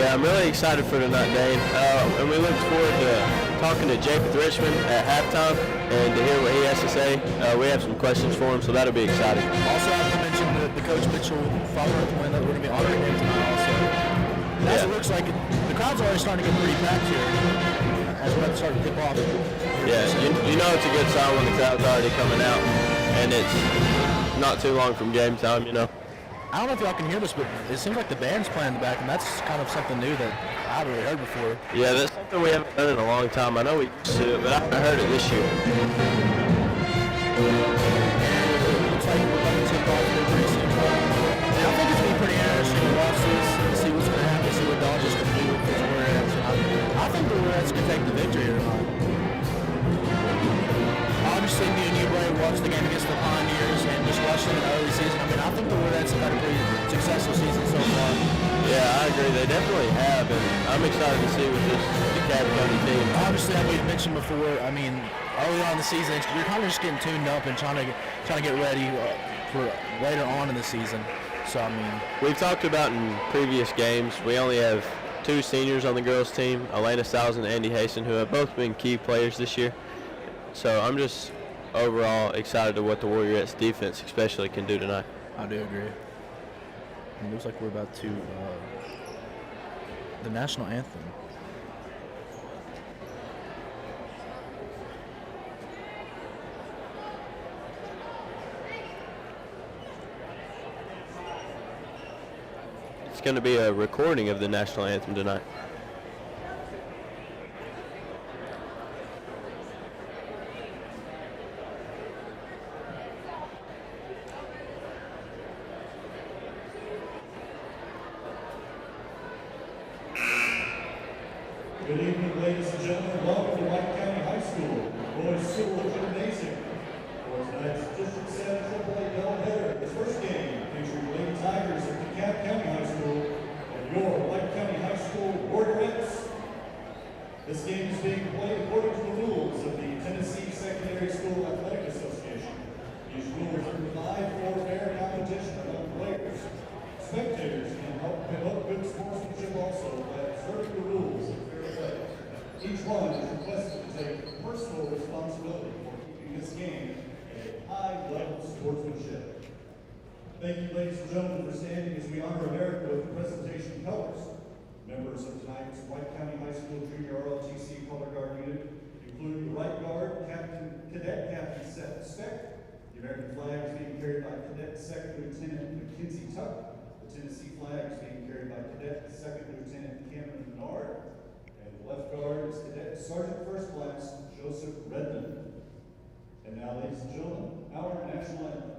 Yeah, I'm really excited for tonight, Dane. And we look forward to talking to Jacob Richmond at halftime and to hear what he has to say. We have some questions for him, so that'll be exciting. Also, I have to mention the Coach Mitchell follow-up win that we're going to be honoring him tonight also. As it looks like the crowd's already starting to get pretty packed here as we're about to start to tip off. Yeah, you know it's a good sign when the crowd's already coming out and it's not too long from game time, you know. I don't know if y'all can hear this, but it seems like the band's playing in the back, and that's kind of something new that I haven't really heard before. Yeah, that's something we haven't done in a long time. I know we used to, but I haven't heard it this year. Looks like we're about to tip off here pretty soon. And I think it's going to be pretty interesting to watch this and see what's going to happen, see what Dodgers can do with this Warriors. I think the Warriors can take the victory here tonight. Obviously, me and you, Bray, watched the game against the Pioneers and just watched it in the early season. I mean, I think the Warriors have had a pretty successful season so far. Yeah, I agree. They definitely have, and I'm excited to see with this Dekalb County team. Obviously, like we mentioned before, I mean, early on in the season, you're kind of just getting tuned up and trying to get ready for later on in the season. So, I mean, we've talked about in previous games, we only have 2 seniors on the girls' team, Elena Stiles and Andy Hasten, who have both been key players this year. So I'm just overall excited to what the Warriors defense especially can do tonight. I do agree. It looks like we're about to the national anthem. It's going to be a recording of the national anthem tonight. Good evening, ladies and gentlemen. Welcome to White County High School, Boys School Gymnasium. For tonight's District 7 AAA doubleheader, the first game featuring Lady Tigers of Dekalb County High School and your White County High School Warriors. This game is being played according to the rules of the Tennessee Secondary School Athletic Association. These rules provide for fair competition among players. Spectators can help promote good sportsmanship also by observing the rules of fair play. Each one is requested to take personal responsibility for keeping this game at a high level of sportsmanship. Thank you, ladies and gentlemen, for standing as we honor America with the presentation colors. Members of tonight's White County High School Junior ROTC Color Guard Unit include the right guard, Cadet Captain Seth Speck. The American flag is being carried by Cadet Second Lieutenant Mackenzie Tuck. The Tennessee flag is being carried by Cadet Second Lieutenant Cameron Menard. And the left guard is Cadet Sergeant First Class Joseph Redmond. And now, ladies and gentlemen, our national anthem.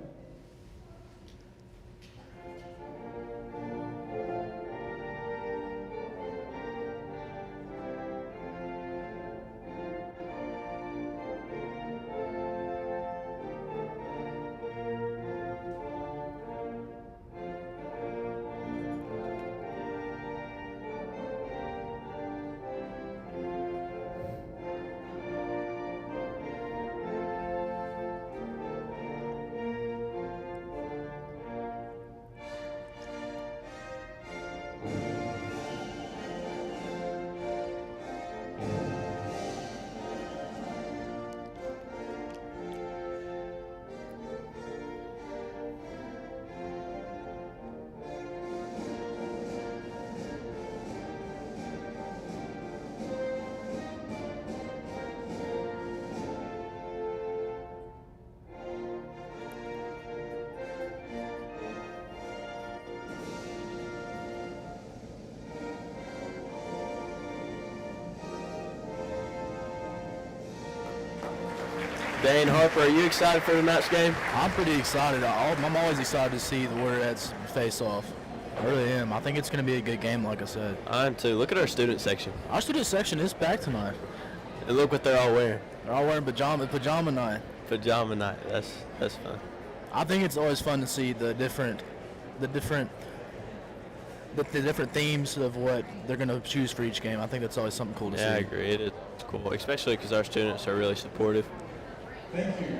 Dane Harper, are you excited for tonight's game? I'm pretty excited. I'm always excited to see the Warriors face off. I really am. I think it's going to be a good game, like I said. I am too. Look at our student section. Our student section is back tonight. And look what they're all wearing. They're all wearing pajama night. Pajama night. That's fun. I think it's always fun to see the different themes of what they're going to choose for each game. I think that's always something cool to see. Yeah, I agree. It is cool, especially because our students are really supportive. Thank you.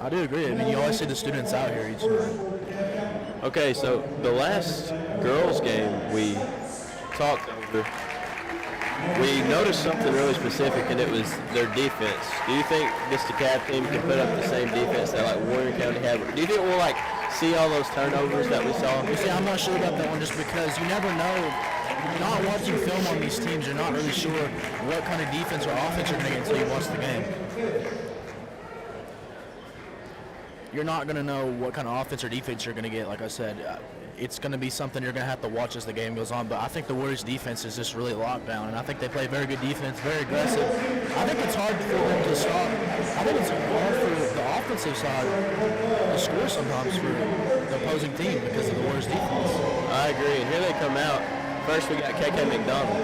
I do agree. I mean, you always see the students out here each night. Okay, so the last girls game we talked over, we noticed something really specific, and it was their defense. Do you think this Dekalb team can put up the same defense that like Warrior County had? Do you think we'll like see all those turnovers that we saw? You see, I'm not sure about that one just because you never know. Not watching film on these teams, you're not really sure what kind of defense or offense you're going to get until you watch the game. You're not going to know what kind of offense or defense you're going to get. Like I said, it's going to be something you're going to have to watch as the game goes on. But I think the Warriors' defense is just really locked down, and I think they play very good defense, very aggressive. I think it's hard for them to stop. I think it's hard for the offensive side to score sometimes for the opposing team because of the Warriors' defense. I agree, and here they come out. First, we got KK McDonald.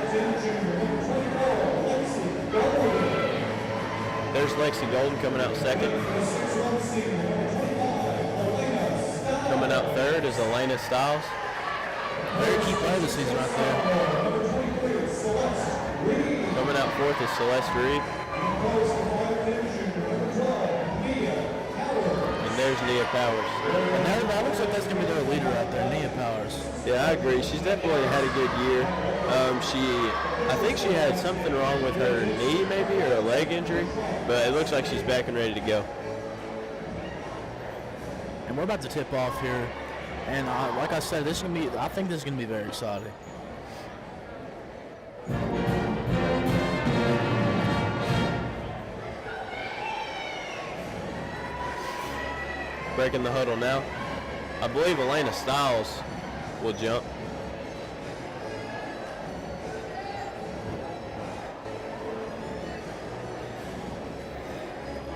There's Lexi Golden coming out second. Coming out third is Elena Stiles. Very key player this season right there. Coming out fourth is Celeste Reed. And there's Nia Powers. And that looks like that's going to be their leader out there, Nia Powers. Yeah, I agree. She's definitely had a good year. I think she had something wrong with her knee maybe, or a leg injury, but it looks like she's back and ready to go. And we're about to tip off here, and like I said, I think this is going to be very exciting. Breaking the huddle now. I believe Elena Stiles will jump.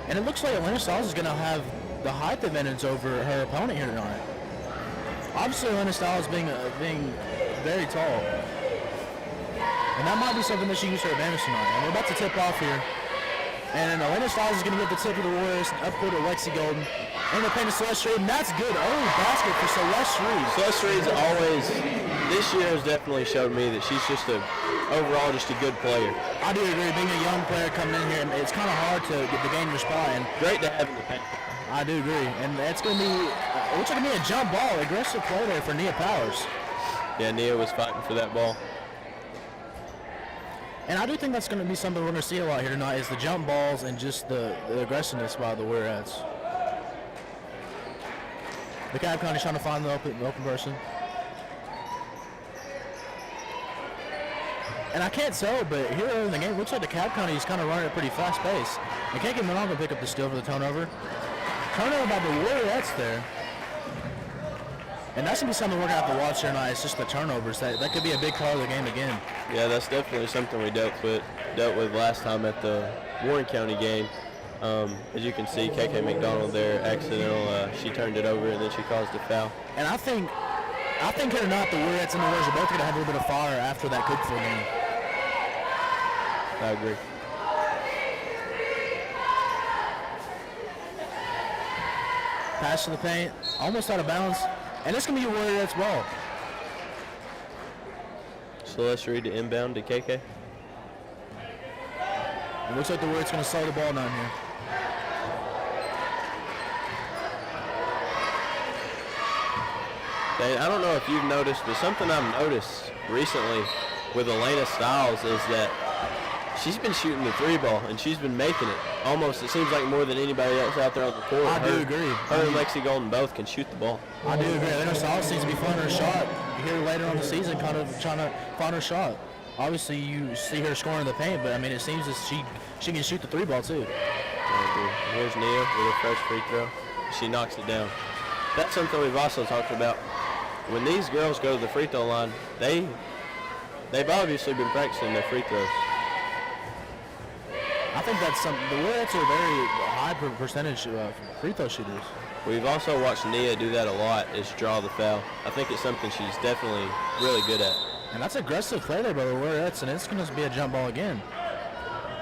And it looks like Elena Stiles is going to have the height advantage over her opponent here tonight. Obviously, Elena Stiles being very tall. And that might be something that she used her advantage tonight. And we're about to tip off here. And Elena Stiles is going to get the tip of the Warriors, up court to Lexi Golden. And the paint of Celeste Reed, and that's good. Early basket for Celeste Reed. Celeste Reed's always, this year has definitely showed me that she's just overall just a good player. I do agree. Being a young player coming in here, it's kind of hard to get the game your spot. And great to have in the paint. I do agree. And that's going to be, it looks like a jump ball. Aggressive play there for Nia Powers. Yeah, Nia was fighting for that ball. And I do think that's going to be something we're going to see a lot here tonight is the jump balls and just the aggressiveness by the Warriors. Dekalb County's trying to find the open person. And I can't tell, but here early in the game, it looks like Dekalb County is kind of running at a pretty fast pace. And KK McDonald going to pick up the steal for the turnover. Turnover by the Warriors there. And that's going to be something we're going to have to watch here tonight. It's just the turnovers. That could be a big part of the game again. Yeah, that's definitely something we dealt with last time at the Warren County game. As you can see, KK McDonald there, accidental. She turned it over and then she caused a foul. And I think here or not, the Warriors and the Warriors are both going to have a little bit of fire after that Cookville game. I agree. Pass to the paint, almost out of bounds. And it's going to be a Warriors ball. Celeste Reed to inbound to KK. It looks like the Warriors going to slow the ball down here. I don't know if you've noticed, but something I've noticed recently with Elena Stiles is that she's been shooting the three ball, and she's been making it. Almost, it seems like more than anybody else out there on the court. I do agree. Her and Lexi Golden both can shoot the ball. I do agree. Elena Stiles seems to be finding her shot here later on the season, kind of trying to find her shot. Obviously, you see her scoring in the paint, but I mean, it seems that she can shoot the three ball too. I agree. Here's Nia with her first free throw. She knocks it down. That's something we've also talked about. When these girls go to the free throw line, they've obviously been practicing their free throws. I think that's something. The Warriors are very high percentage free throw shooters. We've also watched Nia do that a lot, is draw the foul. I think it's something she's definitely really good at. And that's aggressive play there by the Warriors, and it's going to be a jump ball again.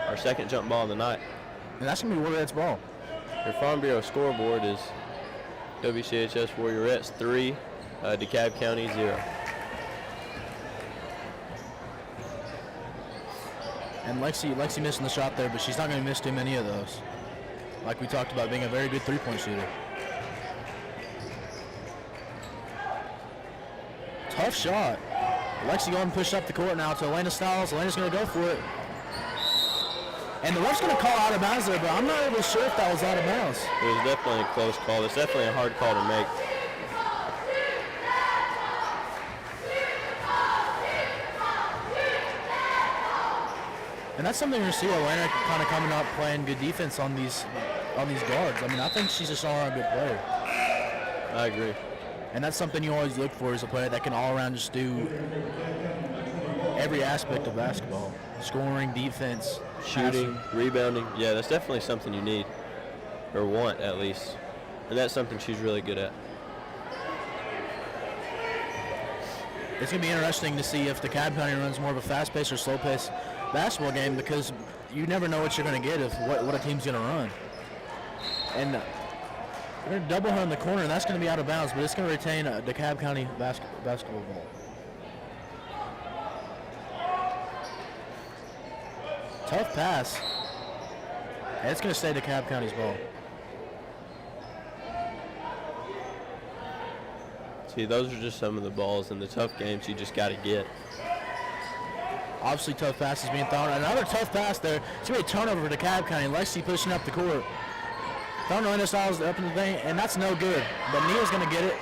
Our second jump ball of the night. And that's going to be Warriors ball. Your Farm Bureau scoreboard is WCHS Warriorettes 3, Dekalb County 0. And Lexi missing the shot there, but she's not going to miss too many of those. Like we talked about, being a very good three-point shooter. Tough shot. Lexi Golden pushed up the court now to Elena Stiles. Elena's going to go for it. And the ref's going to call out of bounds there, but I'm not really sure if that was out of bounds. It was definitely a close call. It's definitely a hard call to make. And that's something you see Elena kind of coming up playing good defense on these guards. I mean, I think she's just all around good player. I agree. And that's something you always look for as a player that can all around just do every aspect of basketball. Scoring, defense, shooting, passing. rebounding. Yeah, that's definitely something you need, or want at least. And that's something she's really good at. It's going to be interesting to see if DeKalb County runs more of a fast-paced or slow-paced basketball game, because you never know what you're going to get if what a team's going to run. And they're going to double her in the corner, and that's going to be out of bounds, but it's going to retain a DeKalb County basketball ball. Tough pass. And it's going to stay DeKalb County's ball. See, those are just some of the balls in the tough games you just got to get. Obviously, tough passes being thrown. Another tough pass there. It's going to be a turnover for DeKalb County. Lexi pushing up the court. Throwing Elena Stiles up in the thing, and that's no good. But Nia's going to get it.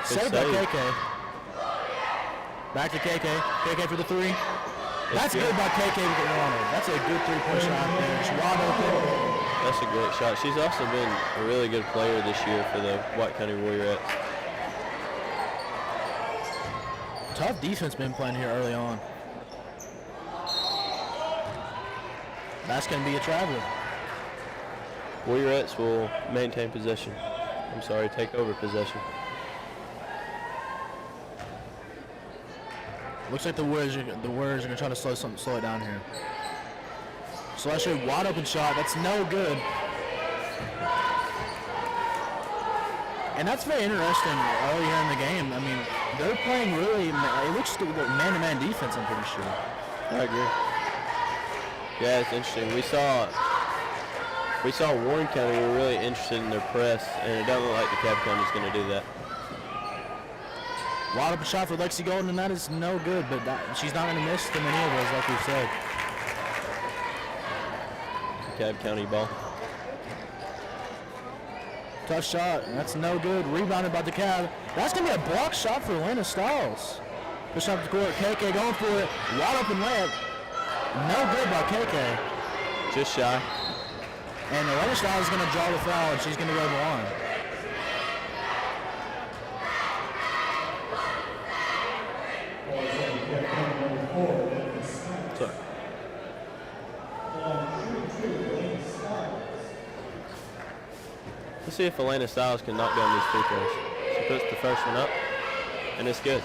Saved by KK. Back to KK. KK for the three. That's good by KK with the runner. That's a good three-point shot there. It's wide open. That's a great shot. She's also been a really good player this year for the White County Warriorettes. Tough defense been playing here early on. That's going to be a traveler. Warriorettes will maintain possession. Take over possession. Looks like the Warriors are going to try to slow it down here. So that's a wide open shot. That's no good. And that's very interesting earlier in the game. I mean, they're playing really, it looks like man-to-man defense, I'm pretty sure. I agree. Yeah, it's interesting. We saw Warren County were really interested in their press, and it doesn't look like DeKalb County's going to do that. Wide open shot for Lexi Golden, and that is no good, but she's not going to miss too many of those, like we've said. DeKalb County ball. Tough shot, that's no good. Rebounded by DeKalb. That's going to be a block shot for Elena Stiles. Push up the court, KK going for it. Wide open layup. No good by KK. Just shy. And Elena Stiles is going to draw the foul, and she's going to go to the line. Let's see if Elena Stiles can knock down these free throws. She puts the first one up, and it's good.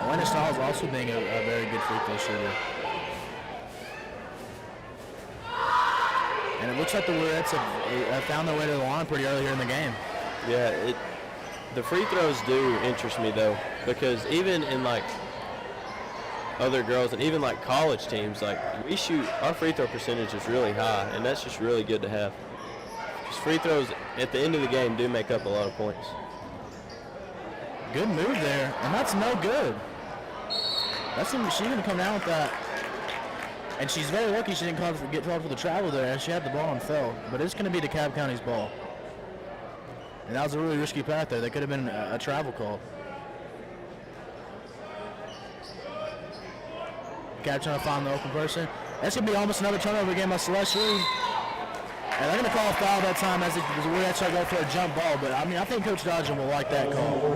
Elena Stiles also being a very good free throw shooter. And it looks like the Warriorettes have found their way to the line pretty early here in the game. Yeah, the free throws do interest me, though, because even in, like, other girls and even, like, college teams, like, our free throw percentage is really high, and that's just really good to have. Because free throws at the end of the game do make up a lot of points. Good move there, and that's no good. She's going to come down with that. And she's very lucky she didn't get called for the travel there, and she had the ball and fell. But it's going to be DeKalb County's ball. And that was a really risky pass there. That could have been a travel call. DeKalb trying to find the open person. That's going to be almost another turnover again by Celeste Reed. And they're going to call a foul that time as we actually go for a jump ball. But, I mean, I think Coach Dodgen will like that call.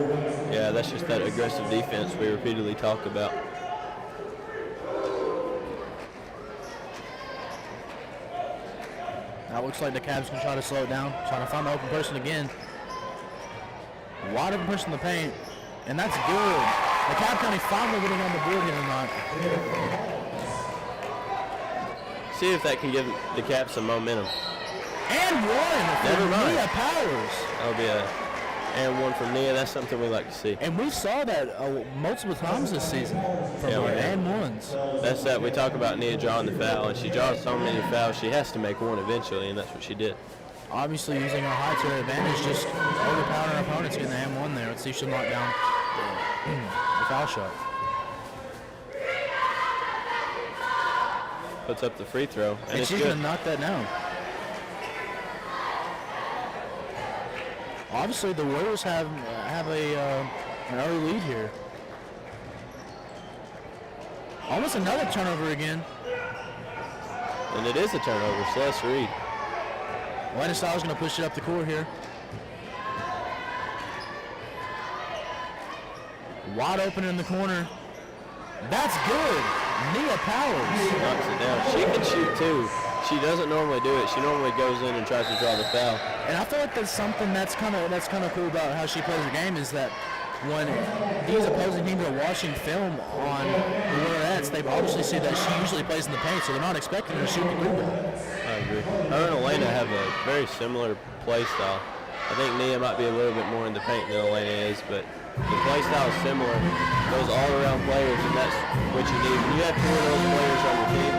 Yeah, that's just that aggressive defense we repeatedly talk about. Now it looks like the Cavs can try to slow it down, trying to find the open person again. Wide open person in the paint, and that's good. DeKalb County finally getting on the board here tonight. See if that can give the Caps some momentum. And one Never from mind. Nia Powers. That'll be and one from Nia. That's something we like to see. And we saw that multiple times this season from her, and ones. That's that. We talk about Nia drawing the foul, and she draws so many fouls, she has to make one eventually, and that's what she did. obviously using our height to her advantage, just overpowering our opponents, getting the M1 there. Let's see if she'll knock down the foul shot. Puts up the free throw, And she's going to knock that down. Obviously, the Warriors have an early lead here. Almost another turnover again. And it is a turnover. Celeste Reed. Elena Styles going to push it up the court here. Wide open in the corner. That's good. Nia Powers knocks it down. She can shoot too. She doesn't normally do it. She normally goes in and tries to draw the foul. And I feel like that's something that's kind of cool about how she plays her game, is that when these opposing teams are watching film on the Warriorettes, they obviously see that she usually plays in the paint, so they're not expecting her to shoot the rebound. I agree. Her and Elena have a very similar play style. I think Nia might be a little bit more in the paint than Elena is, but the play style is similar. Those all-around players, and that's what you need. When you have 4 of those players on your team,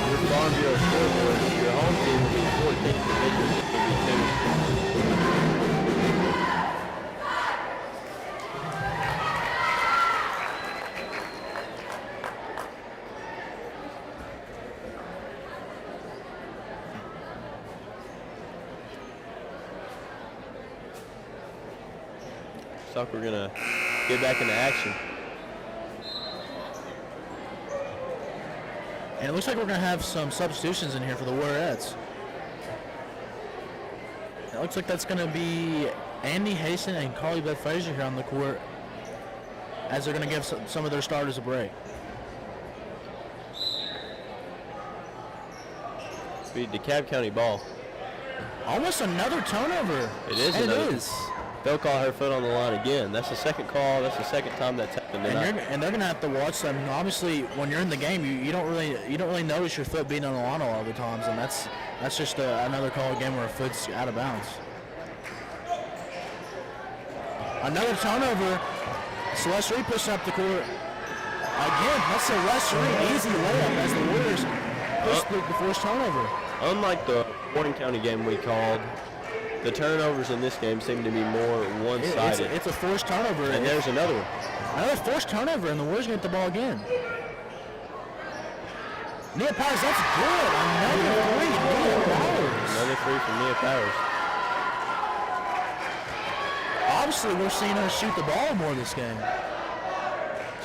your Farm Bureau scoreboard, your home team will be 14th, the visitors will be 2. Looks like we're gonna get back into action. And it looks like we're going to have some substitutions in here for the Warriorettes. It looks like that's going to be Andy Hasten and Carly Beth Frazier here on the court, as they're going to give some of their starters a break. It's be DeKalb County ball. Almost another turnover. It is. And it is. They'll call her foot on the line again. That's the second call. That's the second time that's happened tonight. And they're going to have to watch them. Obviously, when you're in the game, you don't really notice your foot being on the line a lot of the times, and that's just another call again where a foot's out of bounds. Another turnover. Celeste Reed pushing up the court. Again, that's Celeste Reed. Easy layup as the Warriors push the forced turnover. Unlike the Warren County game we called, the turnovers in this game seem to be more one-sided. It's a forced turnover. And there's another one. Another forced turnover, and the Warriors get the ball again. Nia Powers, that's good. Another three, Nia Powers. Another three from Nia Powers. Obviously, we're seeing her shoot the ball more this game.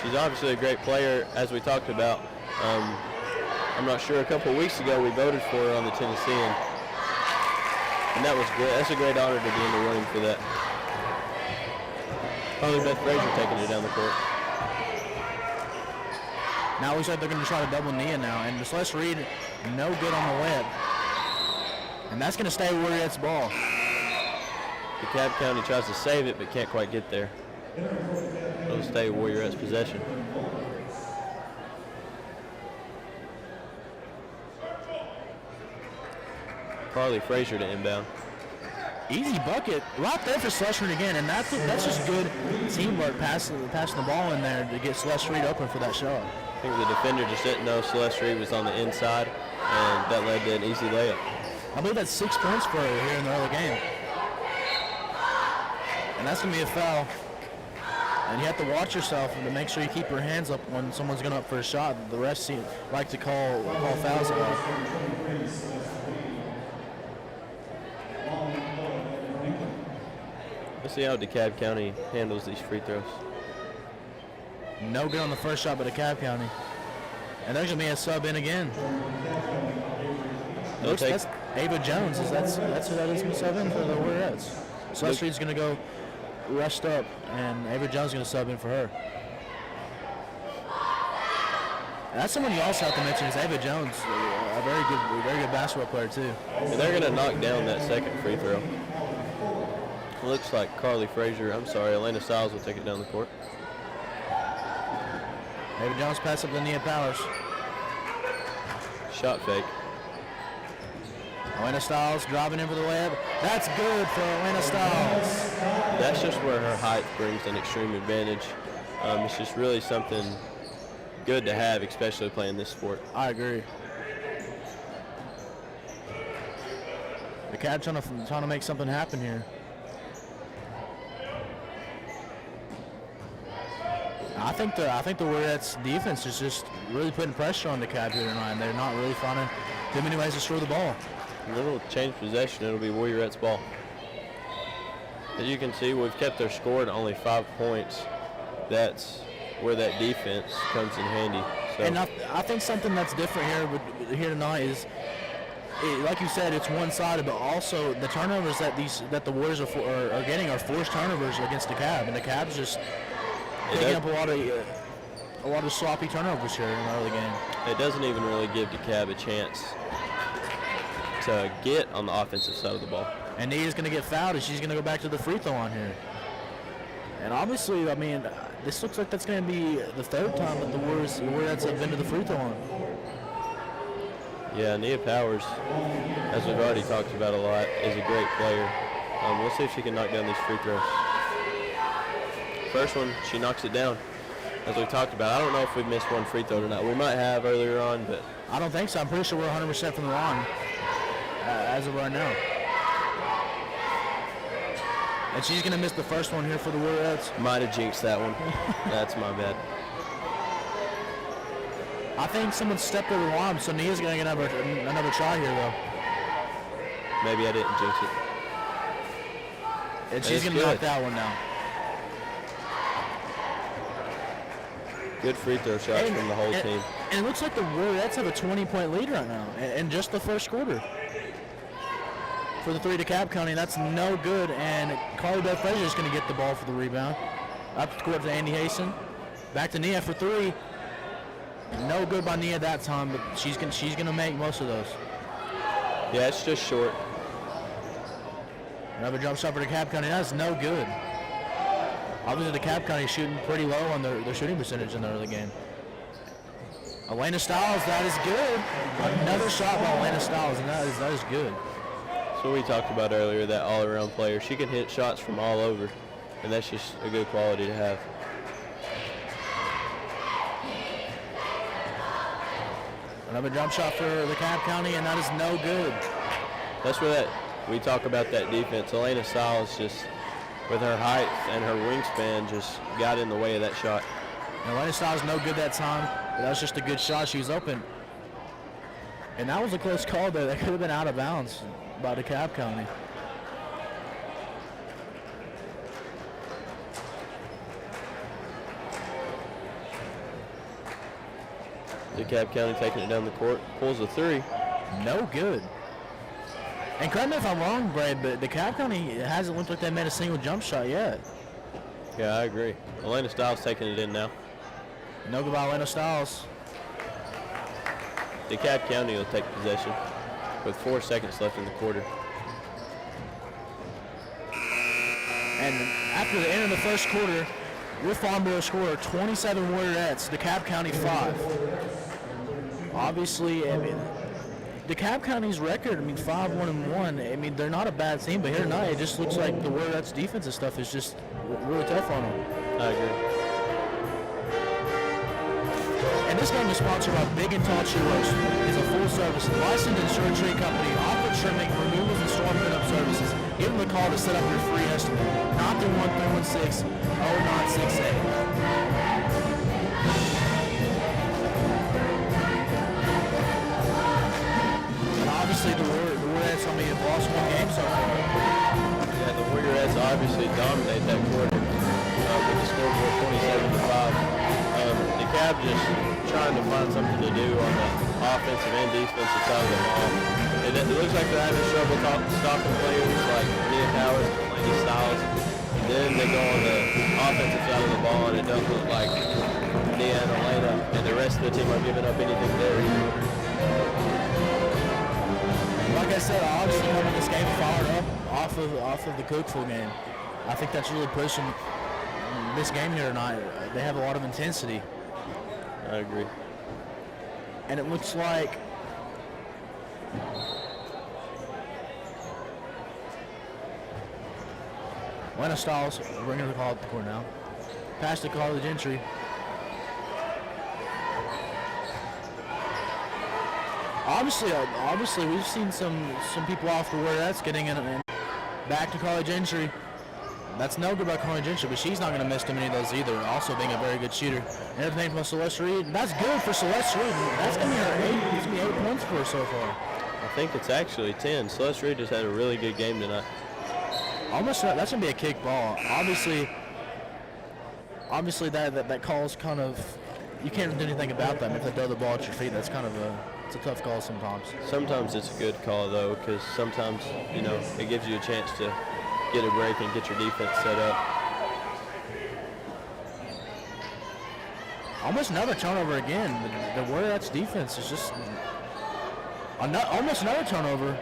She's obviously a great player, as we talked about. I'm not sure, a couple of weeks ago we voted for her on the Tennessean. And that was great. That's a great honor to be in the running for that. Carly Beth Frazier taking it down the court. Now it looks like they're going to try to double Nia now. And Celeste Reed, no good on the layup. And that's going to stay Warriorettes' ball. DeKalb County tries to save it, but can't quite get there. It'll stay Warriorettes' possession. Carly Frazier to inbound. Easy bucket right there for Celeste Reed again, and that's just good teamwork, passing the ball in there to get Celeste Reed open for that shot. I think the defender just didn't know Celeste Reed was on the inside, and that led to an easy layup. I believe that's 6 points for her here in the early game. And that's going to be a foul. And you have to watch yourself and to make sure you keep your hands up when someone's going up for a shot. The refs like to call fouls a lot. Let's see how DeKalb County handles these free throws. No good on the first shot by DeKalb County. And there's going to be a sub in again. That's Ava Jones. That's who that is going to sub in for the Warriorettes. Celeste Reed's going to go rest up, and Ava Jones is going to sub in for her. And that's someone you also have to mention is Ava Jones, a very good basketball player too. And they're going to knock down that second free throw. Looks like Elena Styles will take it down the court. Ava Jones pass up to Nia Powers. Shot fake. Elena Styles driving in for the layup. That's good for Elena Styles. That's just where her height brings an extreme advantage. It's just really something good to have, especially playing this sport. I agree. The Cavs trying to make something happen here. I think the Warriors defense is just really putting pressure on the Cavs here tonight, and they're not really finding too many ways to score the ball. A little change possession, it'll be Warriorettes ball. As you can see, we've kept their score to only 5 points. That's where that defense comes in handy. So. And I think something that's different here tonight is, like you said, it's one-sided, but also the turnovers that the Warriors are getting are forced turnovers against the Cavs, and the Cavs just taking up a lot of sloppy turnovers here in the early game. It doesn't even really give DeKalb a chance to get on the offensive side of the ball. And Nia's going to get fouled, and she's going to go back to the free throw line here. And obviously, I mean, this looks like that's going to be the third time that the Warriors have been to the free throw line. Yeah, Nia Powers, as we've already talked about a lot, is a great player. We'll see if she can knock down these free throws. First one, she knocks it down. As we talked about, I don't know if we've missed one free throw tonight. We might have earlier on, but I don't think so. I'm pretty sure we're 100% from the line as of right now. And she's going to miss the first one here for the Warriors. Might have jinxed that one. That's my bad. I think someone stepped over the line, so Nia's going to get another try here, though. Maybe I didn't jinx it. And she's going to knock that one down. Good free throw shots from the whole team. And it looks like the Warriors have a 20-point lead right now in just the first quarter. For the three to Cobb County, that's no good. And Carly Beth Frazier is going to get the ball for the rebound. Up the court to Andy Hasten. Back to Nia for three. No good by Nia that time, but she's gonna make most of those. Yeah, it's just short. Another jump shot for the Cobb County. That's no good. Obviously, the Cobb County is shooting pretty low on their shooting percentage in the early game. Elena Stiles, that is good. Another shot by Elena Stiles, and that is good. So we talked about earlier, that all-around player. She can hit shots from all over, and that's just a good quality to have. Another jump shot for the Cobb County, and that is no good. That's where we talk about that defense. Elena Stiles just, with her height and her wingspan, just got in the way of that shot. And Elena Stiles no good that time, but that was just a good shot. She was open. And that was a close call there. That could have been out of bounds by the Cobb County. DeKalb County taking it down the court, pulls a three. No good. And correct me if I'm wrong, Brad, but DeKalb County hasn't looked like they made a single jump shot yet. Yeah, I agree. Elena Stiles taking it in now. No good by Elena Stiles. DeKalb County will take possession with 4 seconds left in the quarter. And after the end of the first quarter, your Farnborough score 27 Warriorettes, DeKalb County 5. Obviously, I mean, DeKalb County's record, 5-1-1. I mean, they're not a bad team, but here tonight it just looks like the Warriorettes' defensive stuff is just really tough on them. I agree. And this game is sponsored by Big and Tall Churros. It's a full-service licensed insurance tree company offering trimming, removals, and storm cleanup services. Give them a call to set up your free estimate. 931-316-0968. And obviously, the Warriorettes have lost one game so far. Yeah, the Warriorettes obviously dominate that quarter with the scoreboard 27-5. DeKalb just trying to find something to do on the offensive and defensive side of the ball. It looks like they're having trouble stopping players like Nia Powers and Lady Stiles. And then they go on the offensive side of the ball, and it doesn't look like Nia and Elena and the rest of the team are giving up anything there either. Like I said, I obviously having this game fired up off of the Cookville game. I think that's really pushing this game here tonight. They have a lot of intensity. I agree. And it looks like Lena Stiles, we're going to call up the court now. Pass to Carly Gentry. Obviously, we've seen some people off the Warriorettes getting in and back to Carly Gentry. That's no good by Carly Gentry, but she's not going to miss too many of those either. Also being a very good shooter. And everything from Celeste Reed. That's good for Celeste Reed. That's going to be her 8. It's going to be 8 points for her so far. I think it's actually 10. Celeste Reed just had a really good game tonight. Almost, that's going to be a kick ball. Obviously that call's kind of, you can't do anything about them. If they throw the ball at your feet, that's kind of it's a tough call sometimes. Sometimes it's a good call though, because sometimes, you know, it gives you a chance to get a break and get your defense set up. Almost another turnover again. The Warriorettes defense is just almost another turnover.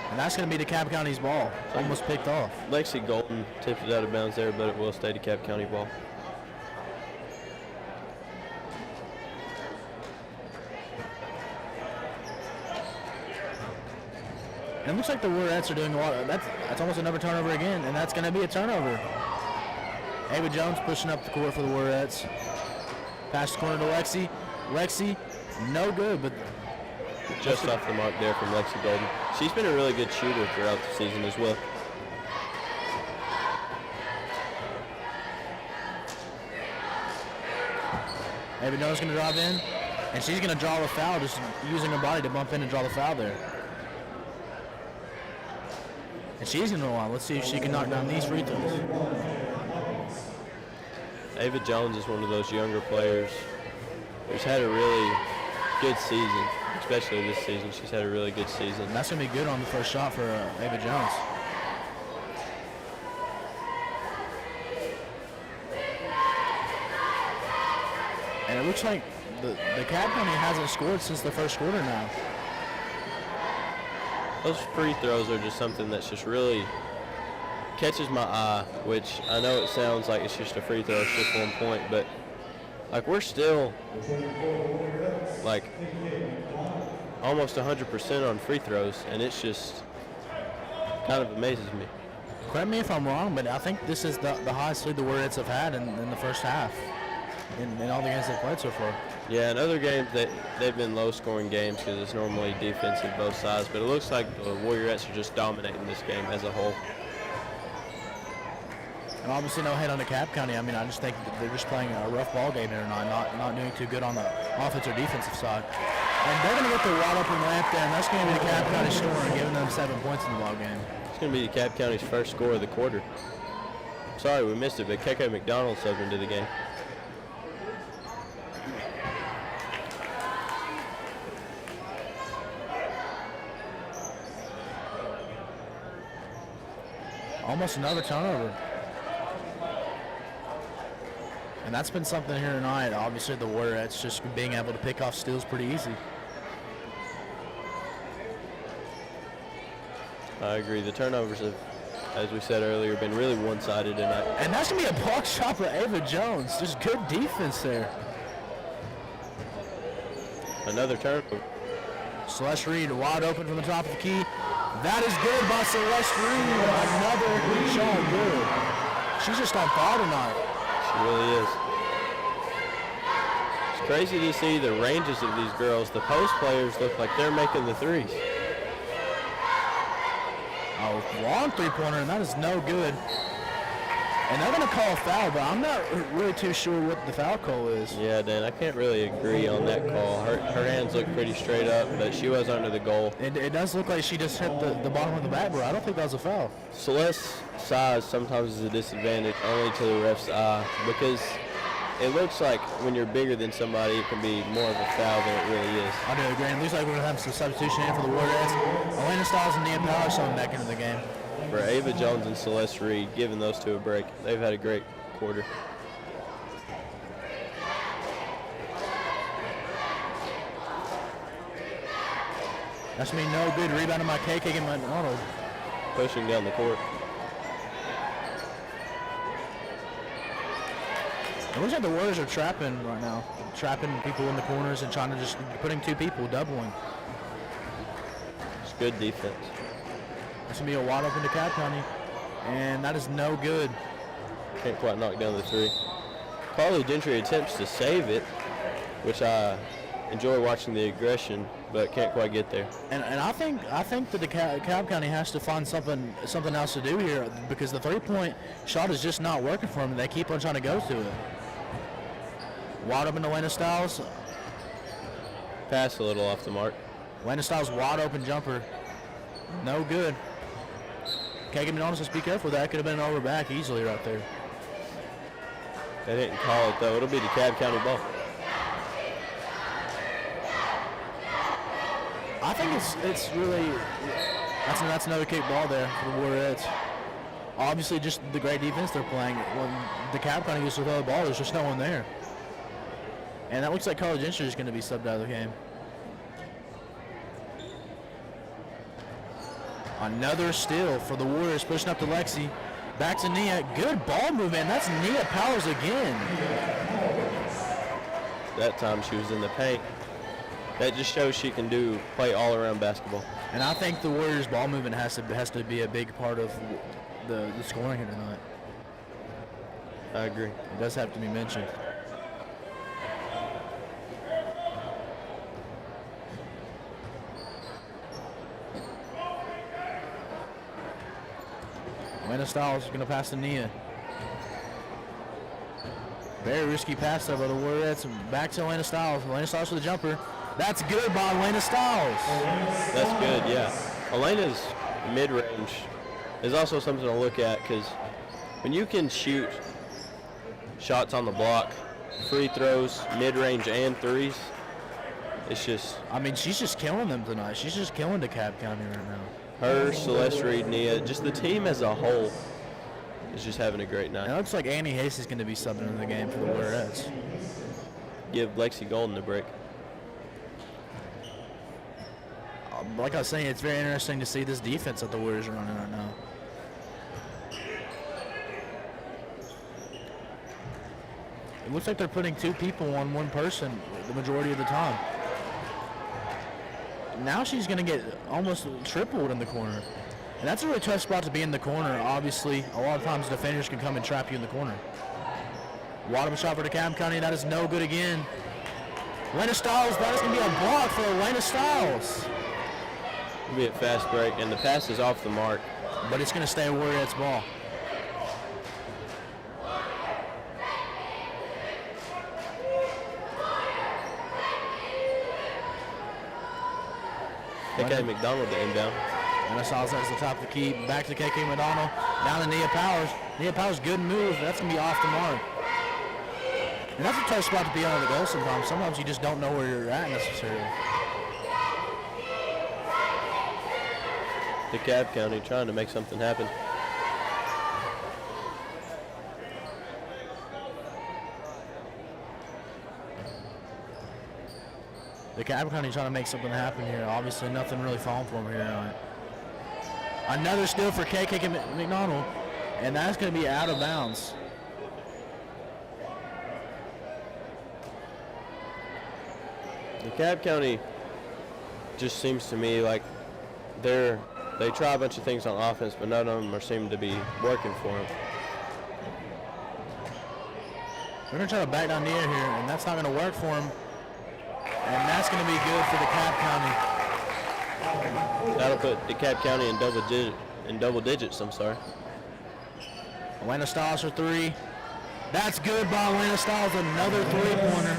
And that's going to be DeKalb County's ball. It's almost picked off. Lexi Golden tipped it out of bounds there, but it will stay DeKalb County ball. And it looks like the Warriorettes are doing a lot. That's almost another turnover again, and that's going to be a turnover. Ava Jones pushing up the court for the Warriorettes. Pass the corner to Lexi. Lexi, no good, but just off the mark there from Lexi Golden. She's been a really good shooter throughout the season as well. Ava Jones is going to drive in, and she's going to draw the foul, just using her body to bump in and draw the foul there. And she's going to roll on. Let's see if she can knock down these free throws. Ava Jones is one of those younger players who's had a really good season, especially this season. She's had a really good season. And that's going to be good on the first shot for Ava Jones. And it looks like the DeKalb County hasn't scored since the first quarter now. Those free throws are just something that's just really catches my eye, which I know it sounds like it's just a free throw, it's just 1 point, but like we're still like almost 100% on free throws, and it's just kind of amazes me. Correct me if I'm wrong, but I think this is the highest lead the Warriorettes have had in the first half in all the games they've played so far. Yeah, in other games they've been low-scoring games because it's normally defensive both sides, but it looks like the Warriorettes are just dominating this game as a whole. And obviously no hate on DeKalb County. I mean, I just think they're just playing a rough ball game here tonight, not doing too good on the offensive or defensive side. And they're going to get the wide open layup there, and that's going to be DeKalb County scoring, giving them 7 points in the ball game. It's going to be DeKalb County's first score of the quarter. Sorry we missed it, but KK McDonald subbed into the game. Almost another turnover. And that's been something here tonight. Obviously the Warriorettes just being able to pick off steals pretty easy. I agree. The turnovers have, as we said earlier, been really one-sided tonight. And that's going to be a block shot for Ava Jones. Just good defense there. Another turnover. Celeste Reed wide open from the top of the key. That is good by Celeste Reed. Another shot good. She's just on fire tonight. She really is. It's crazy to see the ranges of these girls. The post players look like they're making the threes. Oh, long three-pointer, and that is no good. And they're going to call a foul, but I'm not really too sure what the foul call is. Yeah, Dan, I can't really agree on that call. Her hands look pretty straight up, but she was under the goal. It does look like she just hit the bottom of the backboard. I don't think that was a foul. Celeste's size sometimes is a disadvantage only to the ref's eye, because it looks like when you're bigger than somebody, it can be more of a foul than it really is. I do agree. It looks like we're going to have some substitution in for the Warriorettes. Elena Stiles and Nia Power coming back into the game. For Ava Jones and Celeste Reed, giving those two a break. They've had a great quarter. That's going to be no good. Rebounded by KK and McDonald. Pushing down the court. It looks like the Warriors are trapping right now. Trapping people in the corners and trying to just putting two people, doubling. It's good defense. That's going to be a wide open to DeKalb County. And that is no good. Can't quite knock down the three. Carly Gentry attempts to save it, which enjoy watching the aggression, but can't quite get there. And I think that DeKalb County has to find something else to do here, because the 3-point shot is just not working for them, and they keep on trying to go to it. Wide open to Lena Stiles. Pass a little off the mark. Lena Stiles wide open jumper. No good. Can't get me honest, so be careful. That could have been an over back easily right there. They didn't call it though. It'll be DeKalb County ball. I think it's really that's another kick ball there for the Warriorettes. Obviously, just the great defense they're playing. When DeKalb County gets to throw the ball, there's just no one there. And that looks like College Incher is going to be subbed out of the game. Another steal for the Warriors, pushing up to Lexi. Back to Nia. Good ball movement. That's Nia Powers again. That time she was in the paint. That just shows she can play all around basketball. And I think the Warriors' ball movement has to be a big part of the scoring here tonight. I agree. It does have to be mentioned. Lena Stiles is going to pass to Nia. Very risky pass there by the Warriorettes. Back to Lena Stiles. Lena Stiles for the jumper. That's good by Lena Stiles. That's good, yeah. Elena's mid-range is also something to look at, because when you can shoot shots on the block, free throws, mid-range, and threes, it's just... I mean, she's just killing them tonight. She's just killing DeKalb County right now. Her, Celeste Reed, Nia, just the team as a whole is just having a great night. And it looks like Annie Hayes is going to be subbing in the game for the Warriorettes. Give Lexi Golden a break. Like I was saying, it's very interesting to see this defense that the Warriors are running right now. It looks like they're putting 2 people on 1 person the majority of the time. Now she's going to get almost tripled in the corner. And that's a really tough spot to be in the corner. Obviously, a lot of times defenders can come and trap you in the corner. Wadham shot for DeKalb County. That is no good again. Lena Stiles, that is going to be a block for Lena Stiles. It'll be a fast break, and the pass is off the mark. But it's going to stay a Warriorettes ball. KK McDonald to inbound. Lena Stiles has the top of the key. Back to KK McDonald. Down to Nia Powers. Nia Powers, good move. That's going to be off the mark. And that's a tough spot to be under the goal sometimes. Sometimes you just don't know where you're at necessarily. DeKalb County trying to make something happen. DeKalb County trying to make something happen here. Obviously, nothing really falling for them here tonight. Another steal for KK McDonald, and that's going to be out of bounds. DeKalb County just seems to me like they try a bunch of things on offense, but none of them seem to be working for them. They're going to try to back down Nia here, and that's not going to work for them. And that's going to be good for DeKalb County. That'll put DeKalb County in double digits. I'm sorry. Lena Stiles for 3. That's good by Lena Stiles. Another 3-pointer.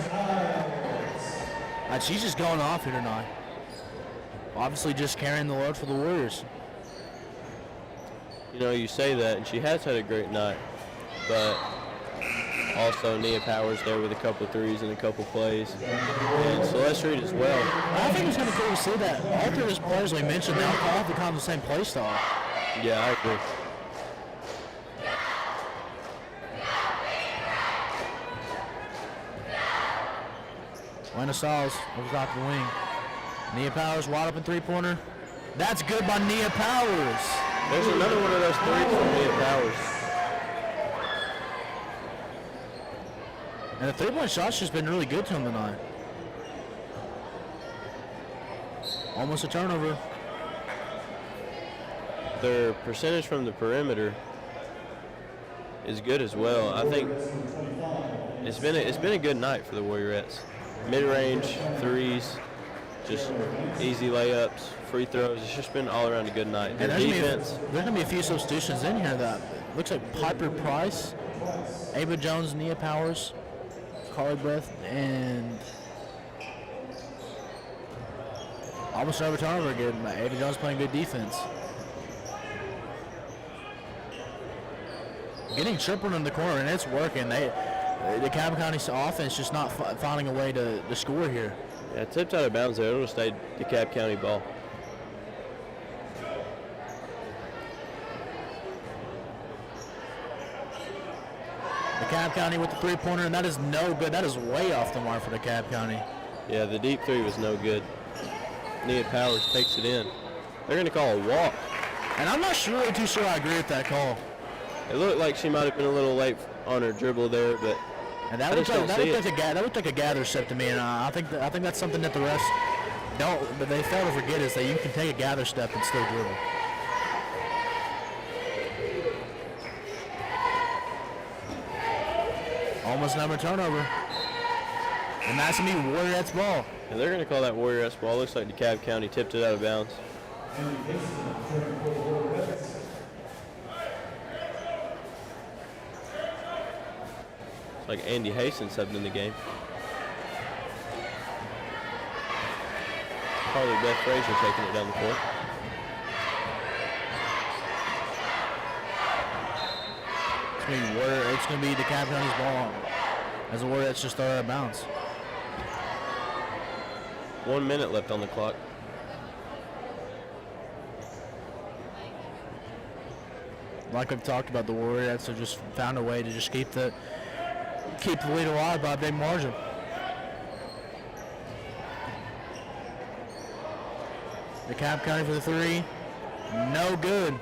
She's just going off here tonight. Obviously, just carrying the load for the Warriors. You know, you say that, and she has had a great night, but also Nia Powers there with a couple threes and a couple plays, and Celeste Reed as well. I think it's kind of cool to see that all 3 of those players we mentioned, they all have the kind of the same play style. Yeah, I agree. Lena Stiles over top of the wing. Nia Powers wide open 3-pointer. That's good by Nia Powers. There's another one of those threes from Nia Powers. And the 3-point shot's just been really good to him tonight. Almost a turnover. Their percentage from the perimeter is good as well. I think it's been a good night for the Warriorettes. mid-range threes, just easy layups, free throws. It's just been all around a good night. And Their defense. there's going to be a few substitutions in here that looks like Piper Price, Ava Jones, Nia Powers, Carly Breath, and almost another turnover again. Ava Jones playing good defense. Getting tripled in the corner, and it's working. The DeKalb County offense just not finding a way to score here. Yeah, tipped out of bounds there. It'll stay DeKalb County ball. DeKalb County with the three-pointer, and that is no good. That is way off the mark for DeKalb County. Yeah, the deep three was no good. Nia Powers takes it in. They're going to call a walk. And I'm not really too sure I agree with that call. It looked like she might have been a little late on her dribble there, but And that looked like a gather step to me, and I think that's something that the refs don't, but they fail to forget is that you can take a gather step and still dribble. Almost another turnover, and that's gonna be Warriorettes ball. and they're going to call that Warriorettes ball. Looks like DeKalb County tipped it out of bounds. It's like Andy Hastings subbed in the game. Probably Beth Frazier taking it down the court. It's gonna be DeKalb County's ball as the Warriorettes just started out of bounds. 1 minute left on the clock. Like I've talked about, the Warriorettes have just found a way to just keep the lead alive by a big margin. DeKalb County for the three. No good.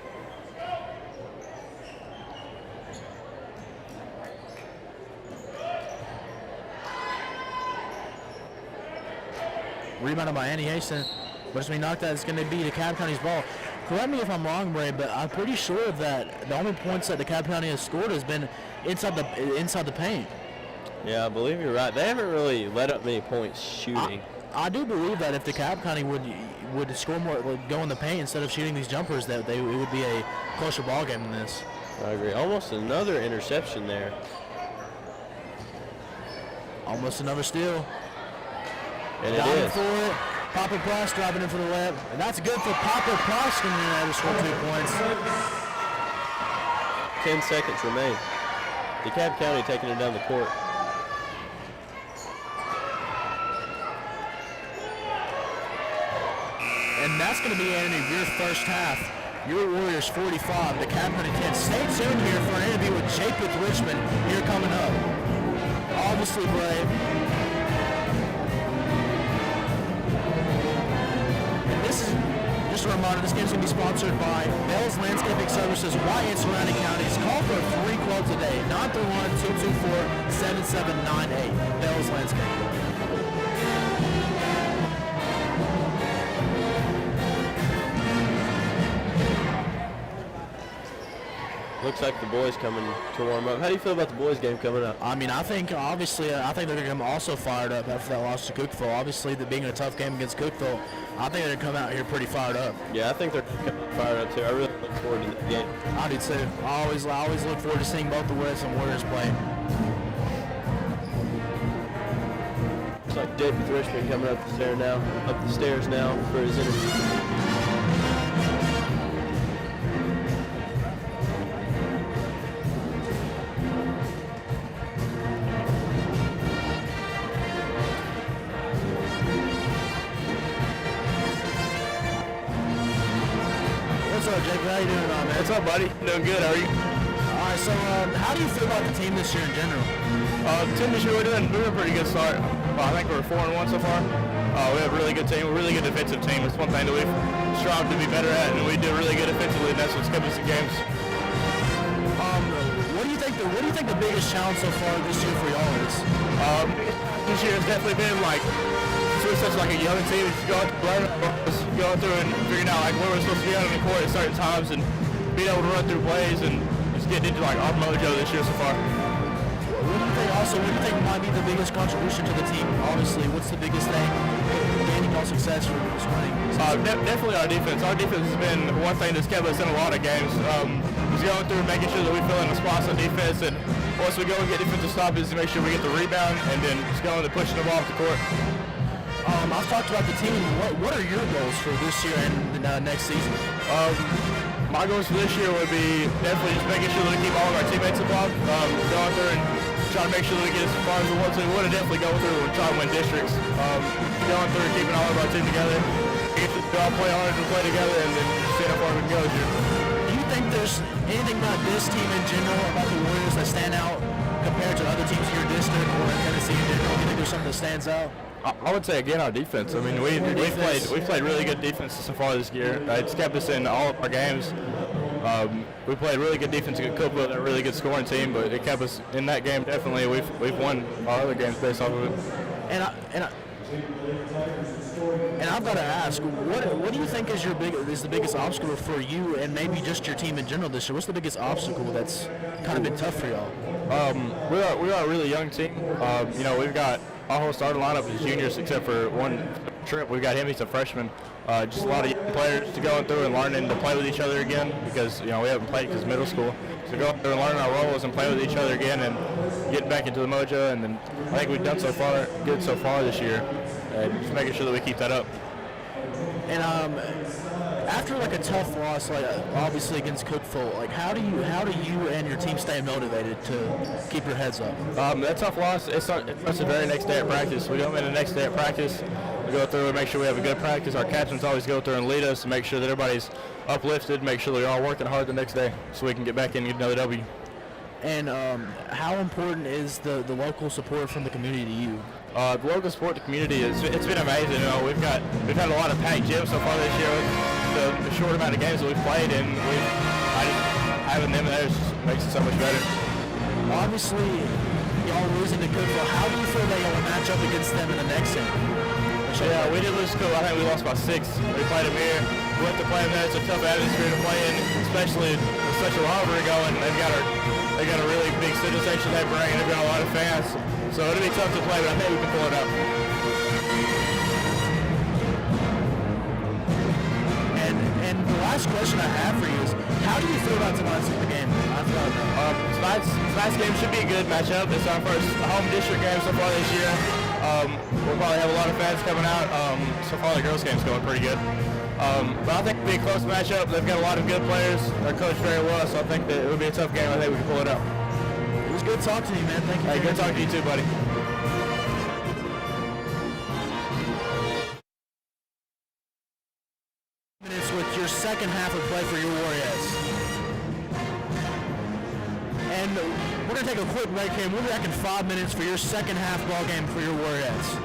Rebounded by Annie Hastings. But as we knocked out, it's going to be DeKalb County's ball. Correct me if I'm wrong, Bray, but I'm pretty sure that the only points that DeKalb County has scored has been inside the paint. Yeah, I believe you're right. They haven't really let up many points shooting. I do believe that if DeKalb County would score more, would go in the paint instead of shooting these jumpers, that it would be a closer ball game than this. I agree. Almost another interception there. Almost another steal. And it Diving is. for it. Papa Price driving in for the layup. And that's good for Papa Price coming in there to score 2 points. 10 seconds remain. DeKalb County taking it down the court. And that's going to be the end of your first half. Your Warriors 45, DeKalb County 10. Stay tuned here for an interview with Jake with Richmond here coming up. Obviously, Brave. This is just a reminder, this game is going to be sponsored by Bell's Landscaping Services, White and surrounding counties. Call for free quotes today, 931-224-7798. Bell's Landscaping. Looks like the boys coming to warm up. How do you feel about the boys game coming up? I mean, I think they're going to come also fired up after that loss to Cookeville. Obviously, that being a tough game against Cookeville, I think they're going to come out here pretty fired up. Yeah, I think they're fired up too. I really look forward to the game. I do too. I always look forward to seeing both the Warriors and Warriors play. Looks like Jake with Richmond coming up the stairs now for his interview. What's up, Jake? How you doing, man? What's up, buddy? Doing good. How are you? All right. So, how do you feel about the team this year in general? The team this year, we're doing a pretty good start. I think we're 4-1 so far. We have a really good team, a really good defensive team. It's one thing that we've strived to be better at, and we do really good defensively, and that's what's kept us in games. What do you think the biggest challenge so far this year for y'all is? This year has definitely been we're such a young team, going through and figuring out where we're supposed to be out on the court at certain times, and being able to run through plays and just getting into our mojo this year so far. What do you think also, what do you think might be the biggest contribution to the team? Honestly, what's the biggest thing gaining all success for this winning? Definitely our defense. Our defense has been one thing that's kept us in a lot of games. Just going through and making sure that we fill in the spots on defense, and once we go and get defensive stoppages, to make sure we get the rebound, and then just going and pushing the ball off the court. I've talked about the team. What are your goals for this year and next season? My goals for this year would be definitely just making sure that we keep all of our teammates involved, going through and trying to make sure that we get as far as we want to. We want to definitely go through and try to win districts. Going through and keeping all of our team together. We all play hard and play together, and then see how far we can go this year. Do you think there's anything about this team in general, about the Warriors, that stand out compared to other teams in your district or in Tennessee in general? Do you think there's something that stands out? I would say again our defense. I mean we've played really good defense so far this year. It's kept us in all of our games. We played really good defense against Cookville, a really good scoring team, but it kept us in that game. Definitely, we've won our other games based off of it. And I've got to ask, what do you think is the biggest obstacle for you and maybe just your team in general this year? What's the biggest obstacle that's kind of been tough for y'all? We are a really young team. We've got our whole starting lineup is juniors except for one trip. We've got him, he's a freshman. Just a lot of young players to going through and learning to play with each other again because we haven't played since middle school. So go through and learn our roles and play with each other again and get back into the mojo. And then I think we've done good so far this year. And just making sure that we keep that up. And after like a tough loss, like obviously against Cookville, like how do you and your team stay motivated to keep your heads up? That tough loss, it's the very next day at practice. We go in the next day at practice. We go through and make sure we have a good practice. Our captains always go through and lead us and make sure that everybody's uplifted, make sure they're all working hard the next day so we can get back in and get another W. And how important is the local support from the community to you? The local support, the community, it's been amazing. We've had a lot of packed gyms so far this year with the short amount of games that we've played, and having them there just makes it so much better. Obviously, y'all losing to Cookville. How do you feel that y'all will match up against them in the next game? Yeah, we did lose to Cookville. I think we lost by 6. We played them here. We went to play them there. It's a tough atmosphere to play in, especially with such a rivalry going. They got a really big student section they bring, and they've got a lot of fans. So it'll be tough to play, but I think we can pull it up. And the last question I have for you is, how do you feel about tonight's game? Tonight's game should be a good matchup. It's our first home district game so far this year. We'll probably have a lot of fans coming out. So far the girls' game's going pretty good. But I think it'll be a close matchup. They've got a lot of good players. They're coached very well, so I think that it'll be a tough game. I think we can pull it out. It was good talking to you, man. Thank you. Hey, good talking to you too, buddy. Minutes with your second half of play for your Warriors. And we're going to take a quick break here. We'll be back in 5 minutes for your second half ball game for your Warriors.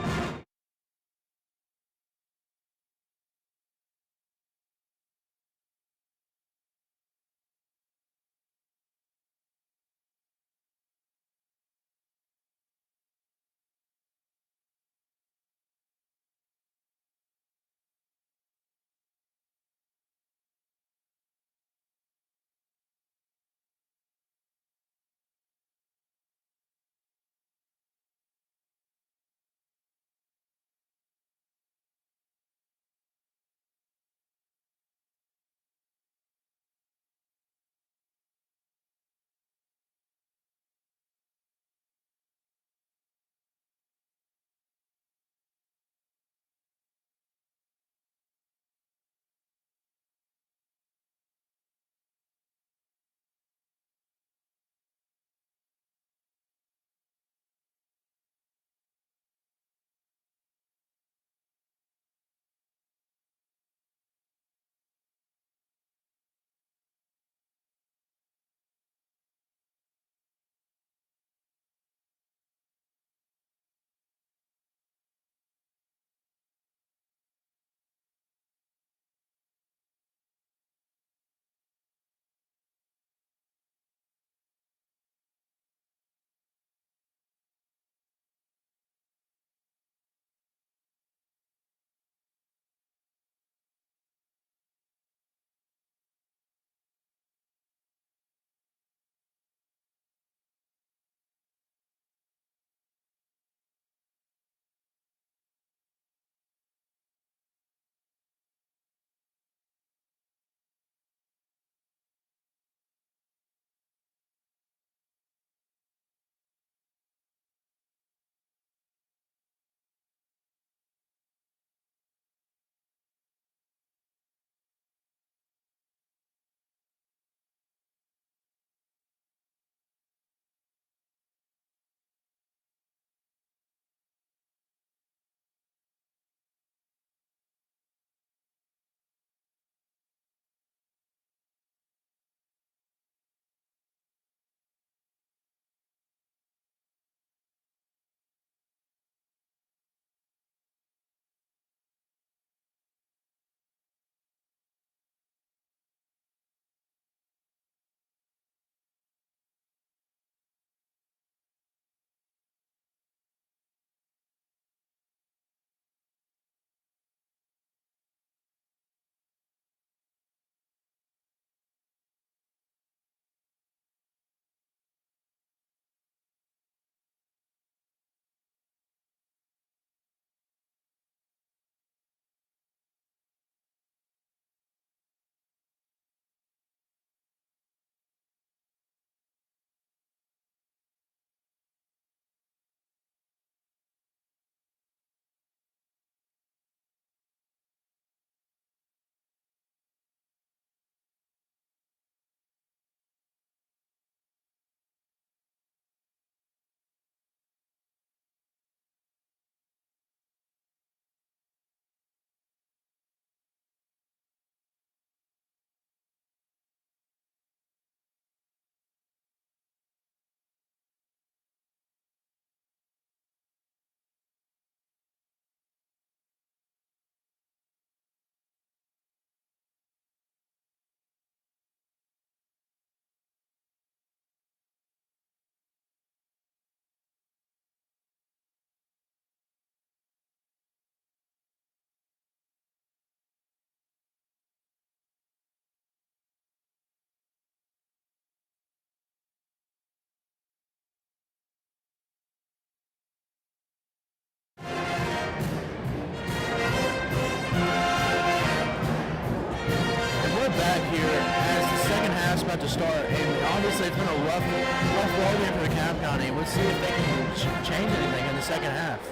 about to start, and obviously it's been a rough ball game for the Dekalb County. Let's see if they can change anything in the second half.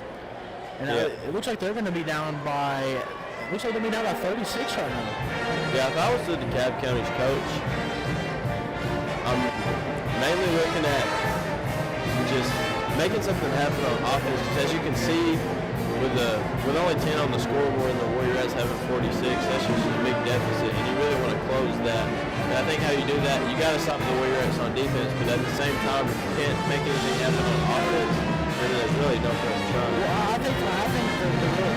And it looks like they're going to be down by. Looks like they're going to be down by 36 right now. Yeah, if I was the Dekalb County's coach, I'm mainly looking at just making something happen on offense. As you can see, with only 10 on the scoreboard and the Warriorettes having 46, that's just a big deficit, and you really want to close that. And I think how you do that, you got to stop the Warriorettes on defense, but at the same time, if you can't make anything happen on offense, then there's really no point in trying. Well, I think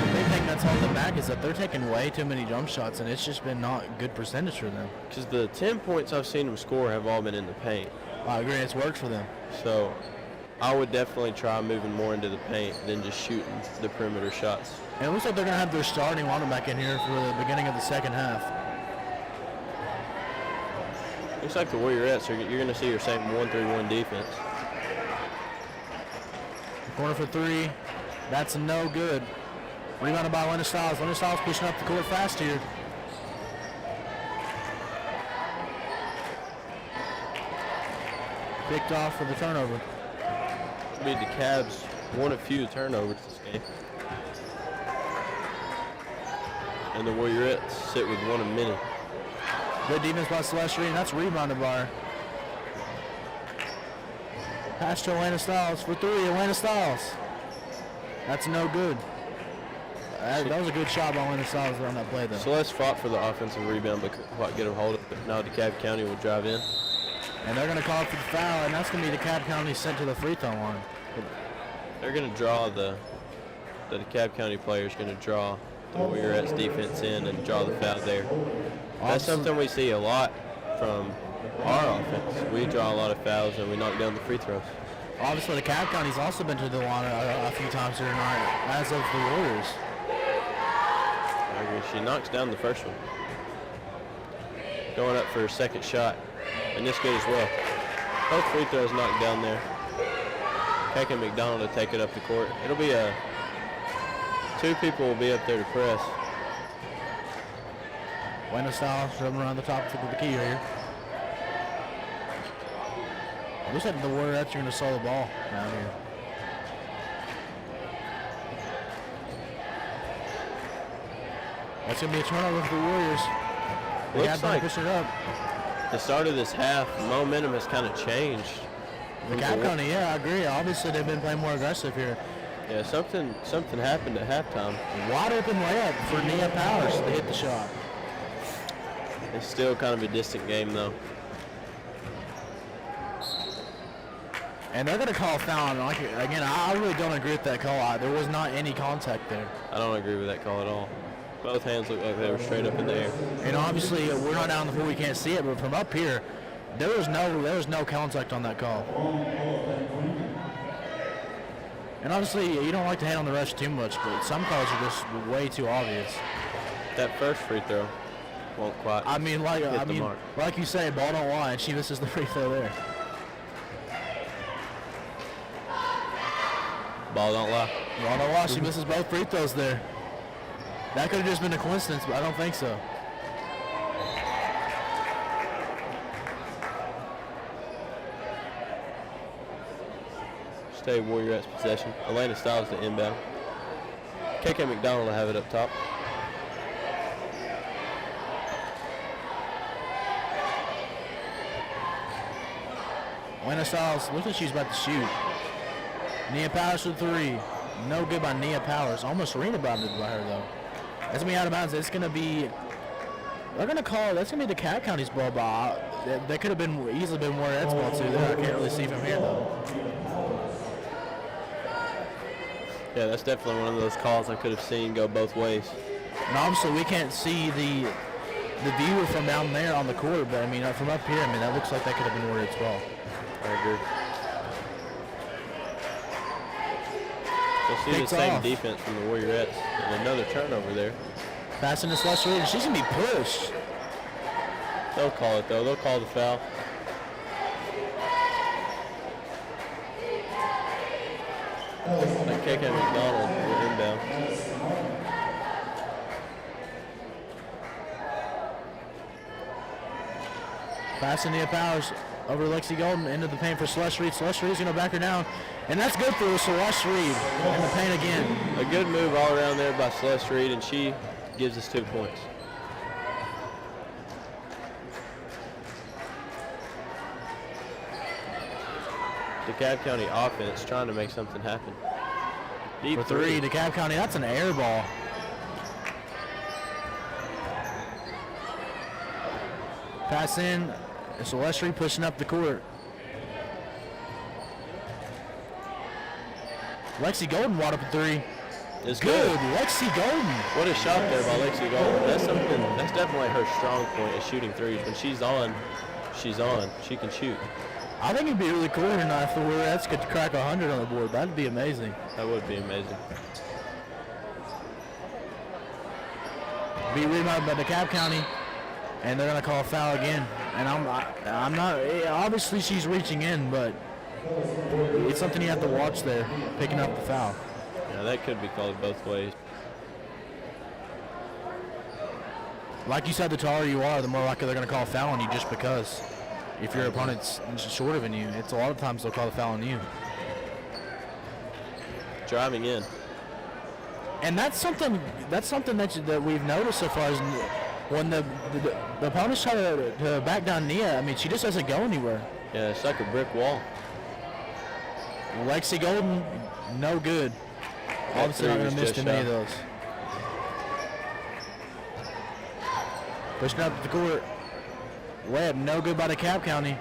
the big thing that's holding them back is that they're taking way too many jump shots, and it's just been not good percentage for them. Because the 10 points I've seen them score have all been in the paint. I agree, it's worked for them. So I would definitely try moving more into the paint than just shooting the perimeter shots. And it looks like they're going to have their starting lineup back in here for the beginning of the second half. Looks like the Warriorettes, you're going to see your same 1-3-1 defense. Corner for three. That's no good. Rebounded by Leonard Stiles. Leonard Stiles pushing up the court fast here. Picked off for the turnover. Be Dekalb's one of few turnovers this game. And the Warriorettes sit with one of many. Good defense by Celestri, and that's rebounded by her. Pass to Atlanta Stiles for three. Atlanta Stiles. That's no good. That was a good shot by Atlanta Stiles on that play, though. Celeste fought for the offensive rebound but couldn't quite get a hold of it. Now Dekalb County will drive in. And they're going to call for the foul, and that's going to be Dekalb County sent to the free throw line. They're going to draw the Dekalb County players going to draw the Warriorettes defense in and draw the foul there. That's something we see a lot from our offense. We draw a lot of fouls and we knock down the free throws. Obviously, Dekalb County's also been to the line a few times here tonight, as of the Warriors. I agree. She knocks down the first one. Going up for her second shot, and this good as well. Both free throws knocked down there. Keck and McDonald to take it up the court. It'll be two people will be up there to press. Atlanta Stiles dribbling around the top of the key here. Looks like the Warriorettes are going to slow the ball down here. That's going to be a turnover for the Warriors. They Looks like push it up. The start of this half, momentum has kind of changed. Dekalb County, yeah, I agree. Obviously, they've been playing more aggressive here. Yeah, something happened at halftime. Wide open layup for Nia Powers to hit the shot. It's still kind of a distant game, though. And they're going to call a foul. Again, I really don't agree with that call. There was not any contact there. I don't agree with that call at all. Both hands look like they were straight up in the air. And obviously, we're not down the floor, we can't see it, but from up here, there was no contact on that call. And obviously, you don't like to hate on the refs too much, but some calls are just way too obvious. That first free throw won't quite hit the mark. Like you say, ball don't lie, and she misses the free throw there. Ball don't lie. Ball don't lie, she misses both free throws there. That could have just been a coincidence, but I don't think so. Stay Warriorettes possession. Atlanta Stiles to inbound. KK McDonald will have it up top. Atlanta Stiles, looks like she's about to shoot. Nia Powers for three. No good by Nia Powers. Almost rebounded by her, though. That's going to be out of bounds. It's going to be, they're going to call, that's going to be the Dekalb County's ball. That could have easily been Warriorettes' ball, too. I can't really see from here, though. Yeah, that's definitely one of those calls I could have seen go both ways. And obviously, we can't see the viewer from down there on the court, but, I mean, from up here, I mean, that looks like that could have been Warriorettes' ball. I agree. You'll see the same defense from the Warriorettes. And another turnover there. Passing to Celestri, she's going to be pushed. They'll call it, though. They'll call the foul. And KK McDonald will inbound. Passing Nia Powers over to Lexi Golden into the paint for Celeste Reed. Celeste Reed's going to back her down. And that's good for Celeste Reed in the paint again. A good move all around there by Celeste Reed, and she gives us 2 points. DeKalb County offense trying to make something happen. Deep For three, DeKalb County, that's an air ball. Pass in, Celeste Reed pushing up the court. Lexi Golden wide up a three. It's Good, good. Lexi Golden. What a shot there by Lexi Golden. That's definitely her strong point is shooting threes. When she's on. She can shoot. I think it'd be really cool tonight if the Warriors could crack 100 on the board. That'd be amazing. That would be amazing. Be rebounded by DeKalb County, and they're gonna call a foul again. And I'm not. Obviously, she's reaching in, but it's something you have to watch there, picking up the foul. Yeah, that could be called both ways. Like you said, the taller you are, the more likely they're gonna call a foul on you just because. If your opponent's shorter than you, it's a lot of times they'll call a foul on you. Driving in. And that's something that we've noticed so far is when the opponents try to back down Nia, I mean, she just doesn't go anywhere. Yeah, it's like a brick wall. Lexi Golden, no good. Obviously not going to miss too many of those. Pushing up the court. Layup, no good by DeKalb County.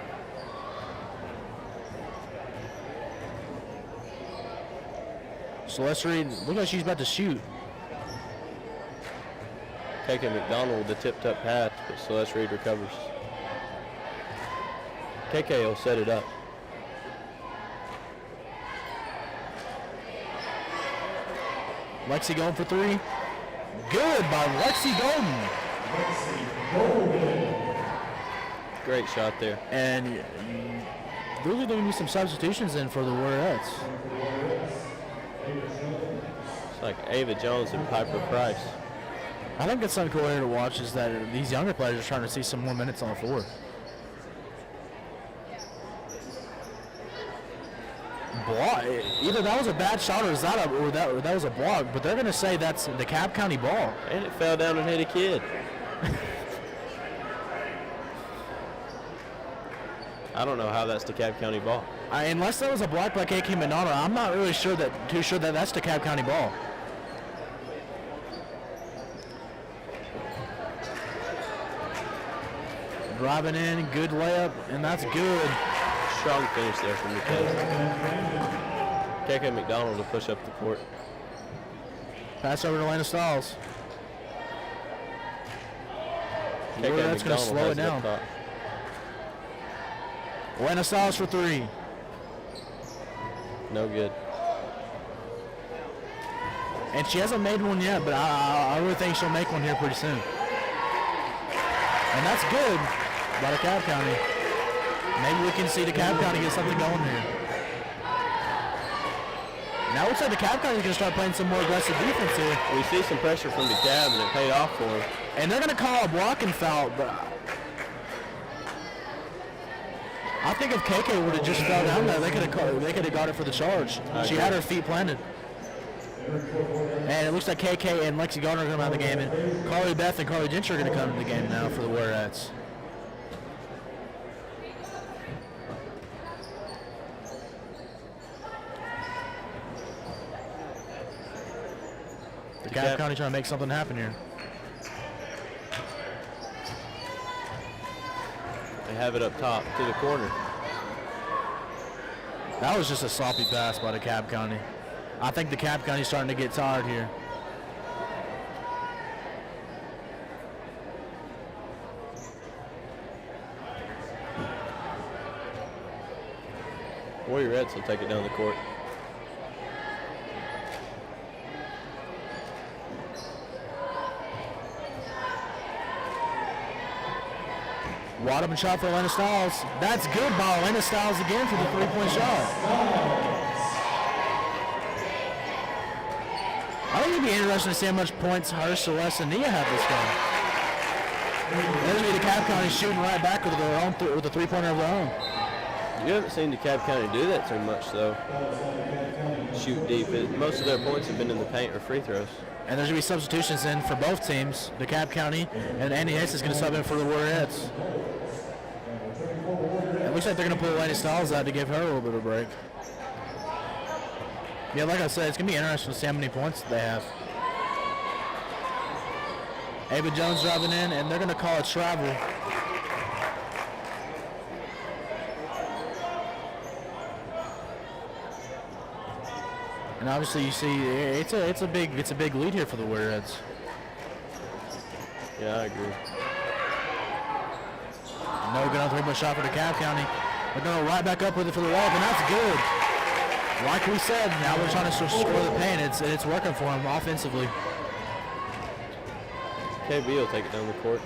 Celeste Reed, look like she's about to shoot. KK McDonald with the tipped-up pass, but Celeste Reed recovers. KK will set it up. Lexi going for three. Good by Lexi Golden. Great shot there. And really there need some substitutions in for the Warriors. It's like Ava Jones and Piper Price. I think it's something cool here to watch is that these younger players are trying to see some more minutes on the floor. Block. Either that was a bad shot or that was a block, but they're going to say that's the DeKalb County ball. And it fell down and hit a kid. I don't know how that's DeKalb County ball. Unless that was a block by KK McDonald, I'm not really too sure that that's DeKalb County ball. Driving in, good layup, and that's good. Strong finish there from KK McDonald to push up the court. Pass over to Lana Stiles. That's going to slow it down. Lana Stiles for three. No good. And she hasn't made one yet, but I really think she'll make one here pretty soon. And that's good by DeKalb County. Maybe we can see DeKalb County get something going here. Now it looks like DeKalb County is going to start playing some more aggressive defense here. We see some pressure from DeKalb, and it paid off for them. And they're going to call a blocking foul, but I think if KK would have just fell down there, they could have got it for the charge. She had her feet planted. And it looks like KK and Lexi Gardner are going to have the game. And Carly Beth and Carly Gentry are going to come to the game now for the Warriors. DeKalb County trying to make something happen here. They have it up top to the corner. That was just a sloppy pass by DeKalb County. I think DeKalb County's starting to get tired here. Warriorettes will take it down the court. Wide open shot for Elena Stiles. That's good by Elena Stiles again for the three-point shot. I think it'd be interesting to see how much points her, Celeste, and Nia have this game. There's me, DeKalb County shooting right back with their own with a three-pointer of their own. You haven't seen DeKalb County do that too much, though. Shoot deep. Most of their points have been in the paint or free throws. And there's going to be substitutions in for both teams. DeKalb County and Andy Hayes is going to sub in for the Warriors. It looks like they're going to pull Lady Styles out to give her a little bit of a break. Yeah, like I said, it's going to be interesting to see how many points they have. Ava Jones driving in, and they're going to call a travel. And obviously, you see, it's a big lead here for the Warriors. Yeah, I agree. No good on three-point shot for DeKalb County. They're going to right back up with it for the wall, and that's good. Like we said, now we're trying to score the paint. It's working for them offensively. KB will take it down the court.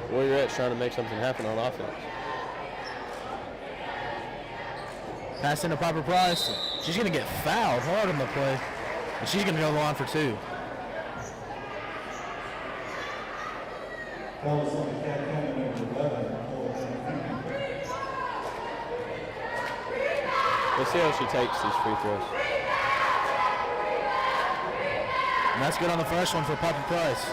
Warriors trying to make something happen on offense. Pass into Piper Price. She's going to get fouled hard on the play. And she's going to go to the line for two. Calls on DeKalb County number 11. Let's see how she takes these free throws. And that's good on the first one for Piper Price.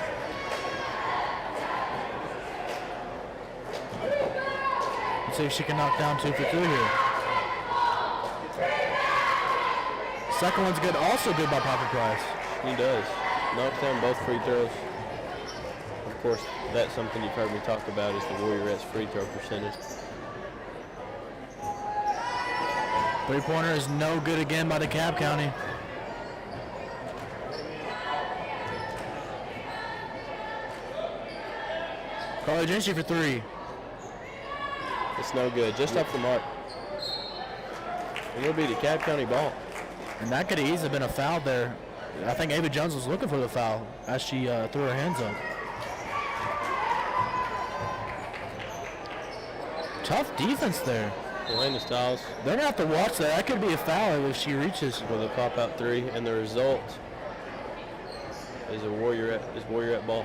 Let's see if she can knock down 2 for 2 here. Second one's good, also good by Piper Price. He does. Knocks down both free throws. Of course, that's something you've heard me talk about is the Warriors' free throw percentage. Three-pointer is no good again by DeKalb County. Carly Gentry for three. It's no good. Just up the mark. It will be DeKalb County ball. And that could have easily been a foul there. I think Ava Jones was looking for the foul as she threw her hands up. Tough defense there. Elena Styles They're going to have to watch that. That could be a foul if she reaches. with a pop-out three, and the result is Warrior ball.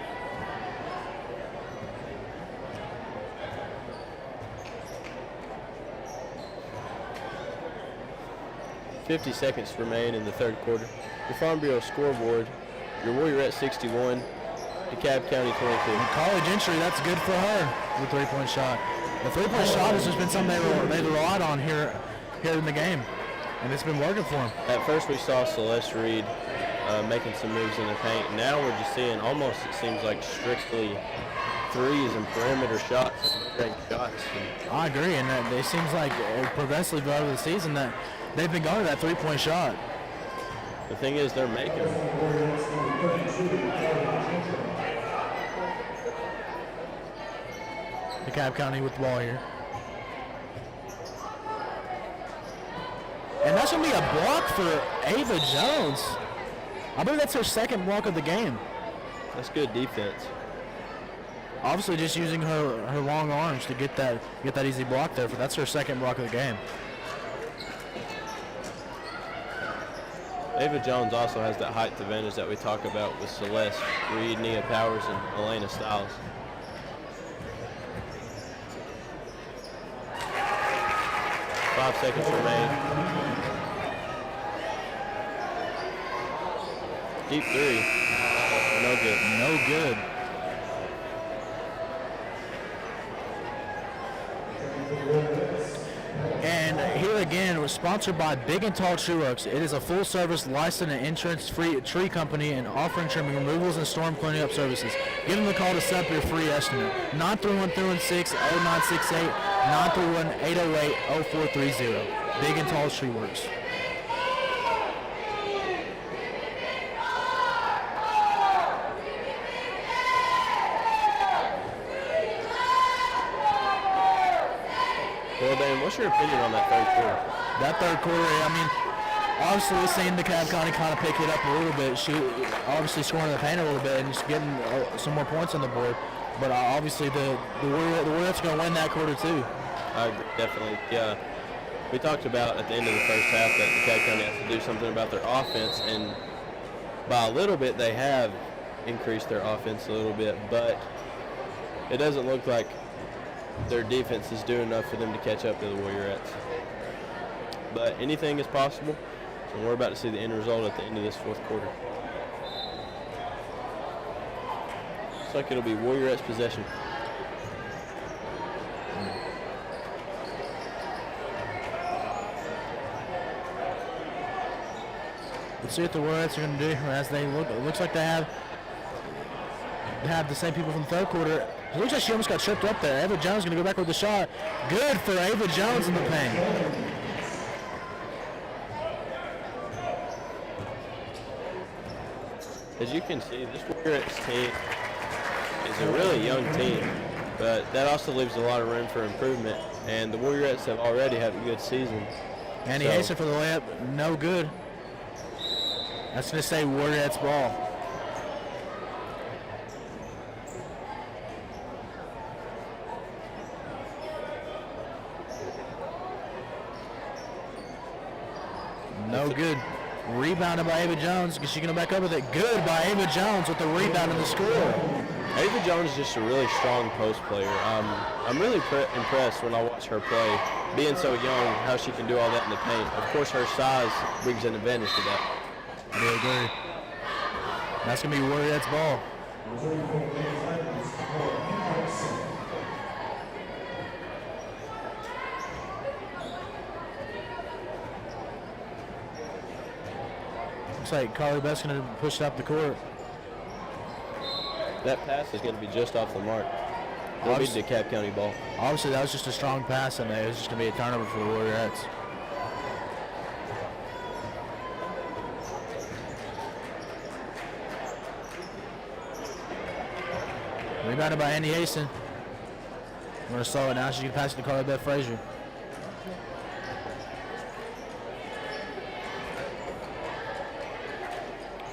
.50 seconds remain in the third quarter. The Farm Bureau scoreboard, your Warrior at 61, DeKalb County 22. And Carly Gentry, that's good for her, the three-point shot. The three-point shot has just been something they relied on here in the game, and it's been working for them. At first we saw Celeste Reed making some moves in the paint. Now we're just seeing almost, it seems like, strictly threes and perimeter shots and mid-range shots. I agree, and it seems like progressively over the season that they've been going to that three-point shot. The thing is, they're making them. DeKalb County with the ball here. And that's going to be a block for Ava Jones. I believe that's her second block of the game. That's good defense. Obviously just using her long arms to get that easy block there. That's her second block of the game. Ava Jones also has that height advantage that we talk about with Celeste Reed, Nia Powers, and Elena Styles. Five seconds remain. Deep three. No good. No good. And here again, it was sponsored by Big and Tall Tree Works. It is a full-service licensed and insurance-free tree company and offering trim removals and storm cleaning up services. Give them a call to set up your free estimate. 931-316-0968, 931-808-0430. Big and Tall Tree Works. Well, Dan, what's your opinion on that third quarter? That third quarter, I mean, obviously we've seen DeKalb County kind of pick it up a little bit. Obviously scoring the paint a little bit and just getting some more points on the board. But obviously the Warriors are going to win that quarter too. I agree, definitely, yeah. we talked about at the end of the first half that DeKalb County has to do something about their offense, and by a little bit they have increased their offense a little bit, but it doesn't look like their defense is doing enough for them to catch up to the Warriorettes. But anything is possible, and we're about to see the end result at the end of this fourth quarter. Looks like it'll be Warriorettes possession. Let's see what the Warriorettes are going to do as they look. It looks like they have the same people from the third quarter. It looks like she almost got tripped up there. Ava Jones going to go back with the shot. Good for Ava Jones in the paint. As you can see, this Warriorettes team is a really young team, but that also leaves a lot of room for improvement. And the Warriorettes have already had a good season. Andy Hasten for the layup, no good. That's going to say Warriorettes ball. No good. Rebounded by Ava Jones. Is she going to back up with it? Good by Ava Jones with the rebound and the score. Ava Jones is just a really strong post player. I'm really impressed when I watch her play. Being so young, how she can do all that in the paint. Of course, her size brings an advantage to that. I agree. That's going to be Warriorettes ball. Looks like Carly Beth's going to push it up the court. That pass is going to be just off the mark. It'll be DeKalb County ball. Obviously, that was just a strong pass, and it was just going to be a turnover for the Warriorettes. Rebounded by Andy Hasten. I'm going to slow it now. She's going to pass it to Carly Beth Frazier.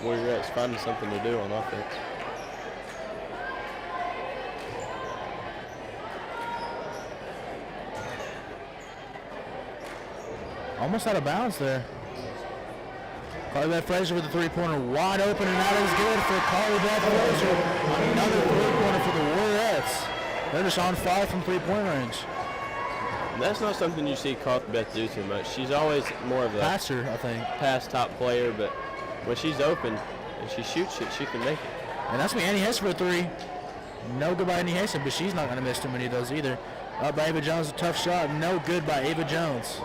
Warriorettes finding something to do on offense. Almost out of bounds there. Carly Beth Frazier with the three-pointer wide open, and that is good for Carly Beth Frazier. Another three-pointer for the Warriorettes. They're just on fire from three-point range. And that's not something you see Carly Beth do too much. She's always more of a Passer, I think. pass top player, but when she's open and she shoots it, she can make it. And that's me, Annie Hasten for a three. No good by Annie Hasten, but she's not going to miss too many of those either. Up by Ava Jones, a tough shot. No good by Ava Jones.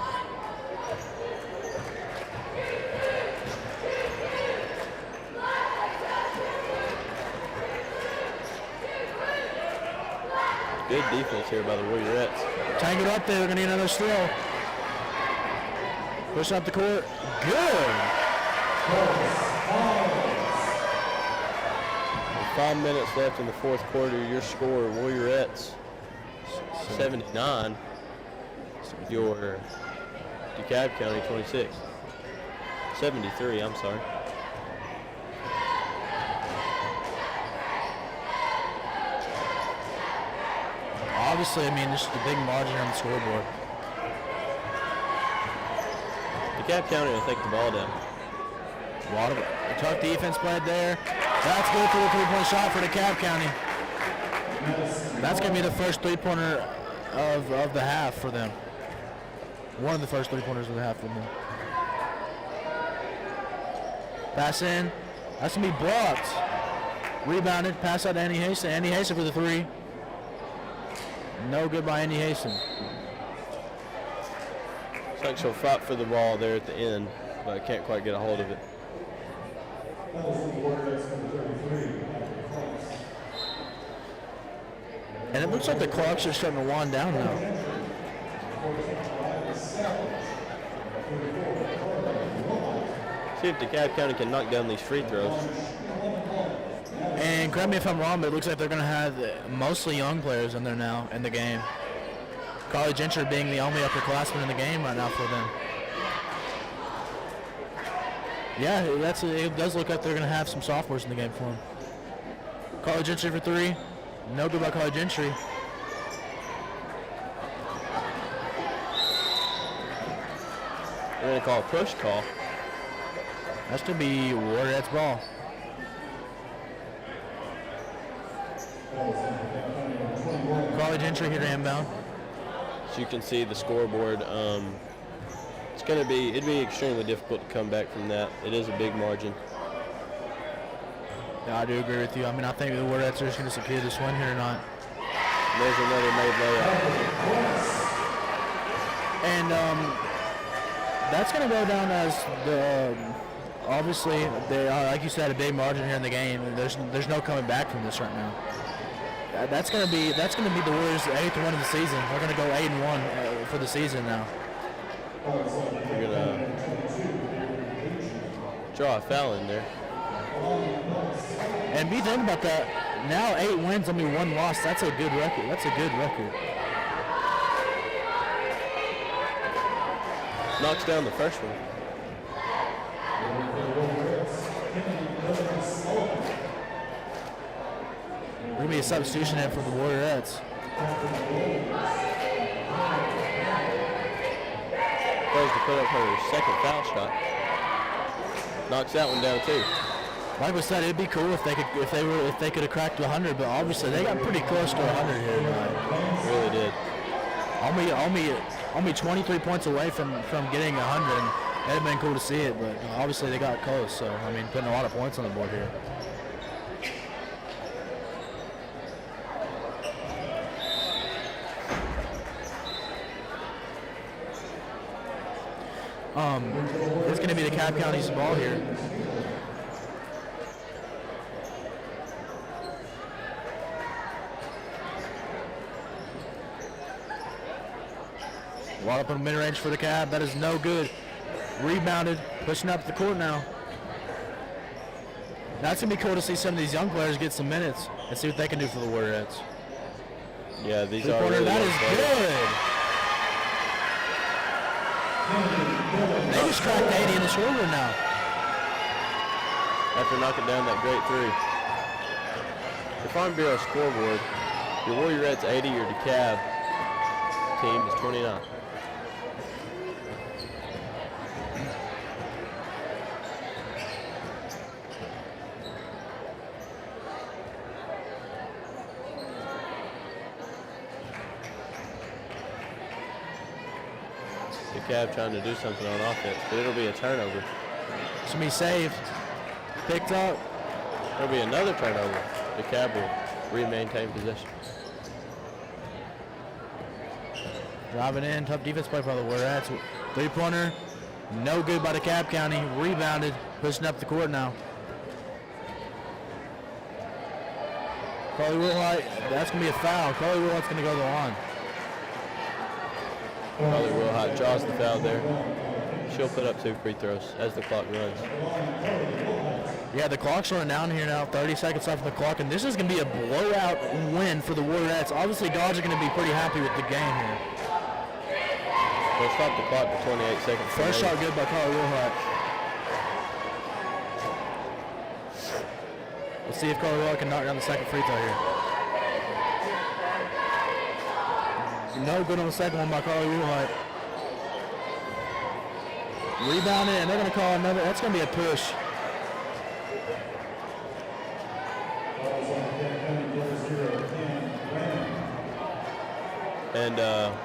Good defense here by the Warriorettes. Tangled up there, they're going to need another steal. Push up the court. Good. 5 minutes left in the fourth quarter. Your score, Warriorettes 79. Your DeKalb County 26. 73, I'm sorry. Obviously, I mean, this is a big margin on the scoreboard. DeKalb County will take the ball down. A tough defense played there. That's good for the three-point shot for DeKalb County. That's going to be the first three-pointer of the half for them. One of the first three-pointers of the half for them. Pass in. That's going to be blocked. Rebounded. Pass out to Annie Hasten. Annie Hasten for the three. No good by Andy Hasten. Looks like she'll fight for the ball there at the end, but can't quite get a hold of it. And it looks like the clocks are starting to wind down now. See if DeKalb County can knock down these free throws. And correct me if I'm wrong, but it looks like they're going to have mostly young players in there now in the game. Carly Gentry being the only upperclassman in the game right now for them. Yeah, it does look like they're going to have some sophomores in the game for them. Carly Gentry for three. No good by Carly Gentry. We're going to call a push call. That's to be Warriors ball. College entry here to inbound. As you can see the scoreboard, it'd be extremely difficult to come back from that. It is a big margin. Yeah, I do agree with you. I mean, I think the Warriors are just going to secure this win here tonight. There's another made layup. And that's going to go down as the obviously they are, like you said, a big margin here in the game. And there's no coming back from this right now. That's going to be the Warriors' 8th win of the season. They're going to go 8-1 for the season now. We're going to draw a foul in there. And be thinking about that. Now 8 wins, only 1 loss. That's a good record. Knocks down the first one. Going to be a substitution in for the Warriors. Goes to put up her second foul shot. Knocks that one down too. Like we said, it'd be cool if they could have cracked 100, but obviously they got pretty close to 100 here tonight. Really did. Only 23 points away from getting 100. It'd have been cool to see it, but obviously they got close. So I mean, putting a lot of points on the board here. It's going to be the Dekalb County's ball here. Wide open mid-range for the Dekalb. That is no good. Rebounded, pushing up the court now. Now it's going to be cool to see some of these young players get some minutes and see what they can do for the Warriors. Yeah, these are really That is good. They just cracked 80 in the shoulder now. After knocking down that great three. The Farm Bureau scoreboard, your Warriorettes 80, your Dekalb team is 29. Dekalb trying to do something on offense, but it'll be a turnover. It's going to be saved. Picked up. There'll be another turnover. Dekalb will re-maintain possession. Driving in, tough defense play by the Warriors. Three-pointer, no good by Dekalb County. Rebounded, pushing up the court now. Carly Wilhite, that's going to be a foul. Carly Wilhite's going to go to the line. Carly Wilhite draws the foul there. She'll put up 2 free throws as the clock runs. Yeah, the clock's running down here now. 30 seconds left on the clock, and this is going to be a blowout win for the Warriors. Obviously, Dodge are going to be pretty happy with the game here. They'll stop the clock for 28 seconds. First shot good by Carly Wilhite. We'll see if Carly Wilhite can knock down the second free throw here. No good on the second one by Carly Wilhite. Rebounded, and they're going to call another. That's going to be a push. And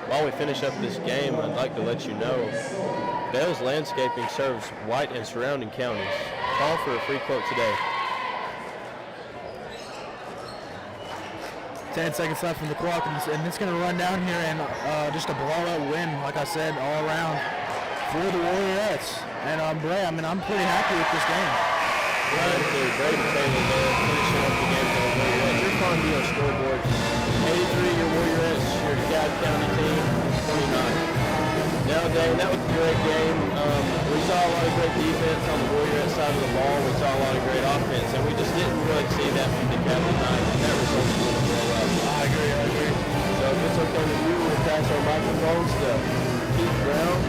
while we finish up this game, I'd like to let you know, Bell's Landscaping serves White and surrounding counties. Call for a free quote today. 10 seconds left from the clock, and it's going to run down here, and just a blowout win, like I said, all around for the Warriors. And Bray, I mean, I'm pretty happy with this game. Ryan to Braden Taylor there, finishing up the game for the Warriors. Your Farm Bureau scoreboard, 83 your Warriors, your Dekalb County team, 29. Now, Dave, that was a great game. We saw a lot of great defense on the Warriors side of the ball. We saw a lot of great offense, and we just didn't really see that from Dekalb tonight, and that resulted in a blowout. I agree. So if it's okay with you, we'll pass our microphones to Keith Brown.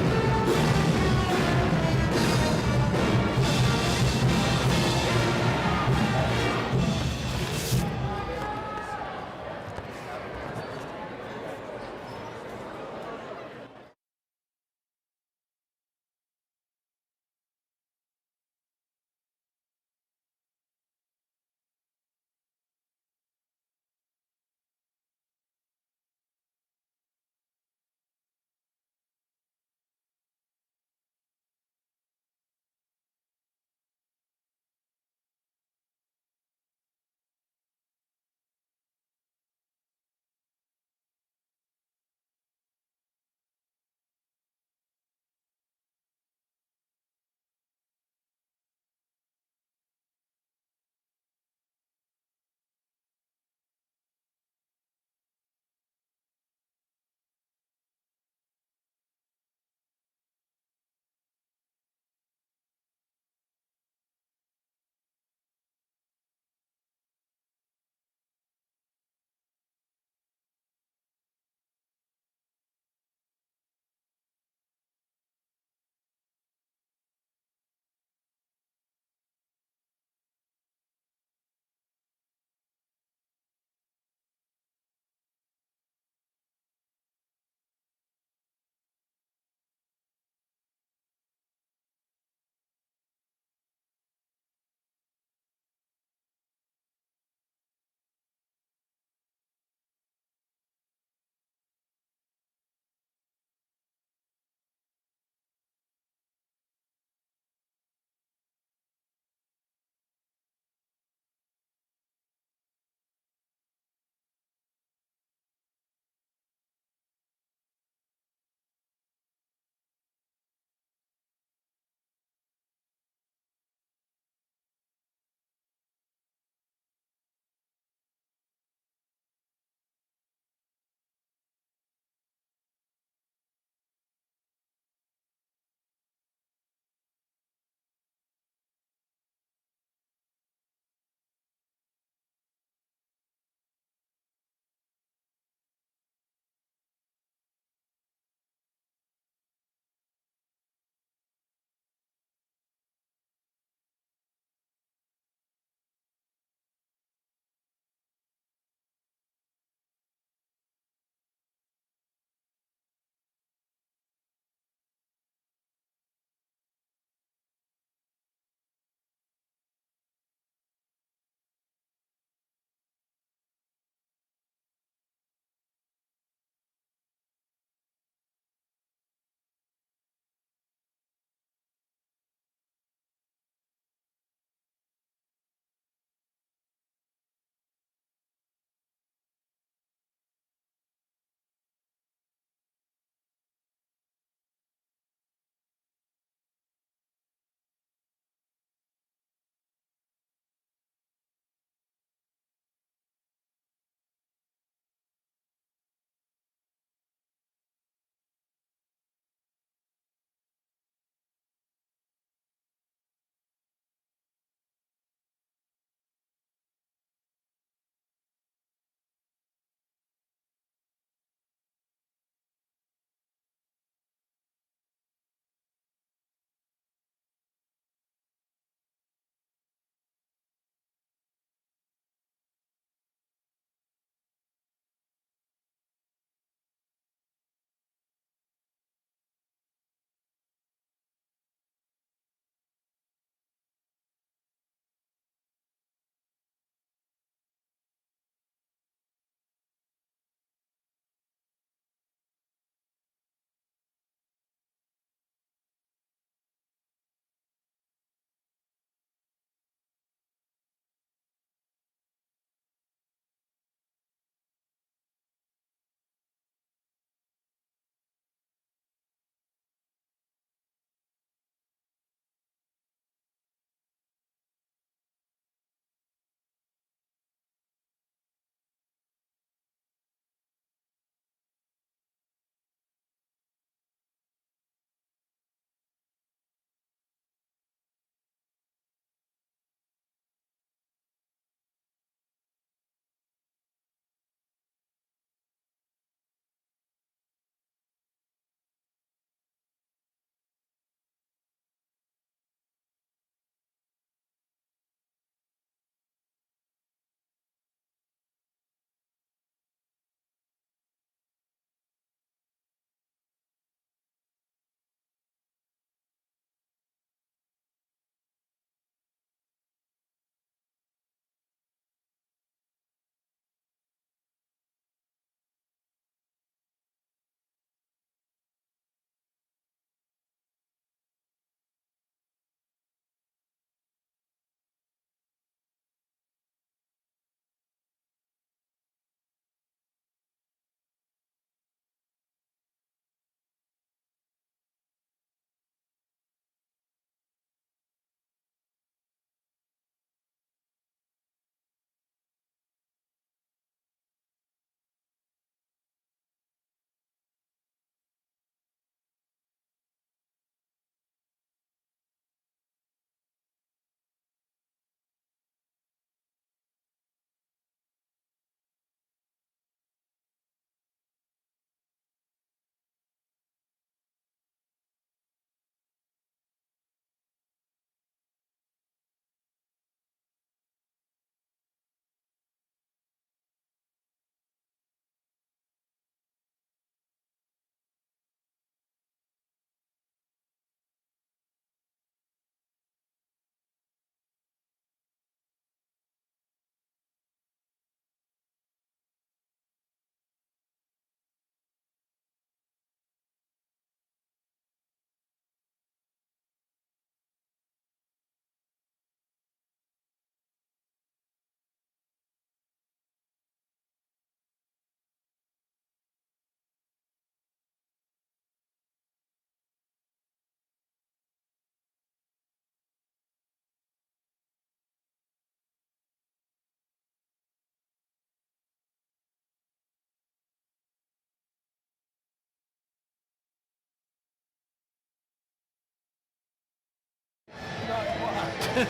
Well,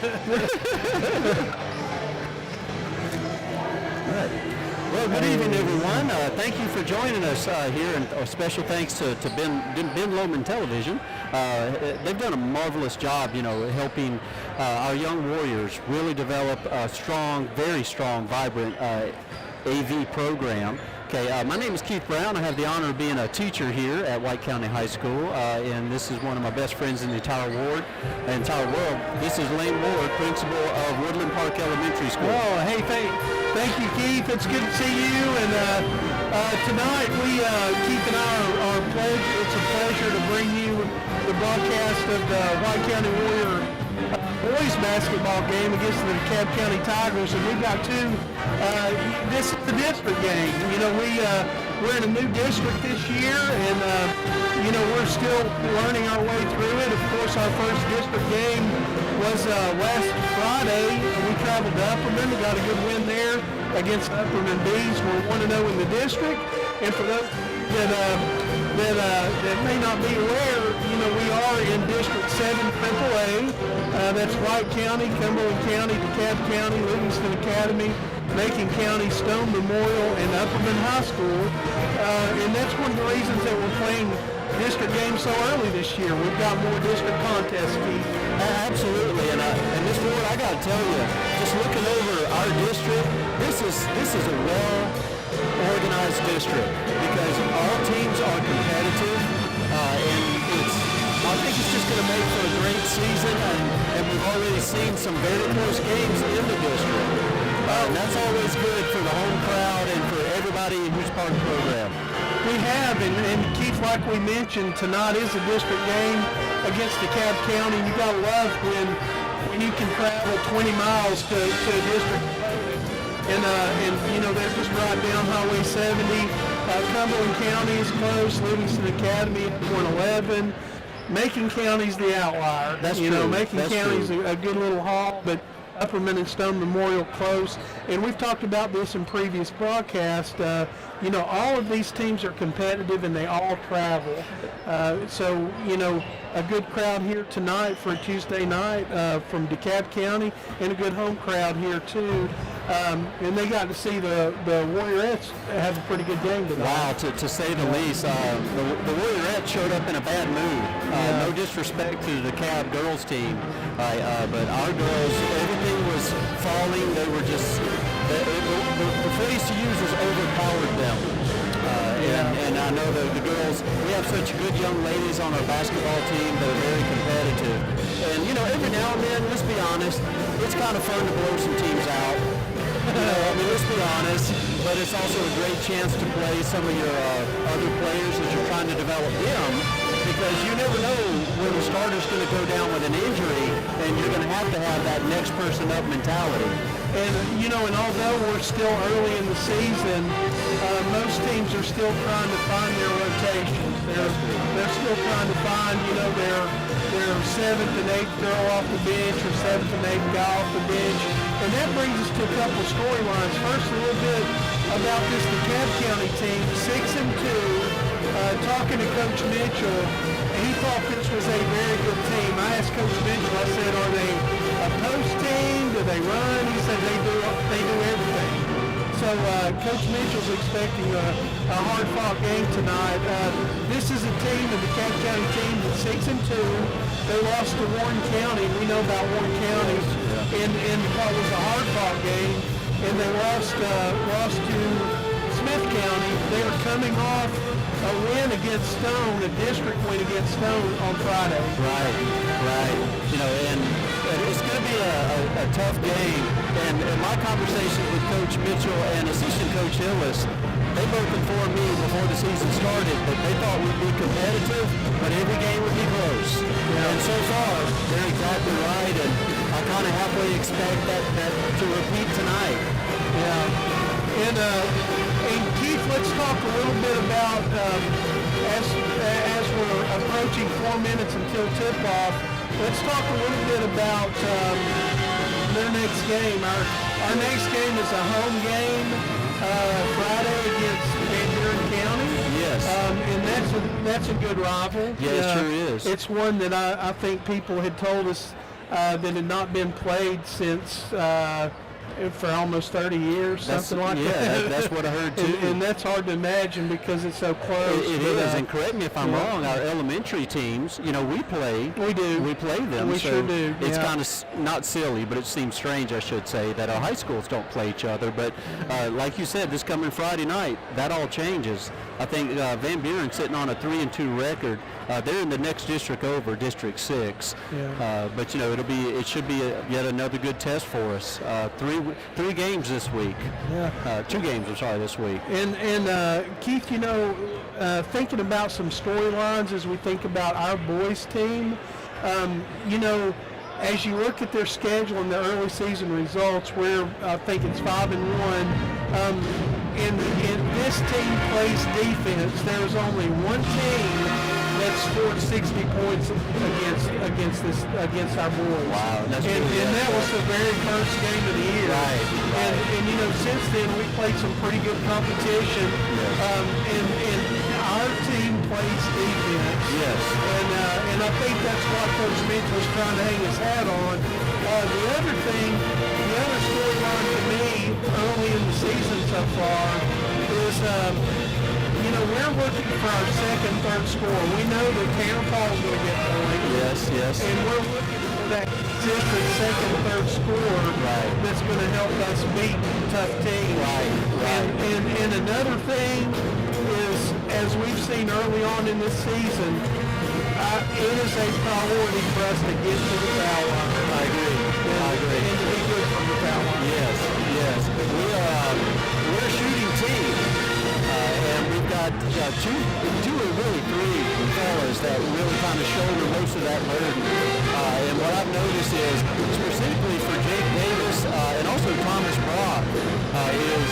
good evening, everyone. Thank you for joining us here, and a special thanks to Ben Lomond Television. They've done a marvelous job, helping our young warriors really develop a strong, very strong, vibrant AV program. Okay, my name is Keith Brown. I have the honor of being a teacher here at White County High School, and this is one of my best friends in the entire world. This is Lane Ward, principal of Woodland Park Elementary School. Oh, hey, thank you, Keith. It's good to see you. And tonight, Keith and I are pleasure. It's a pleasure to bring you the broadcast of the White County Warrior boys basketball game against the DeKalb County Tigers, and we've got two. This is the district game. We're in a new district this year, and we're still learning our way through it. Of course, our first district game was last Friday. We traveled to Upperman and got a good win there against Upperman Bees. We're 1-0 in the district, and for those that may not be aware, we are in District 7 AAA. That's White County, Cumberland County, DeKalb County, Livingston Academy, Macon County, Stone Memorial, and Upperman High School. And that's one of the reasons that we're playing district games so early this year. We've got more district contests, Keith. Absolutely, and Mr. Ward, I got to tell you, just looking over our district, this is a well-organized district because all teams are competitive, and I think it's just going to make for a great season, and we've already seen some very close games in the district. And that's always good for the home crowd and for everybody who's part of the program. We have, and Keith, like we mentioned, tonight is a district game against DeKalb County. You got to love when you can travel 20 miles to a district, and they're just right down Highway 70. Cumberland County is close. Livingston Academy at 111. Macon County's the outlier. That's true. Macon County's a good little haul, but Upperman and Stone Memorial close. And we've talked about this in previous broadcasts. All of these teams are competitive and they all travel. So, a good crowd here tonight for a Tuesday night from DeKalb County, and a good home crowd here too. And they got to see the Warriorettes have a pretty good game tonight. Wow, to say the least. The Warriorettes showed up in a bad mood. No disrespect to the DeKalb girls team, but our girls, everything was falling. They were just, the phrase to use is overpowered them. And I know the girls, we have such good young ladies on our basketball team that are very competitive. And, every now and then, let's be honest, it's kind of fun to blow some teams out. Let's be honest, but it's also a great chance to play some of your other players as you're trying to develop them, because you never know when the starter's going to go down with an injury, and you're going to have that next person up mentality. And, and although we're still early in the season, most teams are still trying to find their rotations. They're still trying to find, their 7th and 8th girl off the bench or 7th and 8th guy off the bench. And that brings us to a couple of storylines. First, a little bit about this DeKalb County team, 6-2. Talking to Coach Mitchell, and he thought this was a very good team. I asked Coach Mitchell, I said, are they a post team? Do they run? He said they do everything. So Coach Mitchell's expecting a hard-fought game tonight. This is a team, the DeKalb County team, that's 6-2. They lost to Warren County. We know about Warren County in what was a hard-fought game, and they lost to Smith County. They are coming off a win against Stone, a district win against Stone on Friday. Right. And it's going to be a tough game. And in my conversation with Coach Mitchell and assistant Coach Hillis, they both informed me before the season started that they thought we'd be competitive, but every game would be close. And so far, they're exactly right, and I kind of halfway expect that to repeat tonight. And Keith, let's talk a little bit about, as we're approaching 4 minutes until tip-off, let's talk a little bit about their next game. Our next game is a home game Friday against Van Buren County. Yes. And that's a good rival. Yeah, it sure is. It's one that I think people had told us that had not been played since for almost 30 years, something like that. Yeah, that's what I heard too. And that's hard to imagine because it's so close. It is, and correct me if I'm wrong, our elementary teams, we play. We do. We play them. We so sure do. It's kind of not silly, but it seems strange, I should say, that our high schools don't play each other. But like you said, this coming Friday night, that all changes. I think Van Buren sitting on a 3-2 record. They're in the next district over, District 6. Yeah. But it should be yet another good test for us. Three games this week. Yeah. 2 games, I'm sorry, this week. And Keith, thinking about some storylines as we think about our boys team, as you look at their schedule and the early season results, I think it's 5-1. And this team plays defense. There's only one team that scored 60 points against our boys. Wow, and that was the very first game of the year. Right. And since then we played some pretty good competition. Yes. And our team plays defense. Yes. And I think that's what Coach Mitchell's trying to hang his hat on. The other storyline to me early in the season so far is we're looking for our second, third score. We know that Tanner Paul's going to get points. Yes. And we're looking for that consistent second, third score that's going to help us beat tough teams. Right. And another thing is, as we've seen early on in this season, it is a priority for us to get to the foul line. I agree. And to be good from the foul line. Yes. We're a shooting team. And we've got two or really 3 fellas that really kind of shoulder most of that burden. And what I've noticed is, specifically for Jake Davis and also Thomas Brock, is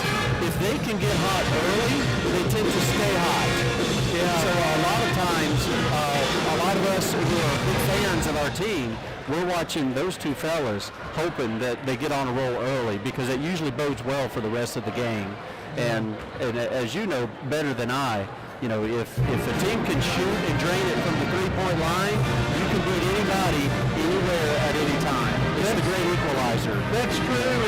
if they can get hot early, they tend to stay hot. Yeah. So a lot of times, a lot of us who are big fans of our team, we're watching those 2 fellas, hoping that they get on a roll early, because it usually bodes well for the rest of the game. And as you know better than I, if a team can shoot and drain it from the 3-point line, you can beat anybody, anywhere, at any time. It's the great equalizer. That's true.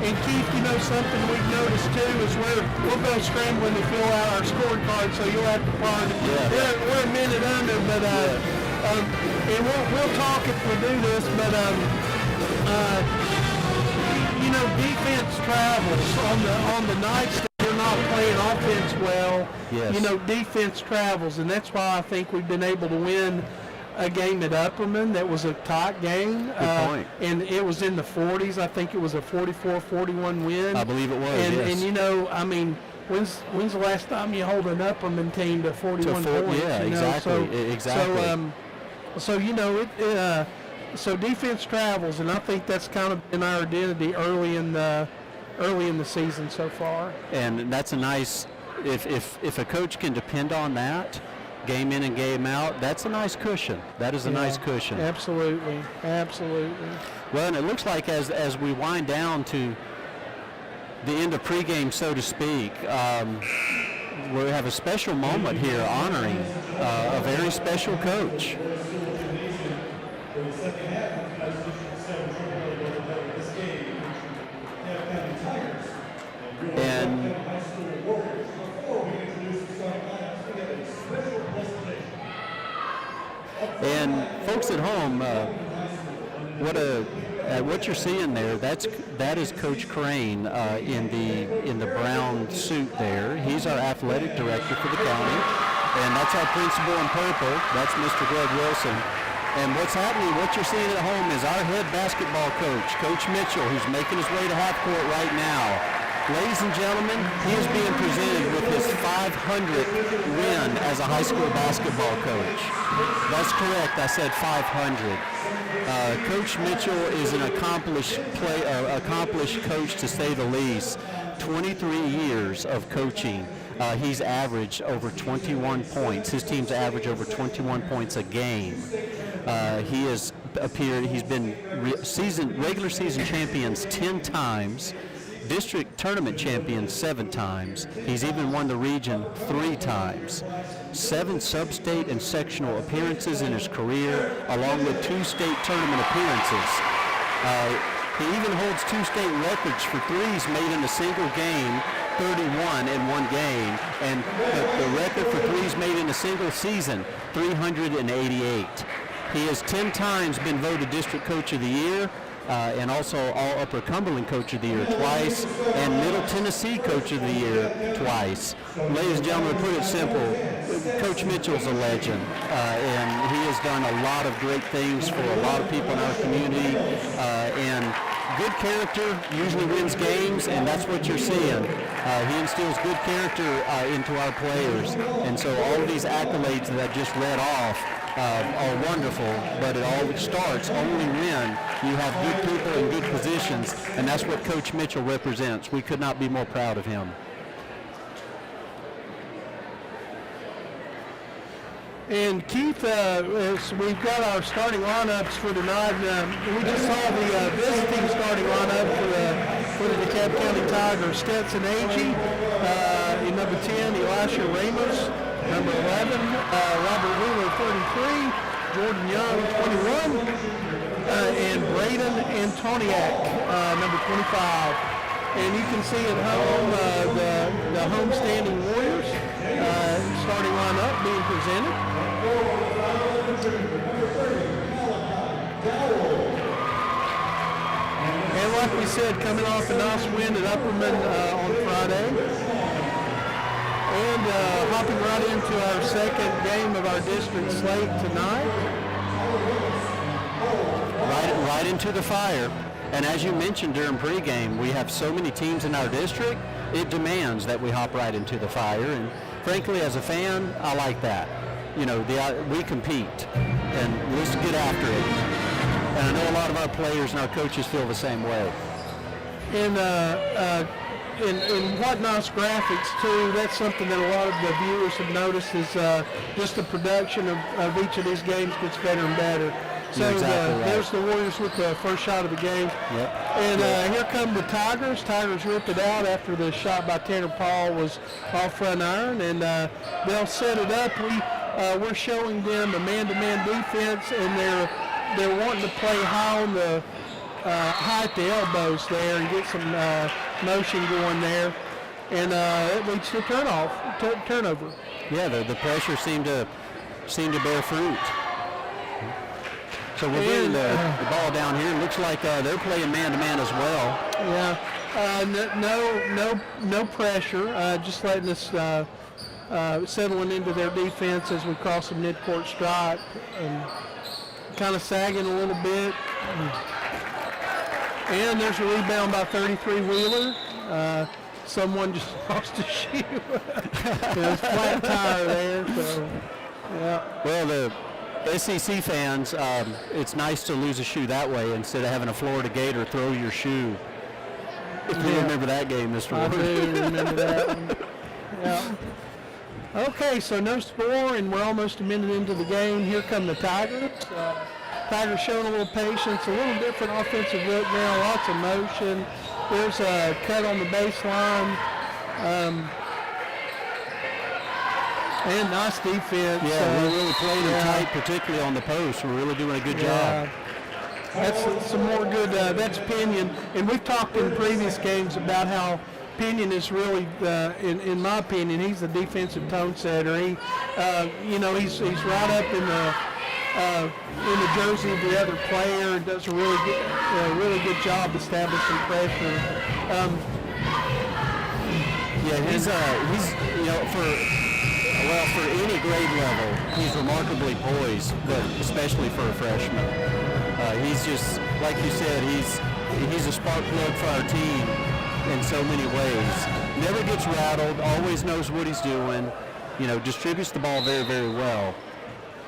And Keith, something we've noticed too is we're both scrambling to fill out our scorecard, so you'll have to pardon. Yeah. We're a minute under, but and we'll talk if we do this, but defense travels on the nights that you're not playing offense well. Yes. Defense travels, and that's why I think we've been able to win a game at Upperman that was a tight game. Good point. And it was in the 40s. I think it was a 44-41 win. I believe it was, And when's the last time you hold an Upperman team to 41 points? Yeah, exactly. Exactly. So defense travels, and I think that's kind of been our identity early in the season so far. And that's a nice, if a coach can depend on that, game in and game out, that's a nice cushion. That is a nice cushion. Absolutely. Well, and it looks like as we wind down to the end of pregame, so to speak, we have a special moment here honoring a very special coach. For the second half of tonight's District 7 Triple this game, County Tigers and High School Warriors. Before we introduce the starting lineups, we have a special presentation. And folks at home, what you're seeing there, that is Coach Crane in the brown suit there. He's our athletic director for the county, and that's our principal in purple. That's Mr. Greg Wilson. And what's happening, what you're seeing at home is our head basketball coach, Coach Mitchell, who's making his way to half court right now. Ladies and gentlemen, he is being presented with his 500th win as a high school basketball coach. That's correct, I said 500. Coach Mitchell is an accomplished coach, to say the least. 23 years of coaching. He's averaged over 21 points. His team's average over 21 points a game. He has appeared. He's been regular season champions 10 times. district tournament champion 7 times. He's even won the region 3 times. 7 sub-state and sectional appearances in his career, along with 2 state tournament appearances. He even holds 2 state records for threes made in a single game, 31 in one game, and the record for threes made in a single season, 388. He has 10 times been voted District Coach of the Year, and also All Upper Cumberland Coach of the Year twice, and Middle Tennessee Coach of the Year twice. Ladies and gentlemen, to put it simple, Coach Mitchell's a legend, and he has done a lot of great things for a lot of people in our community, and good character usually wins games, and that's what you're seeing. He instills good character into our players, and so all of these accolades that I just read off are wonderful, but it all starts only when you have good people in good positions, and that's what Coach Mitchell represents. We could not be more proud of him. And Keith, we've got our starting lineups for tonight. We just saw the visiting starting lineup for the DeKalb County Tigers. Stetson Agee, in number 10, Elisha Ramos, number 11, Robert Wheeler, 33, Jordan Young, 21, and Braden Antoniak, number 25. And you can see at home the homestanding Warriors starting lineup being presented. And like we said, coming off a nice win at Upperman on Friday. And hopping right into our second game of our district slate tonight. Right into the fire. And as you mentioned during pregame, we have so many teams in our district, it demands that we hop right into the fire. And frankly, as a fan, I like that. You know, we compete, and let's get after it. And I know a lot of our players and our coaches feel the same way. And what nice graphics too. That's something that a lot of the viewers have noticed is just the production of each of these games gets better and better. So exactly right. There's the Warriors with the first shot of the game. Yep. And here come the Tigers. Tigers ripped it out after the shot by Tanner Paul was off front iron, and they'll set it up. We're showing them a man-to-man defense, and they're wanting to play high on the high at the elbows there and get some motion going there, and it leads to a turnover. Yeah, the pressure seemed to bear fruit. So we're getting the ball down here. It looks like they're playing man-to-man as well. Yeah, no pressure. Just letting us settling into their defense as we cross the midcourt stripe and kind of sagging a little bit. And there's a rebound by 33 Wheeler. Someone just lost a shoe. There's a flat tire there. So, yeah. Well, the SEC fans, it's nice to lose a shoe that way instead of having a Florida Gator throw your shoe. If you remember that game, Mr. I Ward. do remember that one. Yeah. Okay, so no score, and we're almost a minute into the game. Here come the Tigers. Tigers showing a little patience, a little different offensive look now, lots of motion. There's a cut on the baseline. And nice defense. Yeah, we really played them tight, particularly on the post. We're really doing a good job. That's some more good. That's Pinion, and we've talked in previous games about how Pinion is really, in my opinion, he's the defensive tone setter. He, he's right up in the jersey of the other player, and does a really good job establishing pressure. For any grade level, he's remarkably poised, but especially for a freshman. He's just, like you said, he's a spark plug for our team in so many ways. Never gets rattled, always knows what he's doing, distributes the ball very, very well.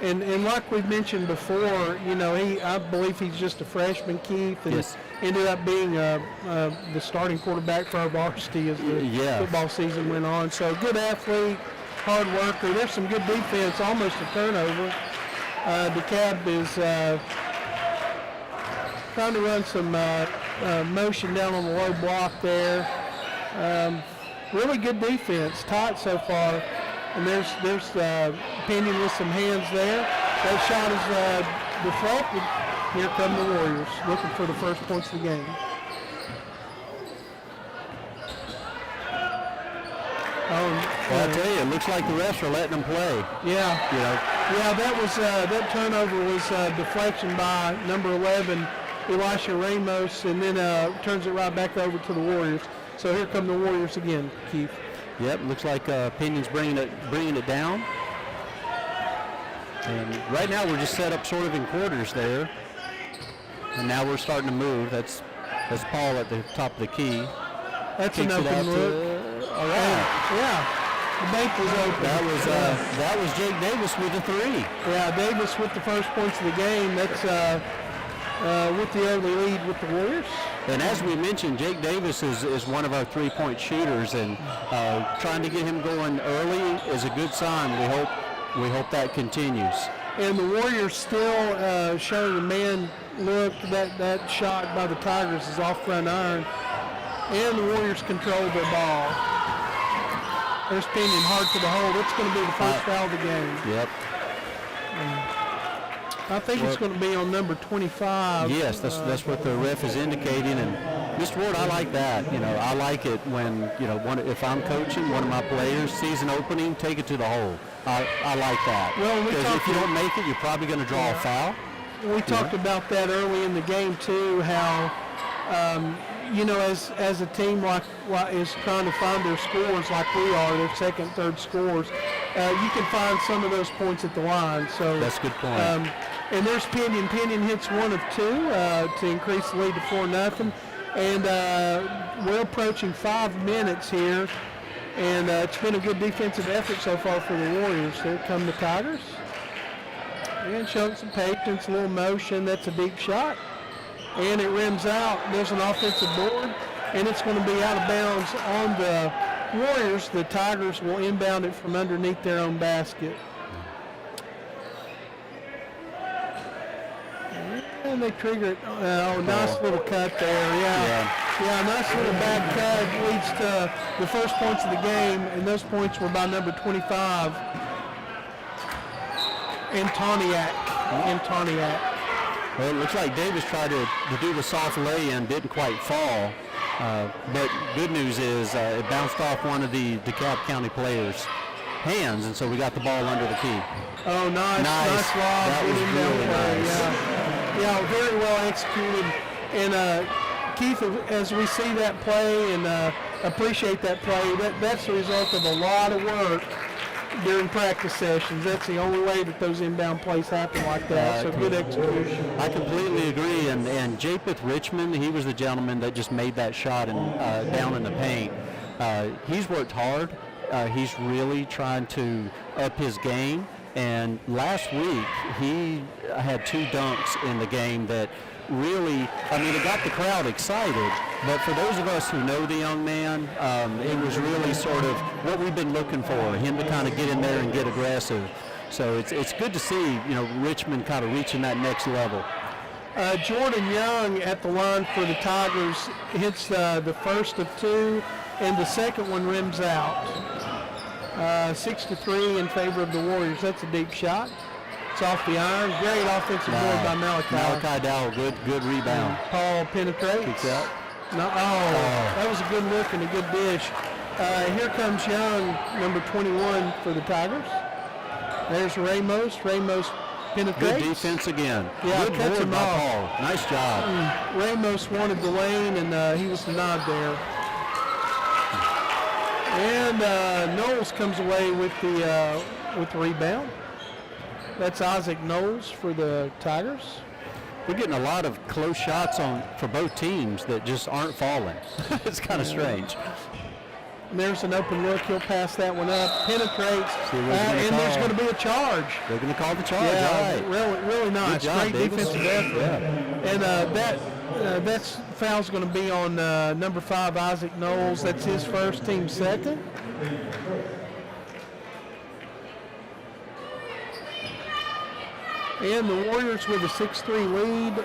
And like we've mentioned before, I believe he's just a freshman, Keith, and ended up being the starting quarterback for our varsity as the football season went on. So good athlete, hard worker. There's some good defense, almost a turnover. Dekalb is trying to run some motion down on the low block there. Really good defense, tight so far. And there's Pinion with some hands there. That shot is deflected. Here come the Warriors, looking for the first points of the game. Well, I tell you, it looks like the refs are letting them play. Yeah. Yeah, That turnover was deflection by number 11, Elisha Ramos, and then turns it right back over to the Warriors. So here come the Warriors again, Keith. Yep, looks like Pinion's bringing it down. And right now we're just set up sort of in quarters there. And now we're starting to move. That's Paul at the top of the key. That's an open look. All right. Yeah, the bank was open. That was Jake Davis with the three. Yeah, Davis with the first points of the game. That's with the early lead with the Warriors. And as we mentioned, Jake Davis is one of our three-point shooters, and trying to get him going early is a good sign. We hope that continues. And the Warriors still showing the man look. That shot by the Tigers is off front iron, and the Warriors control their ball. There's Pinion hard to the hole. It's going to be the first foul of the game. Yep. I think it's going to be on number 25. Yes, that's what the ref is indicating. And Mr. Ward, I like that. I like it when if I'm coaching, one of my players sees an opening, take it to the hole. I like that. Well, because if you don't make it, you're probably going to draw a foul. We talked about that early in the game too. How as a team like is trying to find their scores like we are, their second, third scores, you can find some of those points at the line. So that's a good point. And there's Pinion. Pinion hits one of two to increase the lead to 4-0. And we're approaching 5 minutes here. And it's been a good defensive effort so far for the Warriors. Here come the Tigers. And showing some patience, a little motion. That's a deep shot. And it rims out. There's an offensive board. And it's going to be out of bounds on the Warriors. The Tigers will inbound it from underneath their own basket. And they trigger it. Nice little cut there. Yeah, nice little back cut leads to the first points of the game, and those points were by number 25, Antoniak. Well, it looks like Davis tried to do the soft lay-in, didn't quite fall. But good news is it bounced off one of the Dekalb County players' hands, and so we got the ball under the key. Oh, nice lob. That was really nice. Yeah, very well executed. And Keith, as we see that play and appreciate that play, that's the result of a lot of work during practice sessions. That's the only way that those inbound plays happen like that. So good execution. I completely agree. And Japheth Richmond, he was the gentleman that just made that shot down in the paint. He's worked hard. He's really trying to up his game. And last week, he had 2 dunks in the game that really, it got the crowd excited. But for those of us who know the young man, it was really sort of what we've been looking for, him to kind of get in there and get aggressive. So it's good to see, Richmond kind of reaching that next level. Jordan Young at the line for the Tigers hits the first of 2, and the second one rims out. 6-3 in favor of the Warriors. That's a deep shot. It's off the iron. Great offensive board by Malachi. Malachi Dowell, good rebound. Paul penetrates. Kicks out. That was a good look and a good dish. Here comes Young, number 21 for the Tigers. There's Ramos. Ramos penetrates. Good defense again. Yeah, good cuts board him by off. Paul. Nice job. Ramos wanted the lane, and he was denied there. And Knowles comes away with the rebound. That's Isaac Knowles for the Tigers. We're getting a lot of close shots for both teams that just aren't falling. It's kind of strange. And there's an open look. He'll pass that one up. Penetrates. And there's going to be a charge. They're going to call the charge. Yeah, right. really nice. Good job, Great Davis. defensive effort. Yeah. And that foul's going to be on number 5, Isaac Knowles. That's his first, team second. And the Warriors with a 6-3 lead,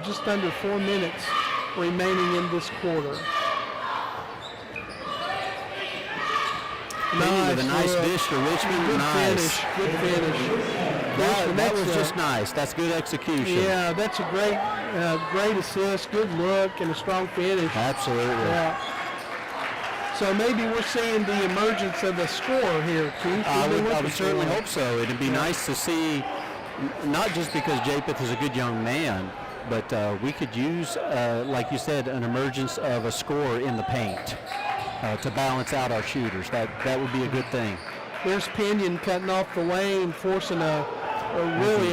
just under 4 minutes remaining in this quarter. With a nice dish to Richmond. Good Nice. finish. Good finish. That was just nice. That's good execution. Yeah, that's a great assist, good look, and a strong finish. Absolutely. Yeah. So maybe we're seeing the emergence of a score here, Keith. I would certainly hope so. It'd be nice to see, not just because Japheth is a good young man, but we could use, like you said, an emergence of a score in the paint to balance out our shooters. That would be a good thing. There's Pinion cutting off the lane, forcing a really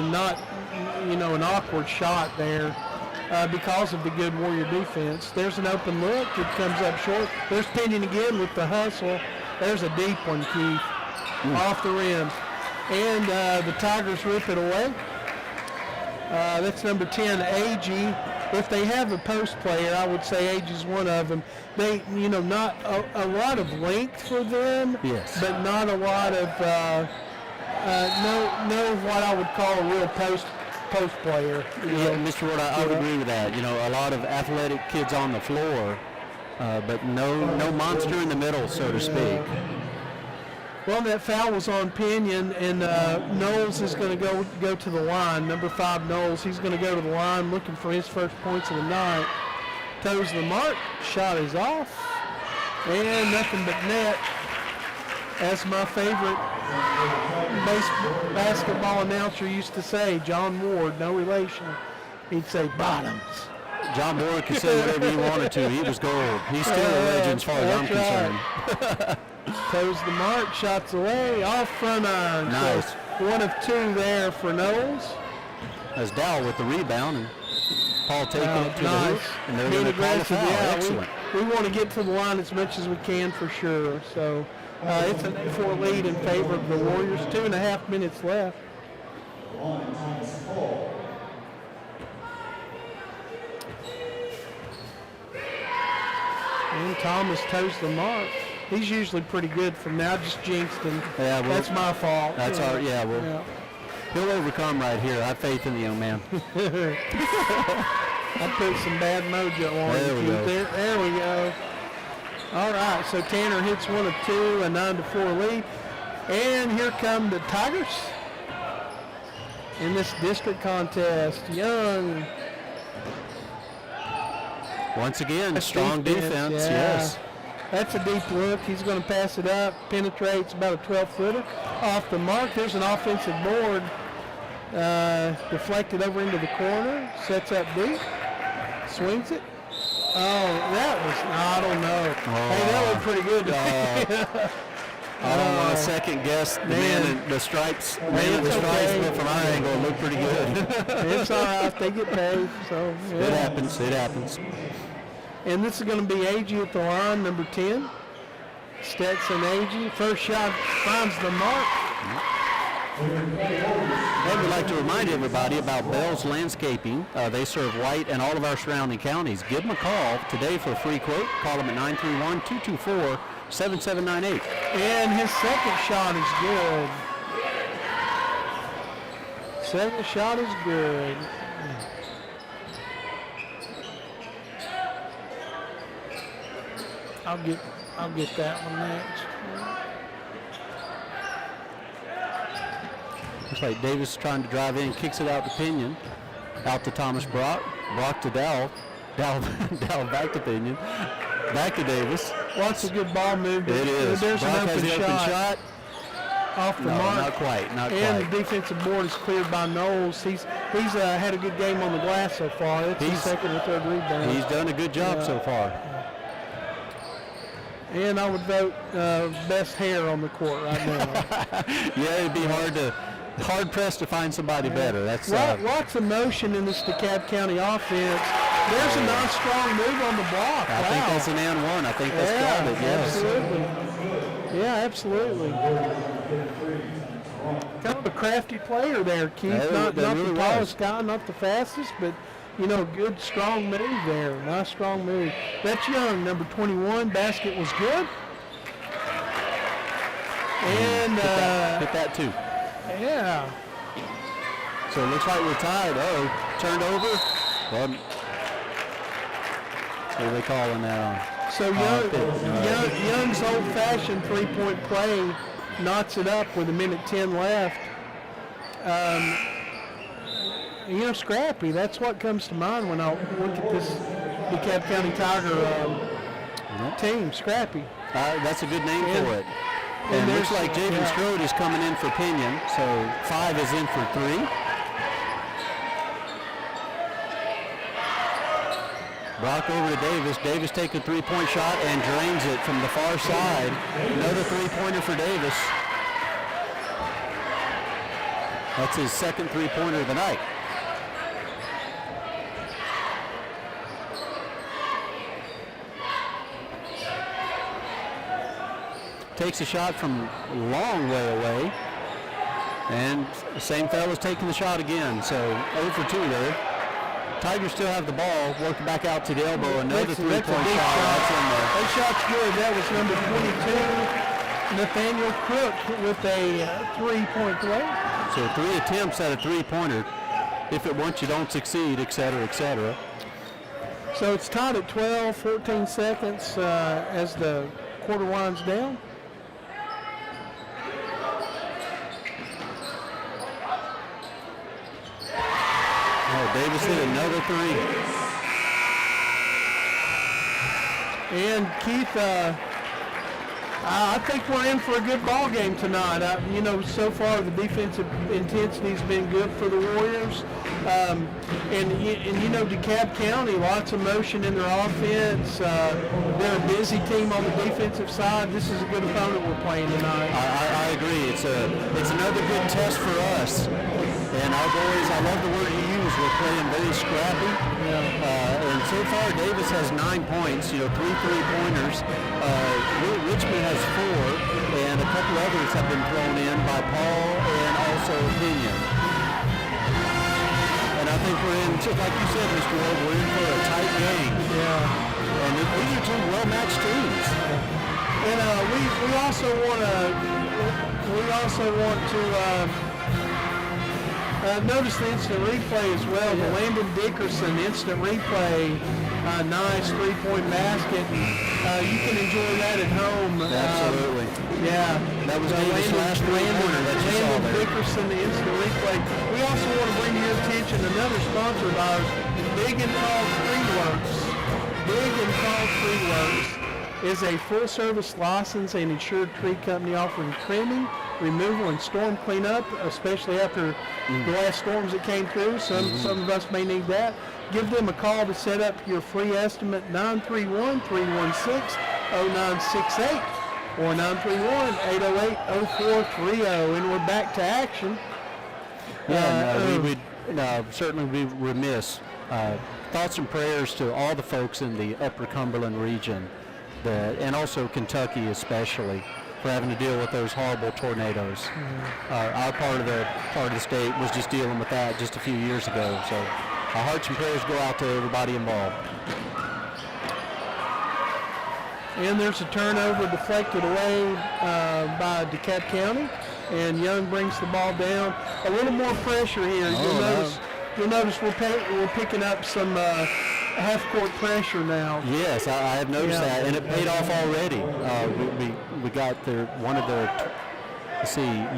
not, an awkward shot there because of the good Warrior defense. There's an open look. It comes up short. There's Pinion again with the hustle. There's a deep one, Keith, off the rim. And the Tigers rip it away. That's number 10, Agee. If they have a post player, I would say Agee's one of them. They, not a lot of length for them, yes, but not a lot of no what I would call a real post player. Yeah, Mr. Ward, I would agree with that. A lot of athletic kids on the floor, but no monster in the middle, so to speak. Well, that foul was on Pinion, and Knowles is going to go to the line. Number 5, Knowles, he's going to go to the line looking for his first points of the night. Toes the mark, shot is off, and nothing but net. As my favorite basketball announcer used to say, John Ward, no relation, he'd say bottoms. John Ward could say whatever he wanted to. He was gold. He's still a legend as far as I'm concerned. Toes the mark, shots away, off front iron. Nice. So 1 of 2 there for Knowles. As Dowell with the rebound, and Paul taking it to nice. the hoop, and they're Being going to call the aggressive, foul. yeah. Excellent. We want to get to the line as much as we can for sure. So it's an 8-4 lead in favor of the Warriors. 2.5 minutes left. And Thomas toes the mark. He's usually pretty good from now. Just jinxed him. Yeah, well, that's my fault. That's our, yeah, well, he'll overcome right here. I have faith in the young man. I put some bad mojo on there we go. There we go. All right, so Tanner hits 1 of 2, a 9-4 lead. And here come the Tigers in this district contest. Young. Once again, strong defense, yes. That's a deep look. He's going to pass it up, penetrates about a 12-footer. Off the mark, there's an offensive board. Deflected over into the corner, sets up deep, swings it. Oh, that was, I don't know. Hey, that looked pretty good to me. I don't want to second guess the man in the stripes. The man in the stripes, but from our angle, it looked pretty good. It's all right. They get paid. So yeah. It happens. It happens. And this is going to be Agee at the line, number 10. Stetson Agee. First shot finds the mark. I would like to remind everybody about Bell's Landscaping. They serve White and all of our surrounding counties. Give them a call today for a free quote. Call them at 931-224-7798. And his second shot is good. Second shot is good. I'll get that one next. Looks like Davis trying to drive in, kicks it out to Pinion. Out to Thomas Brock. Brock to Dowell. Dowell back to Pinion. Back to Davis. Lots of good ball movement. It is. There's Brock an has the open shot. Off the no, mark. not quite. And the defensive board is cleared by Knowles. He's had a good game on the glass so far. It's his second or third rebound. He's done a good job so far. And I would vote best hair on the court right now. Yeah, it'd be hard pressed to find somebody better. That's lots of motion in this DeKalb County offense. There's a nice strong move on the block. I think that's an and one. I think that's got it. Yes. Absolutely. Yeah, absolutely. Kind of a crafty player there, Keith. Not really the tallest guy, not the fastest, but good strong move there. Nice strong move. That's Young, number 21. Basket was good. And hit that too. Yeah. So it looks like we're tied. Turned over. Well, What are they calling that on? So Young's old-fashioned three-point play knots it up with 1:10 left. Scrappy. That's what comes to mind when I look at this DeKalb County Tiger team. Scrappy. That's a good name for it. And it looks like Javen Strode is coming in for Pinion, so 5 is in for 3. Brock over to Davis. Davis takes a three-point shot and drains it from the far side. Another three-pointer for Davis. That's his second three-pointer of the night. Takes a shot from a long way away. And the same fella's taking the shot again. So 0 for 2 there. Tigers still have the ball. Worked back out to the elbow. Another three-point shot. That shot's good. That was number 22, Nathaniel Crook, with a three-point play. So 3 attempts at a three-pointer. If it once you don't succeed, et cetera, et cetera. So it's tied at 12, 14 seconds as the quarter winds down. Davis hit another 3. And Keith, I think we're in for a good ball game tonight. So far the defensive intensity has been good for the Warriors. DeKalb County, lots of motion in their offense. They're a busy team on the defensive side. This is a good opponent we're playing tonight. I agree. It's another good test for us. And our boys, I love the word you use, we're playing very scrappy. And so far, Davis has 9 points, 3 three-pointers. Richmond has 4, and a couple others have been thrown in by Paul and also Pinion. And I think we're in, just like you said, Mr. Ward, we're in for a tight game. Yeah. And these are 2 well-matched teams. And we also want to notice the instant replay as well. The Landon Dickerson instant replay, nice three-point basket. You can enjoy that at home. Absolutely. That was Davis' last three-pointer that you saw there. Dickerson, the instant replay. We also want to bring to your attention another sponsor of ours, Big and Tall Tree Works. Big and Tall Tree Works is a full-service licensed and insured tree company offering trimming, removal, and storm cleanup, especially after the last storms that came through. Some of us may need that. Give them a call to set up your free estimate, 931-316-0968 or 931-808-0430. And we're back to action. We would certainly be remiss. Thoughts and prayers to all the folks in the Upper Cumberland region, and also Kentucky especially, for having to deal with those horrible tornadoes. Our part of the state was just dealing with that just a few years ago. So our hearts and prayers go out to everybody involved. And there's a turnover deflected away by DeKalb County, and Young brings the ball down. A little more pressure here. You'll notice we're picking up some half-court pressure now. Yes, I have noticed that, and it paid off already. We got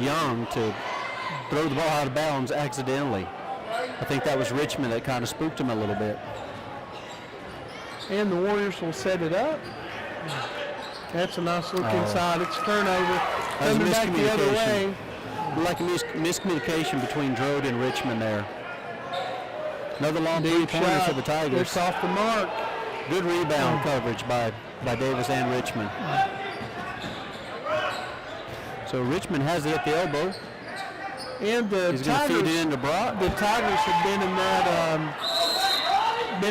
Young to throw the ball out of bounds accidentally. I think that was Richmond that kind of spooked him a little bit. And the Warriors will set it up. That's a nice look inside. It's a turnover. Coming back the other way. Like a miscommunication between Drode and Richmond there. Another long three-pointer for the Tigers. It's off the mark. Good rebound coverage by Davis and Richmond. So Richmond has it at the elbow. And he's going to feed it into Brock. The Tigers have been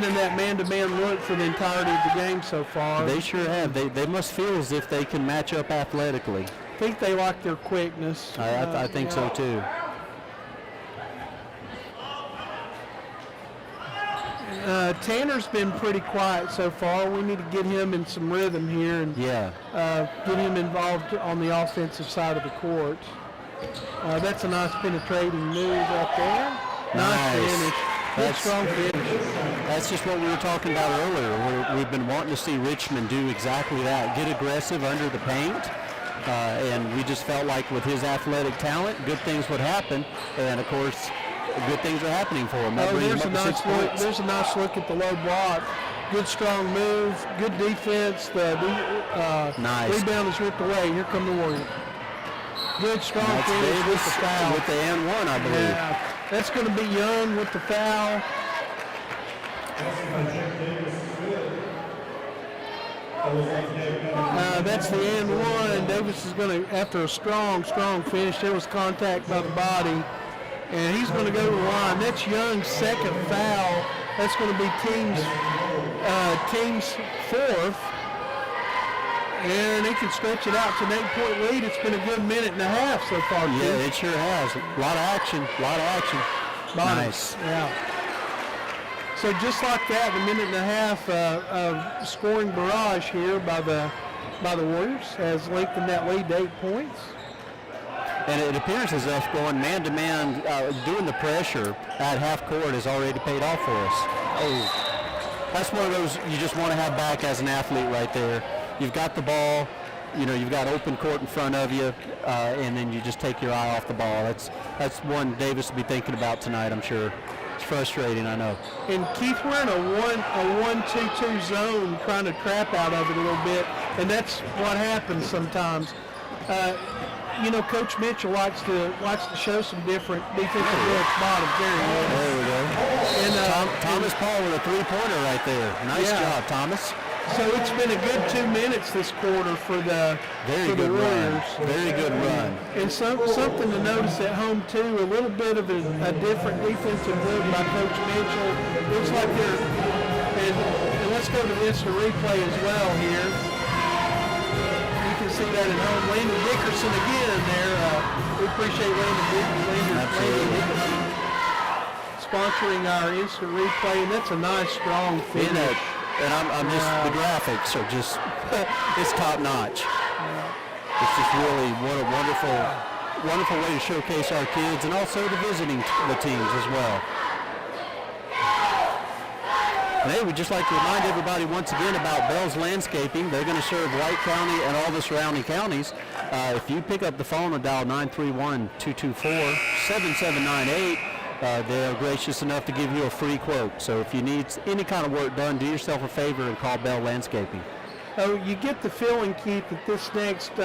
in that man-to-man look for the entirety of the game so far. They sure have. They must feel as if they can match up athletically. I think they like their quickness. I think so too. Tanner's been pretty quiet so far. We need to get him in some rhythm here and get him involved on the offensive side of the court. That's a nice penetrating move up there. Nice finish. Good strong finish. That's just what we were talking about earlier. We've been wanting to see Richmond do exactly that, get aggressive under the paint. And we just felt like with his athletic talent, good things would happen. And, of course, good things are happening for him. There's a nice look at the low block. Good strong move, good defense. The nice. Rebound is ripped away. Here come the Warriors. Good strong finish Davis with the foul. with the and one, I believe. Yeah, that's going to be Young with the foul. That's the and one. Davis is going to, after a strong finish, there was contact by the body, and he's going to go to the line. That's Young's second foul. That's going to be team's fourth. And he can stretch it out to an 8-point lead. It's been a good minute and a half so far. Yeah, it sure has. A lot of action. Nice. Yeah. So just like that, a minute and a half of scoring barrage here by the Warriors has lengthened that lead to 8 points. And it appears as if going man-to-man, doing the pressure at half court has already paid off for us. Oh, that's one of those you just want to have back as an athlete right there. You've got the ball, you've got open court in front of you, and then you just take your eye off the ball. That's one Davis will be thinking about tonight, I'm sure. It's frustrating, I know. And Keith, we're in a 1-2-2 zone, trying to trap out of it a little bit, and that's what happens sometimes. Coach Mitchell likes to show some different defensive looks bottom. There we go. And Thomas Paul with a three-pointer right there. Nice job, Thomas. So it's been a good 2 minutes this quarter for the Warriors. Very good run. And something to notice at home too, a little bit of a different defensive look by Coach Mitchell. Looks like they're, and let's go to this replay as well here. You can see that at home. Landon Dickerson again there. We appreciate Landon Dickerson sponsoring our instant replay, and that's a nice strong finish. And I'm just, the graphics are just, it's top notch. It's just really what a wonderful way to showcase our kids and also the visiting the teams as well. And hey, we'd just like to remind everybody once again about Bell's Landscaping. They're going to serve White County and all the surrounding counties. If you pick up the phone and dial 931-224-7798, they're gracious enough to give you a free quote. So if you need any kind of work done, do yourself a favor and call Bell Landscaping. Oh, you get the feeling, Keith, that this next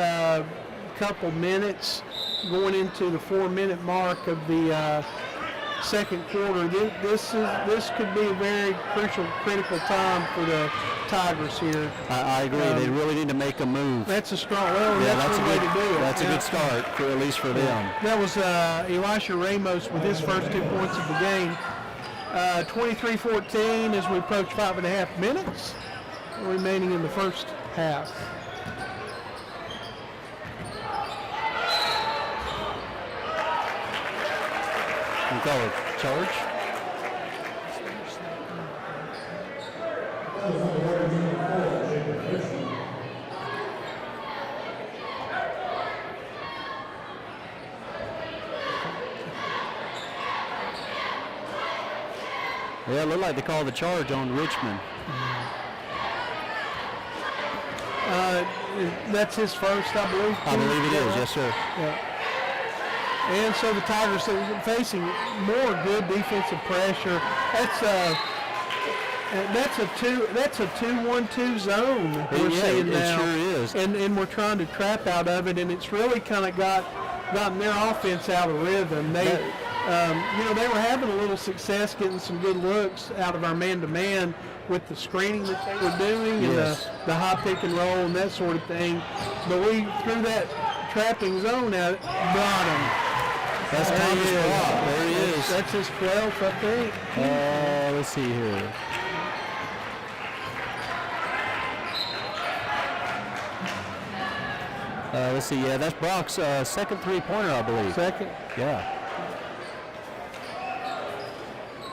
couple minutes, going into the 4-minute mark of the second quarter, this could be a very critical time for the Tigers here. I agree. They really need to make a move. That's a strong. Well, that's a way to do it. That's a good start, at least for them. That was Elisha Ramos with his first 2 points of the game. 23-14 as we approach 5.5 minutes remaining in the first half. Go charge. Yeah, it looked like they called the charge on Richmond. That's his first, I believe. I believe it is, yes, sir. Yeah. And so the Tigers are facing more good defensive pressure. That's a 2-1-2 zone we're seeing now. It sure is. And we're trying to trap out of it, and it's really kind of gotten their offense out of rhythm. They were having a little success getting some good looks out of our man-to-man with the screening that they were doing and the high pick and roll and that sort of thing. But we threw that trapping zone at bottom. That's Thomas Brock. There he is. That's his 12th, I think. Let's see here. Let's see. Yeah, that's Brock's second three-pointer, I believe. Second? Yeah.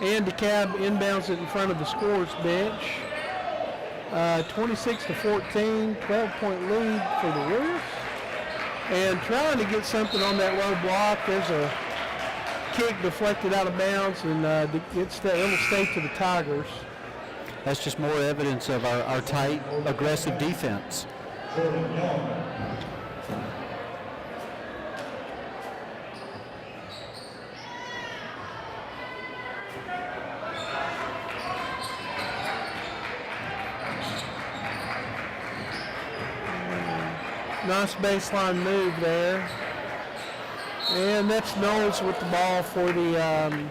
And Dekalb inbounds it in front of the scorer's bench. 26-14, 12-point lead for the Warriors. And trying to get something on that low block. There's a kick deflected out of bounds, and it'll stay to the Tigers. That's just more evidence of our tight, aggressive defense. Nice baseline move there. And that's Knowles with the ball for the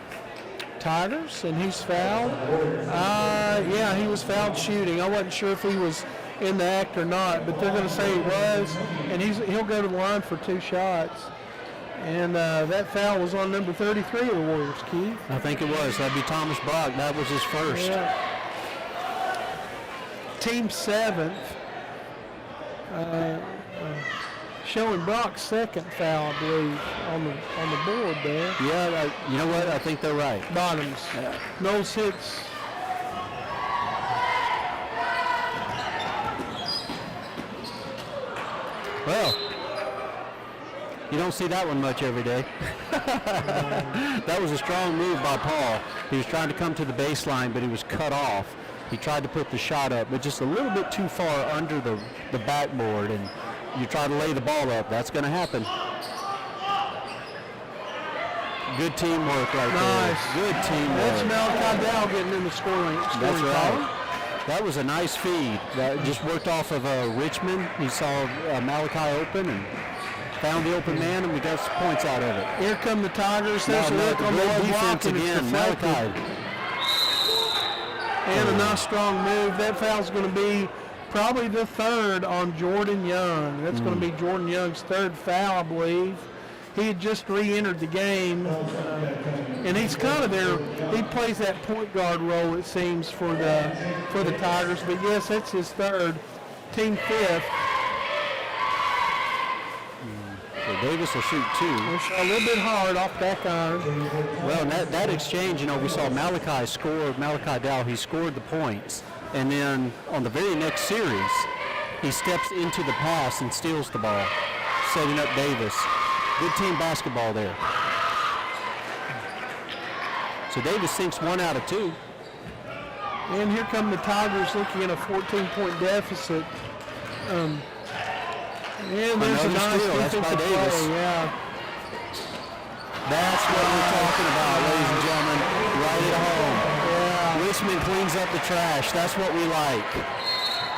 Tigers, and he's fouled. Yeah, he was fouled shooting. I wasn't sure if he was in the act or not, but they're going to say he was, and he'll go to the line for 2 shots. And that foul was on number 33 of the Warriors, Keith. I think it was. That'd be Thomas Brock. That was his first. Yeah. Team 7th. Showing Brock's second foul, I believe, on the board there. Yeah, you know what? I think they're right. Bottoms. Yeah. Knowles hits. Well, you don't see that one much every day. That was a strong move by Paul. He was trying to come to the baseline, but he was cut off. He tried to put the shot up, but just a little bit too far under the backboard, and you try to lay the ball up. That's going to happen. Good teamwork right Nice. there. Good teamwork. That's Malachi Dow getting in the scoring That's column. right. That was a nice feed. That just worked off of Richmond. He saw Malachi open and found the open man, and we got some points out of it. Here come the Tigers. There's a look on the great low block, defense and it's again. deflected. Malachi. And a nice strong move. That foul's going to be probably the third on Jordan Young. That's going to be Jordan Young's third foul, I believe. He had just re-entered the game, and he's kind of there. He plays that point guard role, it seems, for the Tigers. But yes, that's his third, team 5th. So Davis will shoot 2. A little bit hard off back iron. Well, in that exchange, we saw Malachi score. Malachi Dow, he scored the points, and then on the very next series, he steps into the pass and steals the ball, setting up Davis. Good team basketball there. So Davis sinks 1 out of 2. And here come the Tigers looking at a 14-point deficit. And there's a nice defensive play. Yeah. That's what we're talking about, ladies and gentlemen. Right at home. Yeah. Richmond cleans up the trash. That's what we like.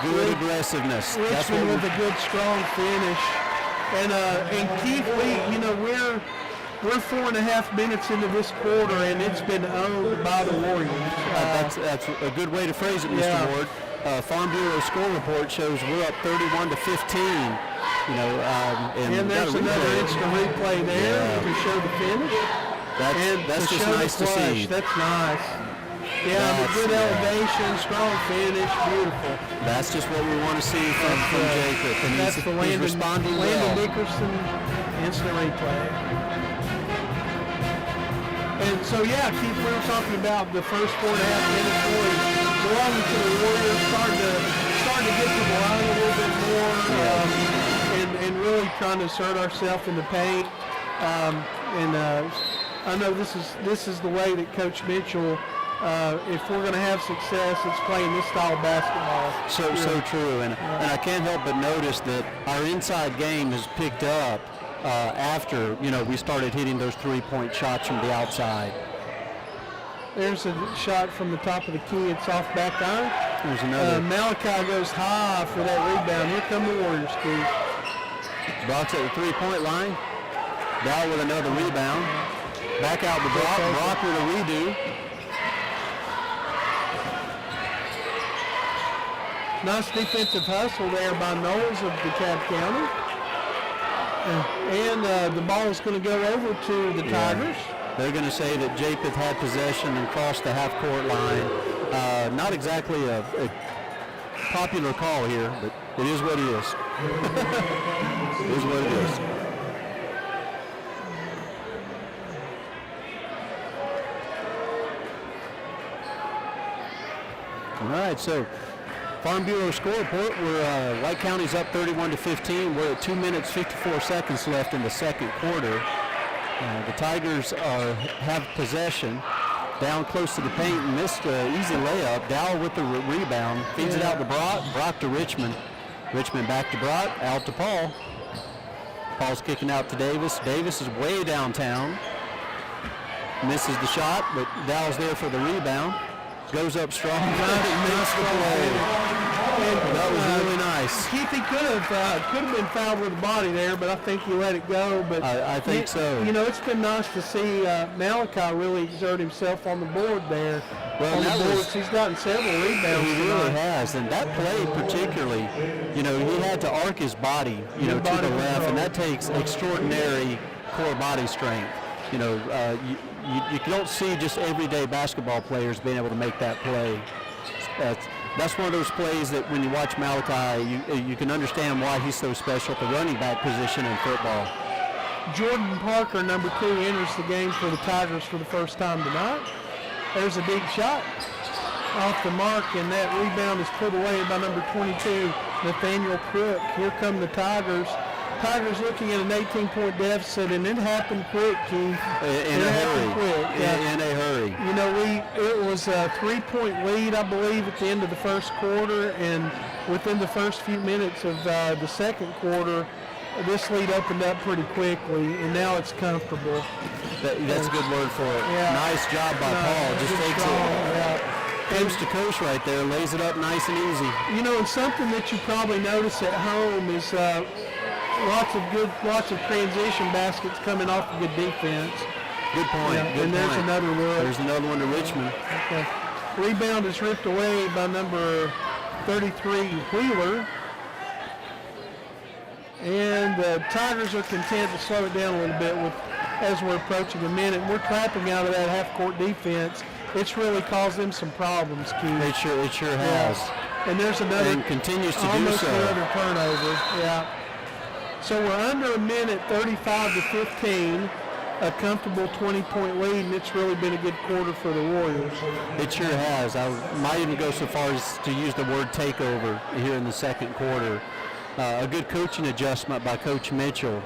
Good aggressiveness. That's what Richmond with a good, strong finish. And Keith, we're 4.5 minutes into this quarter, and it's been owned by the Warriors. That's a good way to phrase it, Mr. Ward. Farm Bureau score report shows we're up 31-15. And there's another instant replay there to show the finish. That's just nice to see. That's nice. Yeah, good elevation, strong finish, beautiful. That's just what we want to see from Jacob. And that's the he's responding well. Landon Nickerson instant replay. And so, Keith, we were talking about the first 4.5 minutes really belonging to the Warriors, starting to get to the line a little bit more, and really trying to assert ourselves in the paint. I know this is the way that Coach Mitchell. If we're going to have success, it's playing this style of basketball. So true, and I can't help but notice that our inside game has picked up after we started hitting those 3-point shots from the outside. There's a shot from the top of the key. It's off back iron. There's another. Malachi goes high for that rebound. Here come the Warriors, Keith. Brock's at the 3-point line. Dow with another rebound. Back out to Brock. Brock with a redo. Nice defensive hustle there by Knowles of DeKalb County. And the ball is going to go over to the Tigers. They're going to say that Japheth had possession and crossed the half-court line. Not exactly a popular call here, but it is what it is. It is what it is. All right, so Farm Bureau score report. We're White County's up 31-15. We're at 2 minutes 54 seconds left in the second quarter. The Tigers have possession. Down close to the paint and missed an easy layup. Dow with the rebound. Feeds it out to Brock. Brock to Richmond. Richmond back to Brock. Out to Paul. Paul's kicking out to Davis. Davis is way downtown. Misses the shot, but Dow's there for the rebound. Goes up strong. Makes the play. That was really nice. Keith, he could have been fouled with the body there, but I think he let it go. But I think so. You know, it's been nice to see Malachi really exert himself on the board there. Well, on the boards, he's gotten several rebounds. He really has, and that play particularly, you know, he had to arc his body, you know, to the left, and that takes extraordinary core body strength. You know, you don't see just everyday basketball players being able to make that play. That's one of those plays that when you watch Malachi, you can understand why he's so special at the running back position in football. Jordan Parker, number 2, enters the game for the Tigers for the first time tonight. There's a deep shot off the mark, and that rebound is put away by number 22, Nathaniel Crook. Here come the Tigers. Tigers looking at an 18-point deficit, and it happened quick, Keith. In a hurry. You know, it was a 3-point lead, I believe, at the end of the first quarter, and within the first few minutes of the second quarter, this lead opened up pretty quickly, and now it's comfortable. That's a good word for it. Yeah. Nice job by Paul. Just takes it. Coast to coast right there, lays it up nice and easy. You know, and something that you probably notice at home is lots of transition baskets coming off of good defense. Good point. Yeah, good and there's point. another look. There's another one to Richmond. Okay. Rebound is ripped away by number 33, Wheeler. And the Tigers are content to slow it down a little bit as we're approaching a minute. We're clapping out of that half-court defense. It's really caused them some problems, Keith. It sure has. And there's another. And continues to do almost so. Another turnover. Yeah. So we're under a minute, 35-15. A comfortable 20-point lead, and it's really been a good quarter for the Warriors. It sure has. I might even go so far as to use the word takeover here in the second quarter. A good coaching adjustment by Coach Mitchell,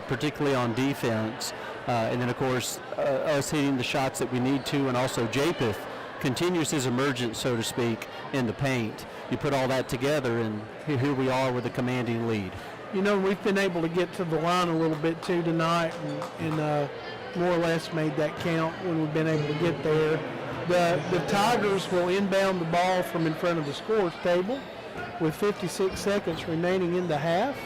particularly on defense. And then, of course, us hitting the shots that we need to, and also Japeth continues his emergence, so to speak, in the paint. You put all that together, and here we are with a commanding lead. You know, we've been able to get to the line a little bit, too, tonight, and more or less made that count when we've been able to get there. The Tigers will inbound the ball from in front of the scores table with 56 seconds remaining in the half.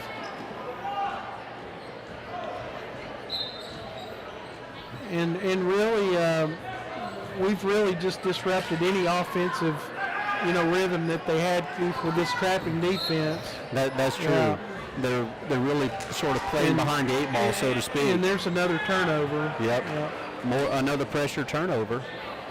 And really, we've really just disrupted any offensive, rhythm that they had with this trapping defense. That's true. Yeah. They're really sort of playing behind the 8 ball, so to speak. And there's another turnover. Yep. Another pressure turnover.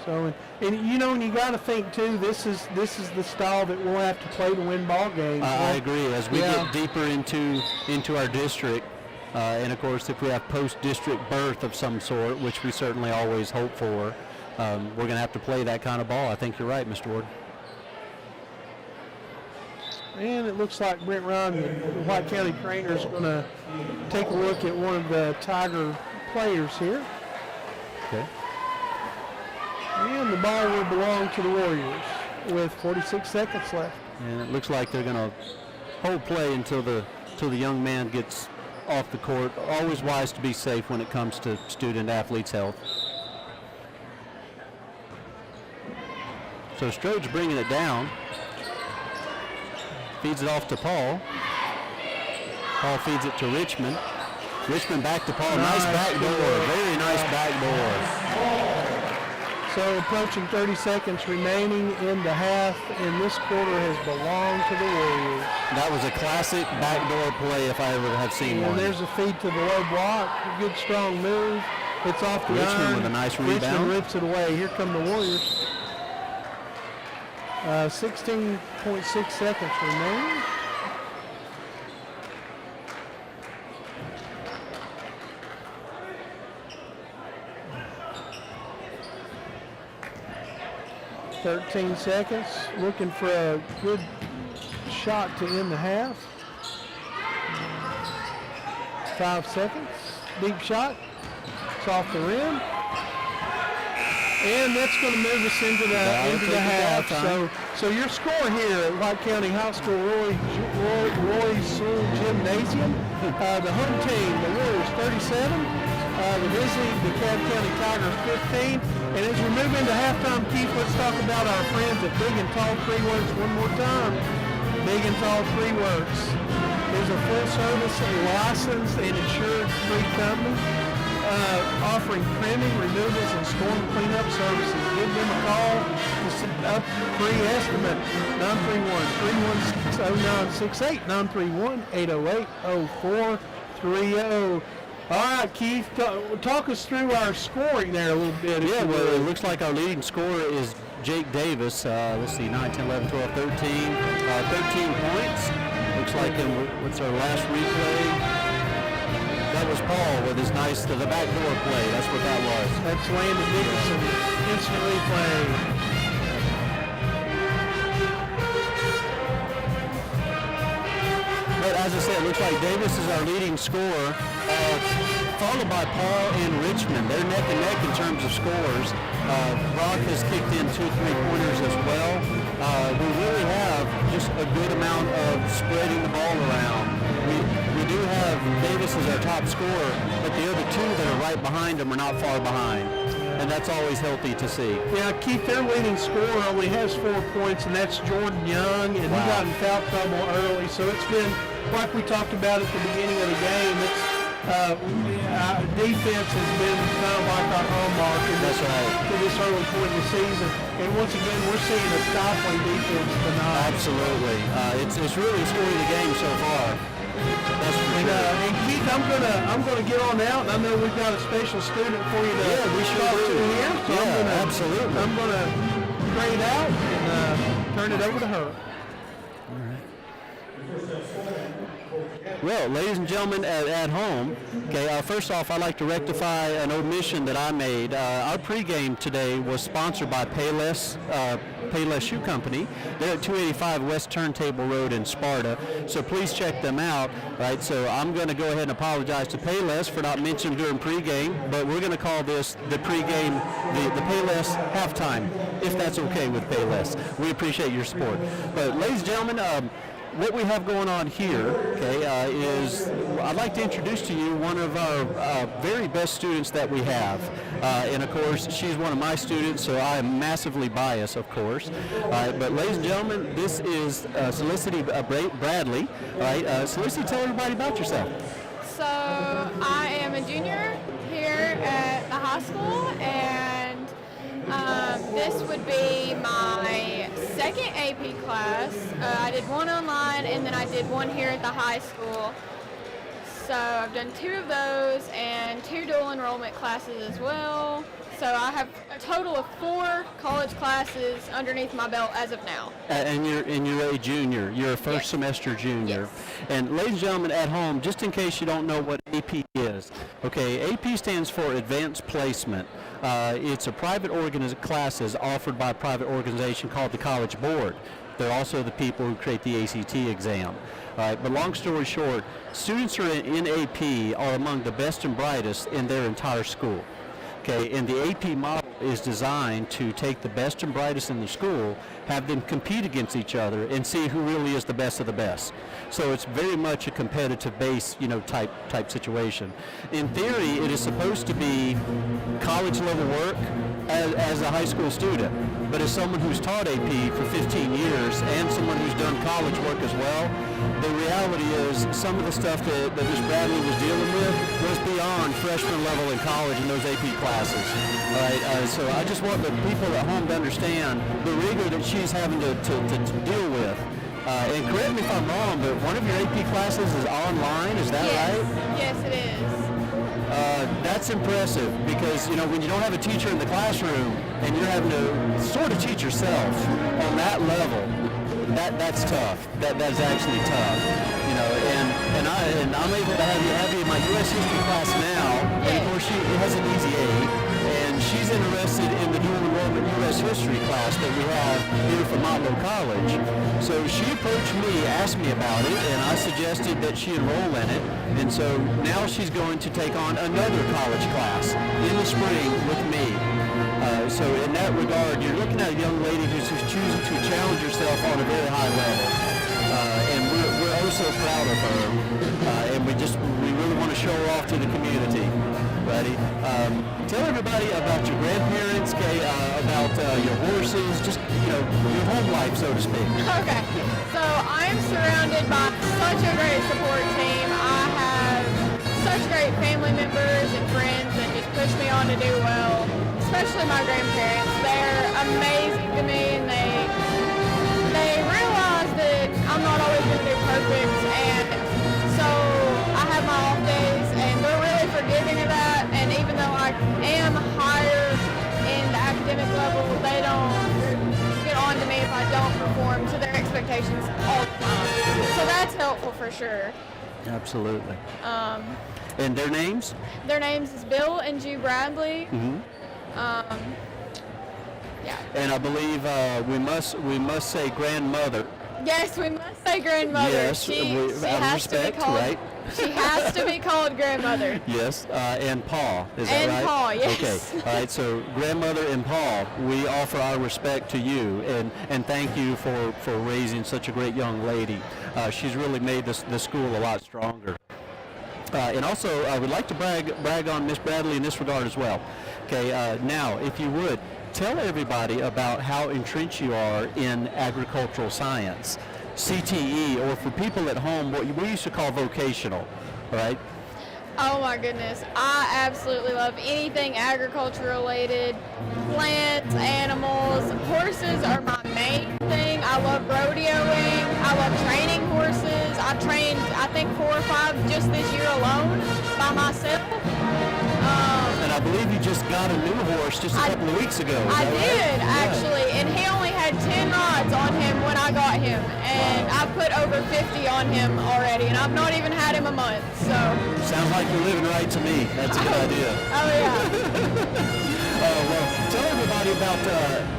So, and you got to think too. This is the style that we'll have to play to win ball games. I agree. As we get deeper into our district, and of course, if we have post-district berth of some sort, which we certainly always hope for, we're going to have to play that kind of ball. I think you're right, Mr. Ward. And it looks like Brent Ryan, the White County trainer, is going to take a look at one of the Tiger players here. Okay. And the ball will belong to the Warriors with 46 seconds left. And it looks like they're going to hold play until the young man gets off the court. Always wise to be safe when it comes to student athletes' health. So Strode's bringing it down. Feeds it off to Paul. Paul feeds it to Richmond. Richmond back to Paul. Nice back door. Very nice back door. So approaching 30 seconds remaining in the half, and this quarter has belonged to the Warriors. That was a classic backdoor play if I ever have seen one. And there's a feed to the low block. A good strong move. It's off the Richmond iron. with a nice rebound. Richmond rips it away. Here come the Warriors. 16.6 seconds remaining. $13 seconds. Looking for a good shot to end the half. 5 seconds. Deep shot. That's off the rim. And that's going to move us into the half. So your score here at White County High School Roy Sewell Gymnasium, the home team, the Warriors 37, the visiting DeKalb County Tigers 15. And as we move into halftime, Keith, let's talk about our friends at Big and Tall Tree Works one more time. Big and Tall Tree Works is a full-service, licensed, and insured tree company. Offering trimming, removals, and storm cleanup services. Give them a call to set up a free estimate. 931-316-0968, 931-808-0430. All right, Keith, talk us through our scoring there a little bit. Yeah, well, it looks like our leading scorer is Jake Davis. Let's see, 9, 10, 11, 12, 13. 13 points. Looks like what's our last replay? That was Paul with his nice the backdoor play. That's what that was. That's Landon Nicholson instantly playing. But as I said, it looks like Davis is our leading scorer, followed by Paul and Richmond. They're neck and neck in terms of scores. Brock has kicked in 2 3-pointers as well. We really have just a good amount of spreading the ball around. We do have Davis as our top scorer, but the other two that are right behind him are not far behind. And that's always healthy to see. Yeah, Keith, their leading scorer only has 4 points, and that's Jordan Young, and he got in foul trouble early. So it's been, like we talked about at the beginning of the game, it's defense has been kind of like our hallmark to this early point in the season. And once again, we're seeing a stifling defense tonight. Absolutely. It's really scoring the game so far. That's for sure. And Keith, I'm gonna get on out, and I know we've got a special student for you to we sure talk do. to here. So Absolutely. I'm gonna trade out and turn it over to her. Well, ladies and gentlemen at home, okay, first off, I'd like to rectify an omission that I made. Our pregame today was sponsored by Payless Shoe Company. They're at 285 West Turntable Road in Sparta, so please check them out. Right, so I'm going to go ahead and apologize to Payless for not mentioning during pregame, but we're going to call this the pregame, the Payless halftime, if that's okay with Payless. We appreciate your support. But ladies and gentlemen, what we have going on here, okay, is I'd like to introduce to you one of our very best students that we have. And of course, she's one of my students, so I am massively biased, of course. But ladies and gentlemen, this is Felicity Bradley. All right, Felicity, tell everybody about yourself. So I am a junior here at the high school, and this would be my second AP class. I did one online, and then I did one here at the high school. So I've done 2 of those and 2 dual enrollment classes as well. So I have a total of 4 college classes underneath my belt as of now. And you're a junior. You're a first semester junior. Yes. And ladies and gentlemen at home, just in case you don't know what AP is, okay, AP stands for Advanced Placement. It's a private classes offered by a private organization called the College Board. They're also the people who create the ACT exam. But long story short, students who are in AP are among the best and brightest in their entire school. Okay, and the AP model is designed to take the best and brightest in the school, have them compete against each other, and see who really is the best of the best. So it's very much a competitive base, type situation. In theory, it is supposed to be college level work as a high school student. But as someone who's taught AP for 15 years and someone who's done college work as well, the reality is some of the stuff that Ms. Bradley was dealing with was beyond freshman level in college in those AP classes. All right, so I just want the people at home to understand the rigor that she's having to deal with. And correct me if I'm wrong, but one of your AP classes is online, is that right? Yes, it is. That's impressive because, when you don't have a teacher in the classroom and you're having to sort of teach yourself on that level, that's tough. That's actually tough. And I'm able to have you in my U.S. history class now. And of course, she has an easy A, and she's interested in the dual enrollment U.S. U.S. history class that we have here from Motlow College. So she approached me, asked me about it, and I suggested that she enroll in it. And so now she's going to take on another college class in the spring with me. So in that regard, you're looking at a young lady who's choosing to challenge herself on a very high level. And we're oh so proud of her. And we really want to show her off to the community. Ready? Tell everybody about your grandparents, about your horses, just, your home life, so to speak. Okay, so I'm surrounded by such a great support team. I have such great family members and friends that just push me on to do well, especially my grandparents. They're amazing to me, and they realize that I'm not always going to do perfect, and so I have my off days, and they're really forgiving of that, and even though I am higher in the academic level, they don't get on to me if I don't perform to their expectations all the time. So that's helpful for sure. Absolutely. And their names? Their names is Bill and Jew Bradley. Mm-hmm. Yeah. And I believe we must say grandmother. Yes, we must say grandmother. Yes, she out of has respect, to be called, right? She has to be called grandmother. Yes, and Paul, is that And right? Paul, yes. Okay, all right, so grandmother and Paul, we offer our respect to you, and thank you for raising such a great young lady. She's really made the school a lot stronger. And also, I would like to brag on Miss Bradley in this regard as well. Okay, now, if you would, tell everybody about how entrenched you are in agricultural science, CTE, or for people at home, what we used to call vocational, all right? Oh my goodness, I absolutely love anything agriculture related, plants, animals. Horses are my main thing. I love rodeoing. I love training horses. I've trained, I think, 4 or 5 just this year alone by myself. And I believe you just got a new horse just a couple of weeks ago. I did, actually, and he only had 10 rides on him when I got him, and I've put over 50 on him already, and I've not even had him a month, so. Sounds like you're living right to me. That's a good idea. Oh, yeah. Well, tell everybody about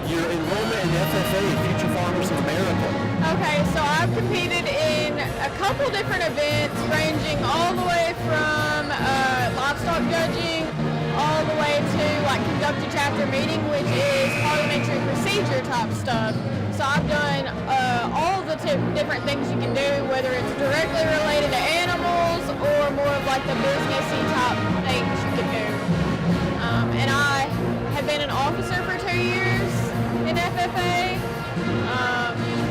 your enrollment in FFA, Future Farmers of America. Okay, so I've competed in a couple different events, ranging all the way from livestock judging, all the way to like conducted chapter meeting, which is parliamentary procedure type stuff. So I've done all the different things you can do, whether it's directly related to animals or more of like the businessy type things you can do. And I have been an officer for 2 years in FFA.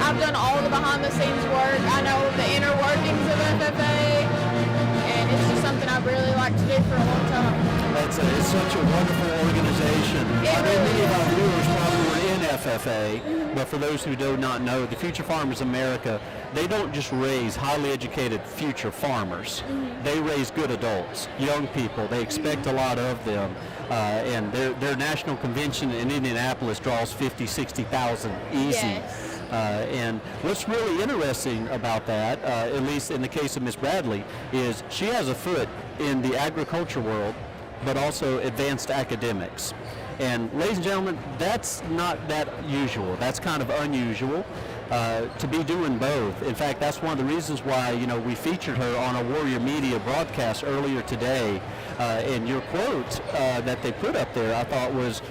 I've done all the behind the scenes work. I know the inner workings of FFA, and it's just something I'd really like to do for a long time. It's such a wonderful organization. I know many of our viewers probably were in FFA, but for those who do not know, the Future Farmers America, they don't just raise highly educated future farmers. They raise good adults, young people. They expect a lot of them. And their national convention in Indianapolis draws 50, 60,000 easy. Yes. And what's really interesting about that, at least in the case of Miss Bradley, is she has a foot in the agriculture world, but also advanced academics. And ladies and gentlemen, that's not that usual. That's kind of unusual to be doing both. In fact, that's one of the reasons why, we featured her on a Warrior Media broadcast earlier today. And your quote that they put up there, I thought was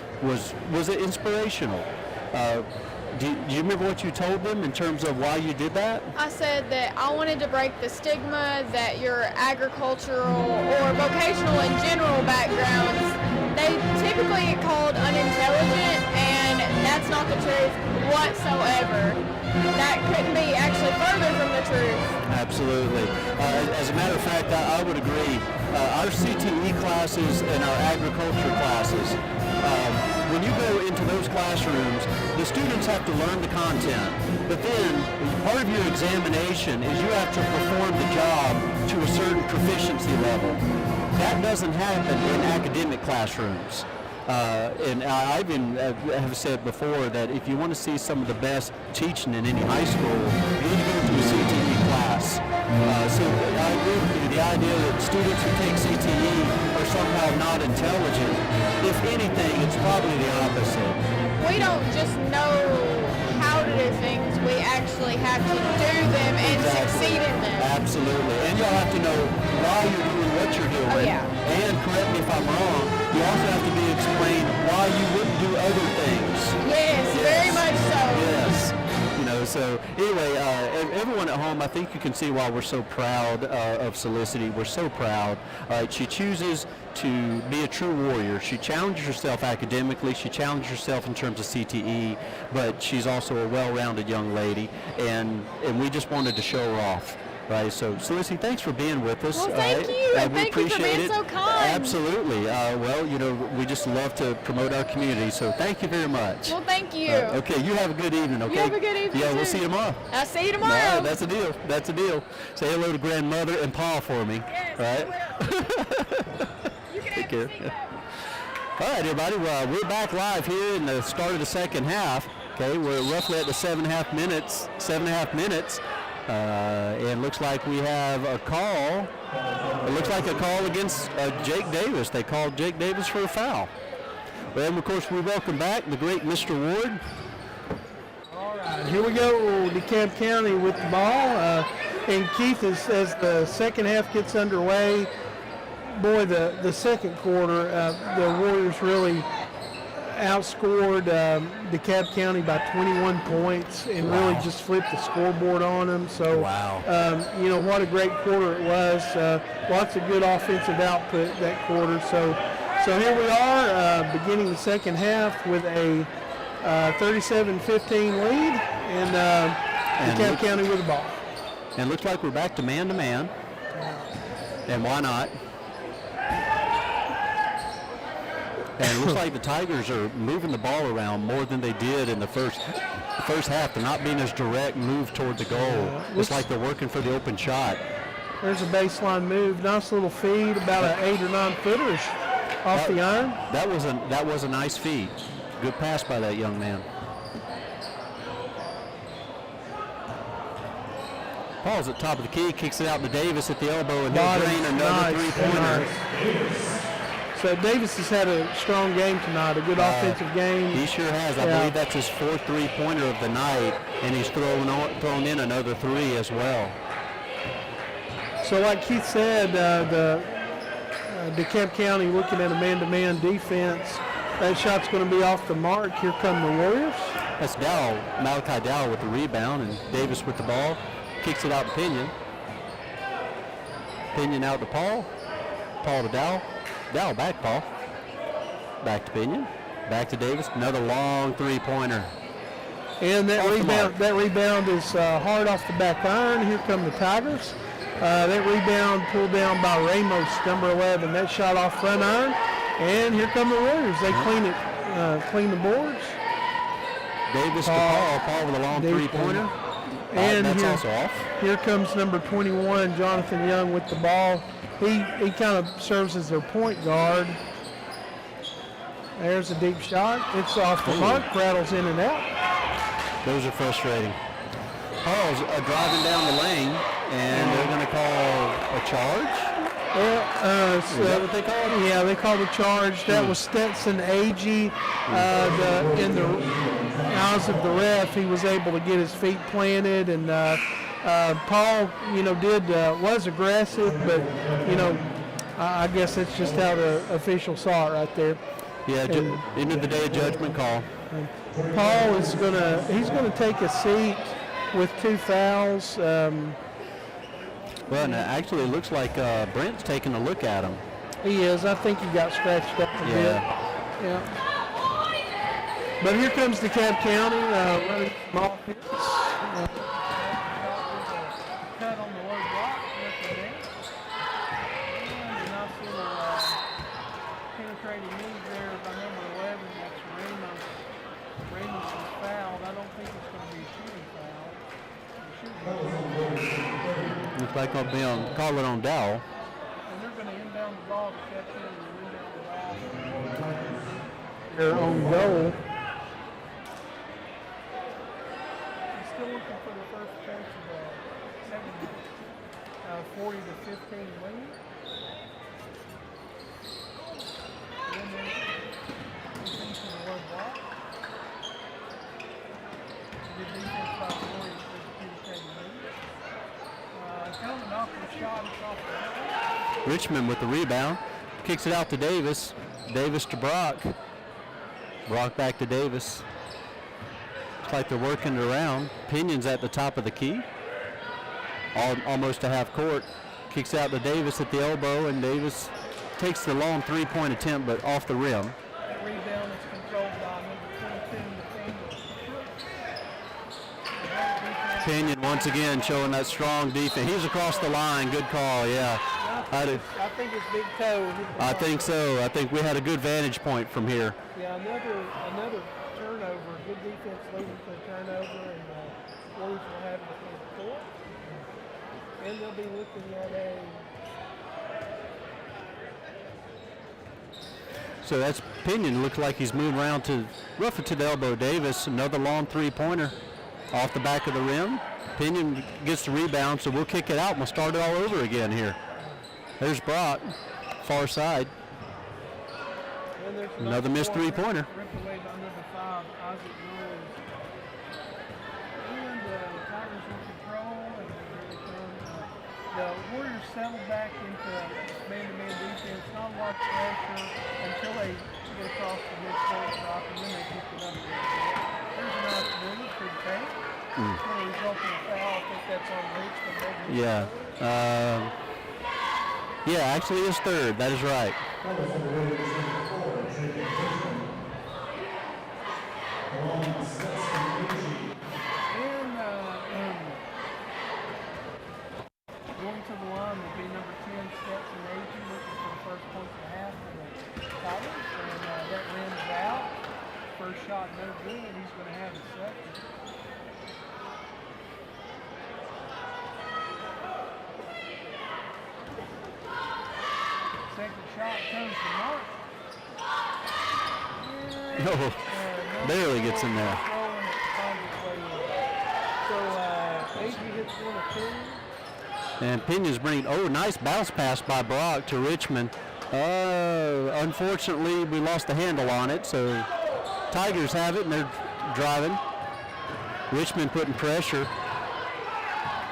it inspirational? Do you remember what you told them in terms of why you did that? I said that I wanted to break the stigma that your agricultural or vocational and general backgrounds, they typically get called unintelligent, and that's not the truth whatsoever. That couldn't be actually further from the truth. Absolutely. As a matter of fact, I would agree. Our CTE classes and our agriculture classes, when you go into those classrooms, the students have to learn the content, but then part of your examination is you have to perform the job to a certain proficiency level. That doesn't happen in academic classrooms. And I even have said before that if you want to see some of the best teaching in any high school, you need to go to a CTE class. So I agree with you. The idea that students who take CTE are somehow not intelligent, if anything, it's probably the opposite. we don't just know how to do things, we actually have to do them and succeed in them. Absolutely. And you'll have to know why you're doing what you're doing. Oh, yeah. And correct me if I'm wrong, you also have to be explained why you wouldn't do other things. Yes, very much so. Yes. So anyway, everyone at home, I think you can see why we're so proud of Felicity. We're so proud. She chooses to be a true warrior. She challenges herself academically. She challenges herself in terms of CTE, but she's also a well-rounded young lady, and we just wanted to show her off. Right, so Felicity, thanks for being with us. Well, thank you, and thank you for being so kind. Absolutely. Well, we just love to promote our community, so thank you very much. Well, thank you. Okay, you have a good evening, okay? You have a good evening, Yeah, too. we'll see you tomorrow. I'll see you tomorrow. All right, that's a deal. That's a deal. Say hello to grandmother and Pa for me. Yes, right? I will. You can Take have a care. seat. All right, everybody. Well, we're back live here in the start of the second half. Okay, we're roughly at the 7.5 minutes. And looks like we have a call. It looks like a call against Jake Davis. They called Jake Davis for a foul. Well, and of course, we welcome back the great Mr. Ward. All right, here we go, DeKalb County with the ball. And Keith, as the second half gets underway, boy, the second quarter, the Warriors really outscored DeKalb County by 21 points and really just flipped the scoreboard on them. So, what a great quarter it was. Lots of good offensive output that quarter. So here we are, beginning the second half with a 37-15 lead, and DeKalb County with the ball. And looks like we're back to man-to-man. And why not? And it looks like the Tigers are moving the ball around more than they did in the first half. They're not being as direct move toward the goal. It's like they're working for the open shot. There's a baseline move. Nice little feed, about an 8 or 9 footer off the iron. That was a nice feed. Good pass by that young man. Paul's at top of the key, kicks it out to Davis at the elbow, and he'll drain another three-pointer. So Davis has had a strong game tonight, a good offensive game. He sure has. I believe that's his fourth three-pointer of the night, and he's thrown in another three as well. So like Keith said, the DeKalb County looking at a man-to-man defense. That shot's going to be off the mark. Here come the Warriors. That's Dowell, Malachi Dowell with the rebound, and Davis with the ball. Kicks it out to Pinion. Pinion out to Paul. Paul to Dowell. Dowell back, Paul. Back to Pinion. Back to Davis. Another long three-pointer. And that rebound is hard off the back iron. Here come the Tigers. That rebound pulled down by Ramos, number 11. That shot off front iron. And here come the Warriors. They clean the boards. Davis to Paul. Paul with a long three-pointer. And that's also off. Here comes number 21, Jonathan Young, with the ball. He kind of serves as their point guard. There's a deep shot. It's off the mark, rattles in and out. Those are frustrating. Paul's driving down the lane, and they're going to call a charge? Is that what they called it? Yeah, they called a charge. That was Stetson Agee. In the eyes of the ref, he was able to get his feet planted, and Paul, was aggressive, but I guess that's just how the official saw it right there. Yeah, end of the day, a judgment call. Paul is gonna take a seat with 2 fouls. Well, and actually, it looks like Brent's taking a look at him. He is. I think he got scratched up a bit. Yeah. But here comes DeKalb County running from offense. Cut on the low block. And a nice little penetrating move there by number 11. That's Ramos. Ramos is fouled. I don't think it's going to be a shooting foul. Looks like I'll be call it on Dowell. And they're going to inbound the ball to catch him and inbound the ball. Their own goal. He's still looking for the first chance of a second 40 to 15 lead. And then he's in the low block. Good defense by the Warriors for the Peter Coming off the shot, it's off the Richmond with the rebound. Kicks it out to Davis. Davis to Brock. Brock back to Davis. Looks like they're working it around. Pinion's at the top of the key. Almost to half court. Kicks out to Davis at the elbow, and Davis takes the long three-point attempt, but off the rim. That rebound is controlled by number 22, Pinion once again showing that strong defense. He's across the line. Good call, yeah. I think it's big toe. I think so. I think we had a good vantage point from here. Yeah, another turnover. Good defense leading to a turnover, and Warriors will have it in the court. And they'll be looking at So that's Pinion. Looks like he's moving around to roughly to the elbow. Davis, another long three-pointer off the back of the rim. Pinion gets the rebound, so we'll kick it out and we'll start it all over again here. There's Brock, far side. Another missed three-pointer. Ripped away by number 5, Isaac Rose. And the Tigers in control, and here they come. The Warriors settled back into man-to-man defense, not a lot of pressure until they get across the mid-court drop, and then they pick it up. There's a nice movement for the paint. It's going to result in a foul. I think that's on Richmond. Yeah. Yeah, actually it's third. That is right. Going to the line will be number 10, Stetson Agee, looking for the first point and a half for the Tigers. And that rim is out. First shot no good. He's going to have a second. Second shot comes to Mark. Oh, barely gets in there. So Agee hits one of 2. And Pinion's bringing, nice bounce pass by Brock to Richmond. Unfortunately, we lost the handle on it, so Tigers have it, and they're driving. Richmond putting pressure.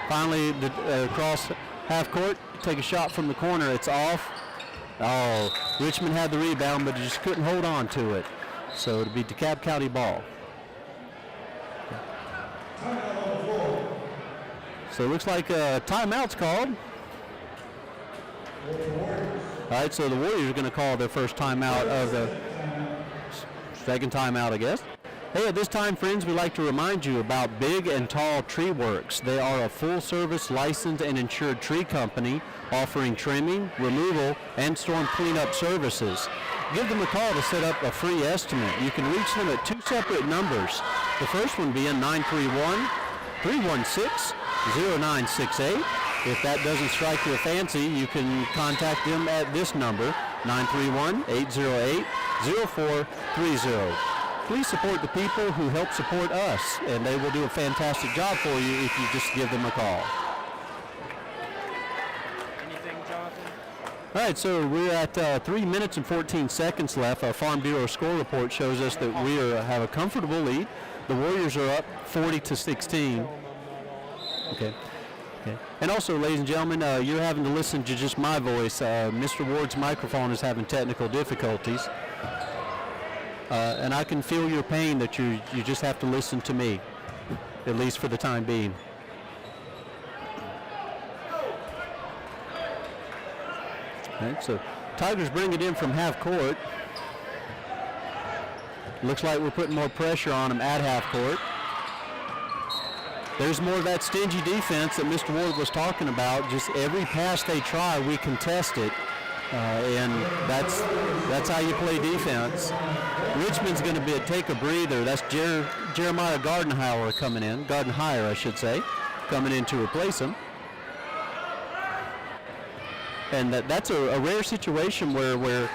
Finally, across half court, take a shot from the corner. It's off. Oh, Richmond had the rebound, but just couldn't hold on to it. So it'll be DeKalb County ball. So it looks like a timeout's called. All right, so the Warriors are going to call their first timeout of the second timeout, I guess. Hey, at this time, friends, we'd like to remind you about Big and Tall Tree Works. They are a full-service licensed and insured tree company offering trimming, removal, and storm cleanup services. Give them a call to set up a free estimate. You can reach them at 2 separate numbers. The first one being 931-316-0968. If that doesn't strike your fancy, you can contact them at this number, 931-808-0430. Please support the people who help support us, and they will do a fantastic job for you if you just give them a call. Anything, Jonathan? All right, so we're at 3 minutes and 14 seconds left. Our Farm Bureau score report shows us that we have a comfortable lead. The Warriors are up 40-16. Okay. And also, ladies and gentlemen, you're having to listen to just my voice. Mr. Ward's microphone is having technical difficulties. And I can feel your pain that you just have to listen to me, at least for the time being. Okay, so Tigers bring it in from half court. Looks like we're putting more pressure on them at half court. There's more of that stingy defense that Mr. Ward was talking about. Just every pass they try, we contest it. And that's how you play defense. Richmond's going to take a breather. That's Jeremiah Gardenhire coming in. Gardenhire, I should say, coming in to replace him. And that's a rare situation where we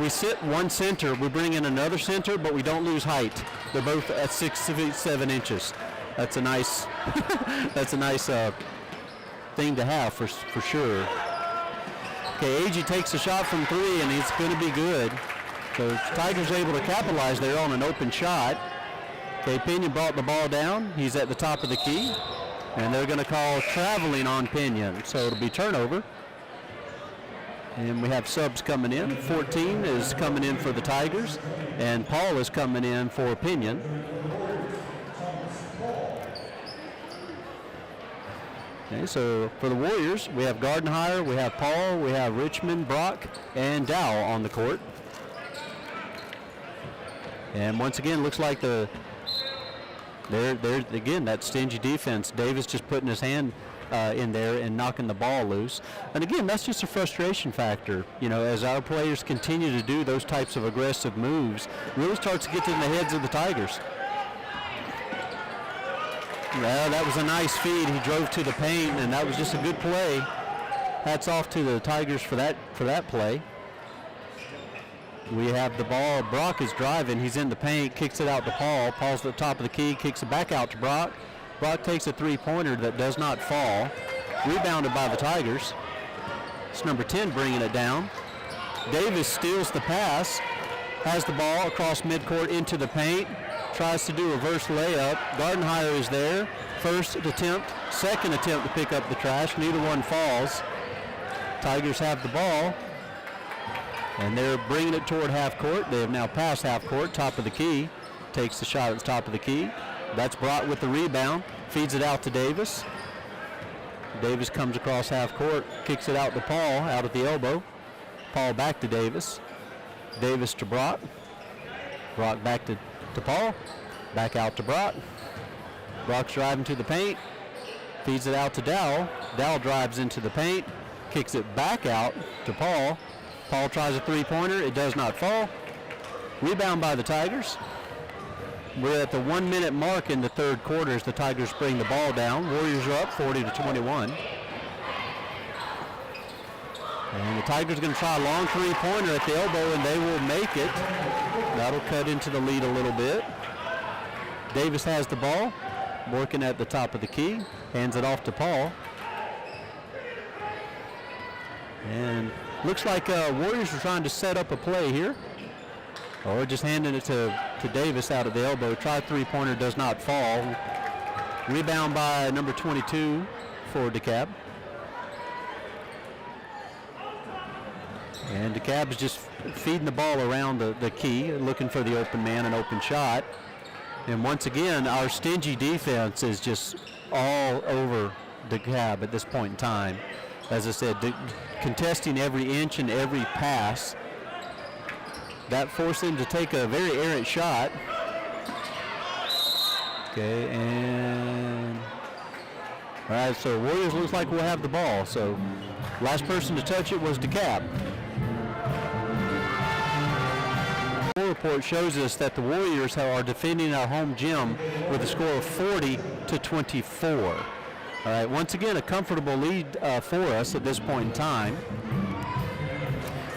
sit one center, we bring in another center, but we don't lose height. They're both at 6 feet 7 inches. That's a nice thing to have for sure. Okay, Agee takes a shot from 3, and he's going to be good. So Tigers able to capitalize there on an open shot. Okay, Pinion brought the ball down. He's at the top of the key. And they're going to call traveling on Pinion. So it'll be turnover. And we have subs coming in. 14 is coming in for the Tigers. And Paul is coming in for Pinion. Okay, so for the Warriors, we have Gardenhire, we have Paul, we have Richmond, Brock, and Dow on the court. And once again, looks like there again, that stingy defense. Davis just putting his hand in there and knocking the ball loose. And again, that's just a frustration factor. You know, as our players continue to do those types of aggressive moves, really starts to get in the heads of the Tigers. Well, that was a nice feed. He drove to the paint, and that was just a good play. Hats off to the Tigers for that play. We have the ball. Brock is driving. He's in the paint, kicks it out to Paul. Paul's at the top of the key, kicks it back out to Brock. Brock takes a three-pointer that does not fall. Rebounded by the Tigers. It's number 10 bringing it down. Davis steals the pass, has the ball across midcourt into the paint. Tries to do a reverse layup. Gardenhire is there. First attempt, second attempt to pick up the trash. Neither one falls. Tigers have the ball. And they're bringing it toward half court. They have now passed half court, top of the key. Takes the shot at the top of the key. That's Brock with the rebound. Feeds it out to Davis. Davis comes across half court, kicks it out to Paul, out at the elbow. Paul back to Davis. Davis to Brock. Brock back to Paul, back out to Brock. Brock's driving to the paint, feeds it out to Dowell. Dowell drives into the paint, kicks it back out to Paul. Paul tries a three-pointer, it does not fall. Rebound by the Tigers. We're at the 1 minute mark in the third quarter as the Tigers bring the ball down. Warriors are up 40-21. And the Tigers are going to try a long three-pointer at the elbow, and they will make it. That'll cut into the lead a little bit. Davis has the ball, working at the top of the key, hands it off to Paul. And looks like Warriors are trying to set up a play here. Or just handing it to Davis out at the elbow. Try three-pointer, does not fall. Rebound by number 22 for Dekalb. And Dekalb is just feeding the ball around the key, looking for the open man, an open shot. And once again, our stingy defense is just all over Dekalb at this point in time. As I said, contesting every inch and every pass. That forced him to take a very errant shot. Okay, and all right, so Warriors looks like we'll have the ball. So last person to touch it was Dekalb. The report shows us that the Warriors are defending our home gym with a score of 40-24. All right, once again, a comfortable lead for us at this point in time.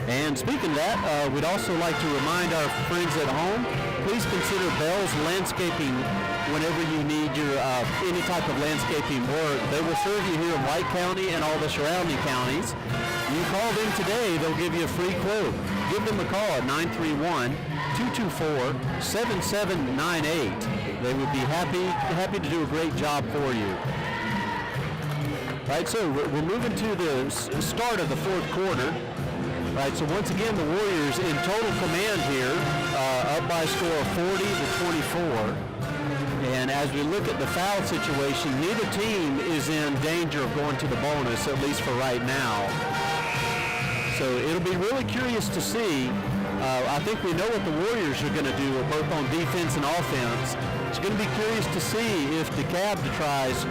And speaking of that, we'd also like to remind our friends at home, please consider Bell's Landscaping whenever you need your any type of landscaping work. They will serve you here in White County and all the surrounding counties. You call them today, they'll give you a free quote. Give them a call at 931-224-7798. They would be happy to do a great job for you. All right, so we're moving to the start of the fourth quarter. Right, so once again, the Warriors in total command here, up by a score of 40-24. And as we look at the foul situation, neither team is in danger of going to the bonus, at least for right now. So it'll be really curious to see. I think we know what the Warriors are going to do, both on defense and offense. It's going to be curious to see if Dekalb tries.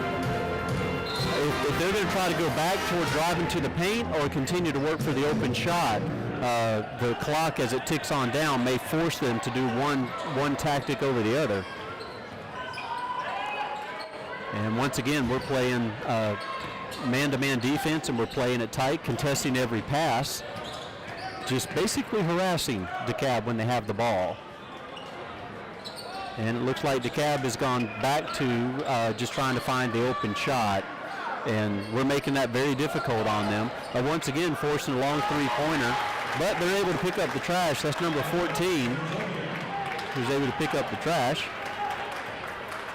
If they're going to try to go back toward driving to the paint or continue to work for the open shot, the clock as it ticks on down may force them to do one tactic over the other. And once again, we're playing man-to-man defense, and we're playing it tight, contesting every pass, just basically harassing Dekalb when they have the ball. And it looks like Dekalb has gone back to just trying to find the open shot. And we're making that very difficult on them. Once again, forcing a long three-pointer, but they're able to pick up the trash. That's number 14 who's able to pick up the trash.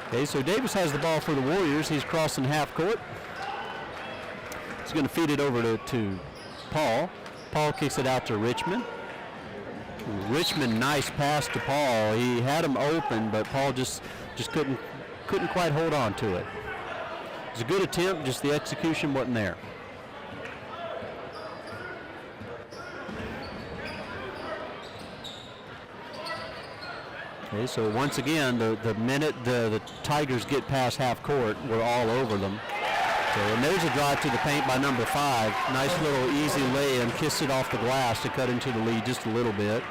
Okay, so Davis has the ball for the Warriors. He's crossing half court. He's going to feed it over to Paul. Paul kicks it out to Richmond. Richmond, nice pass to Paul. He had him open, but Paul just couldn't quite hold on to it. It was a good attempt, just the execution wasn't there. Okay, so once again, the minute the Tigers get past half court, we're all over them. So, and there's a drive to the paint by number 5. Nice little easy lay-in, kissed it off the glass to cut into the lead just a little bit.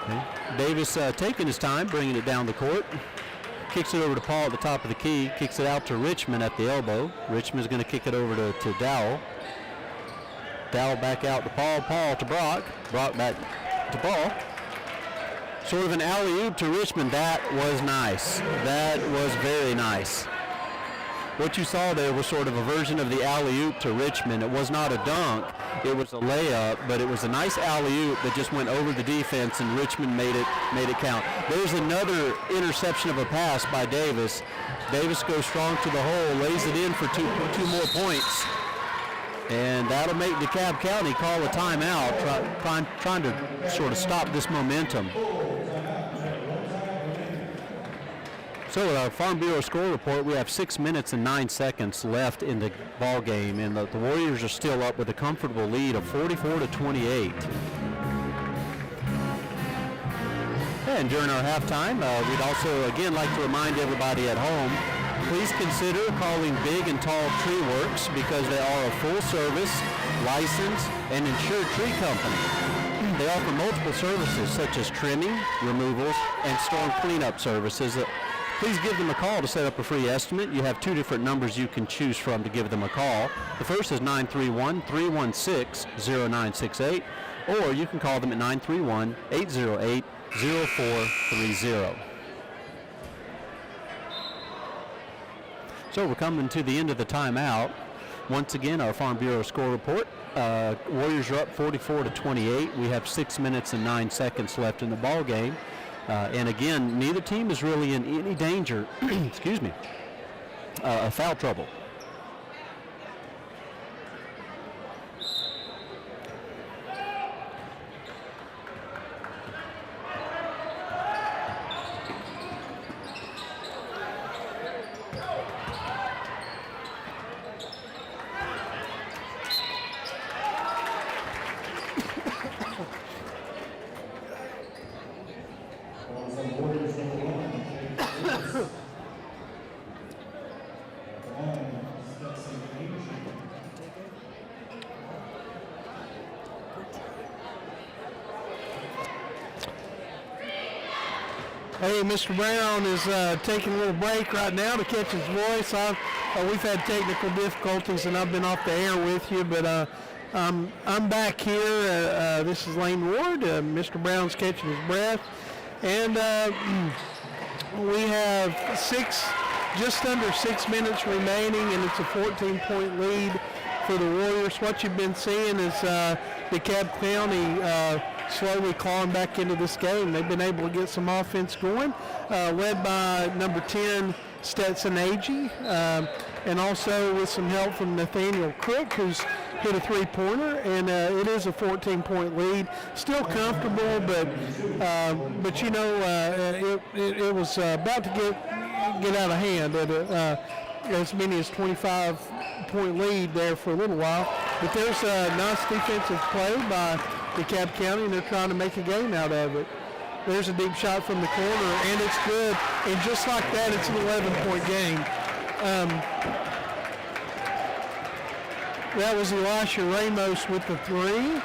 Okay. Davis taking his time, bringing it down the court. Kicks it over to Paul at the top of the key, kicks it out to Richmond at the elbow. Richmond's going to kick it over to Dowell. Dowell back out to Paul, Paul to Brock, Brock back to Paul. Sort of an alley-oop to Richmond. That was nice. That was very nice. What you saw there was sort of a version of the alley-oop to Richmond. It was not a dunk, it was a layup, but it was a nice alley-oop that just went over the defense, and Richmond made it count. There's another interception of a pass by Davis. Davis goes strong to the hole, lays it in for two more points, and that'll make DeKalb County call a timeout, trying to sort of stop this momentum. So with our Farm Bureau score report, we have 6 minutes and 9 seconds left in the ball game, and the Warriors are still up with a comfortable lead of 44-28. And during our halftime, we'd also again like to remind everybody at home, please consider calling Big and Tall Tree Works because they are a full-service, licensed, and insured tree company. They offer multiple services such as trimming, removals, and storm cleanup services. Please give them a call to set up a free estimate. You have 2 different numbers you can choose from to give them a call. The first is 931-316-0968, or you can call them at 931-808-0430. So we're coming to the end of the timeout. Once again, our Farm Bureau score report. Warriors are up 44-28. We have 6 minutes and 9 seconds left in the ball game. And again, neither team is really in any danger, excuse me, of foul trouble. Hey, Mr. Brown is taking a little break right now to catch his voice. We've had technical difficulties, and I've been off the air with you, but I'm back here. This is Lane Ward. Mr. Brown's catching his breath, and we have just under 6 minutes remaining, and it's a 14-point lead for the Warriors. What you've been seeing is DeKalb County slowly clawing back into this game. They've been able to get some offense going, led by number 10, Stetson Agee, and also with some help from Nathaniel Crook, who's hit a three-pointer, and it is a 14-point lead. Still comfortable, but you know, it was about to get out of hand at as many as 25-point lead there for a little while. But there's a nice defensive play by DeKalb County, and they're trying to make a game out of it. There's a deep shot from the corner, and it's good. And just like that, it's an 11-point game. That was Elisha Ramos with the three.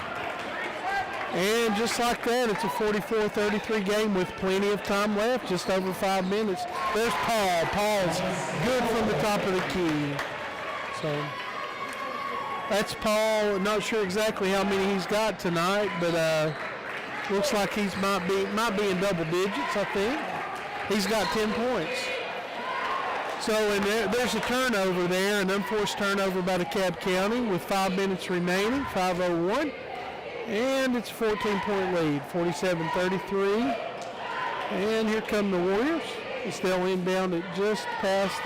And just like that, it's a 44-33 game with plenty of time left, just over 5 minutes. There's Paul. Paul's good from the top of the key. So that's Paul. Not sure exactly how many he's got tonight, but looks like he might be in double digits, I think. He's got 10 points. So and there's a turnover there, an unforced turnover by DeKalb County with 5 minutes remaining, 5:01. And it's a 14-point lead, 47-33. And here come the Warriors. They'll inbound it just past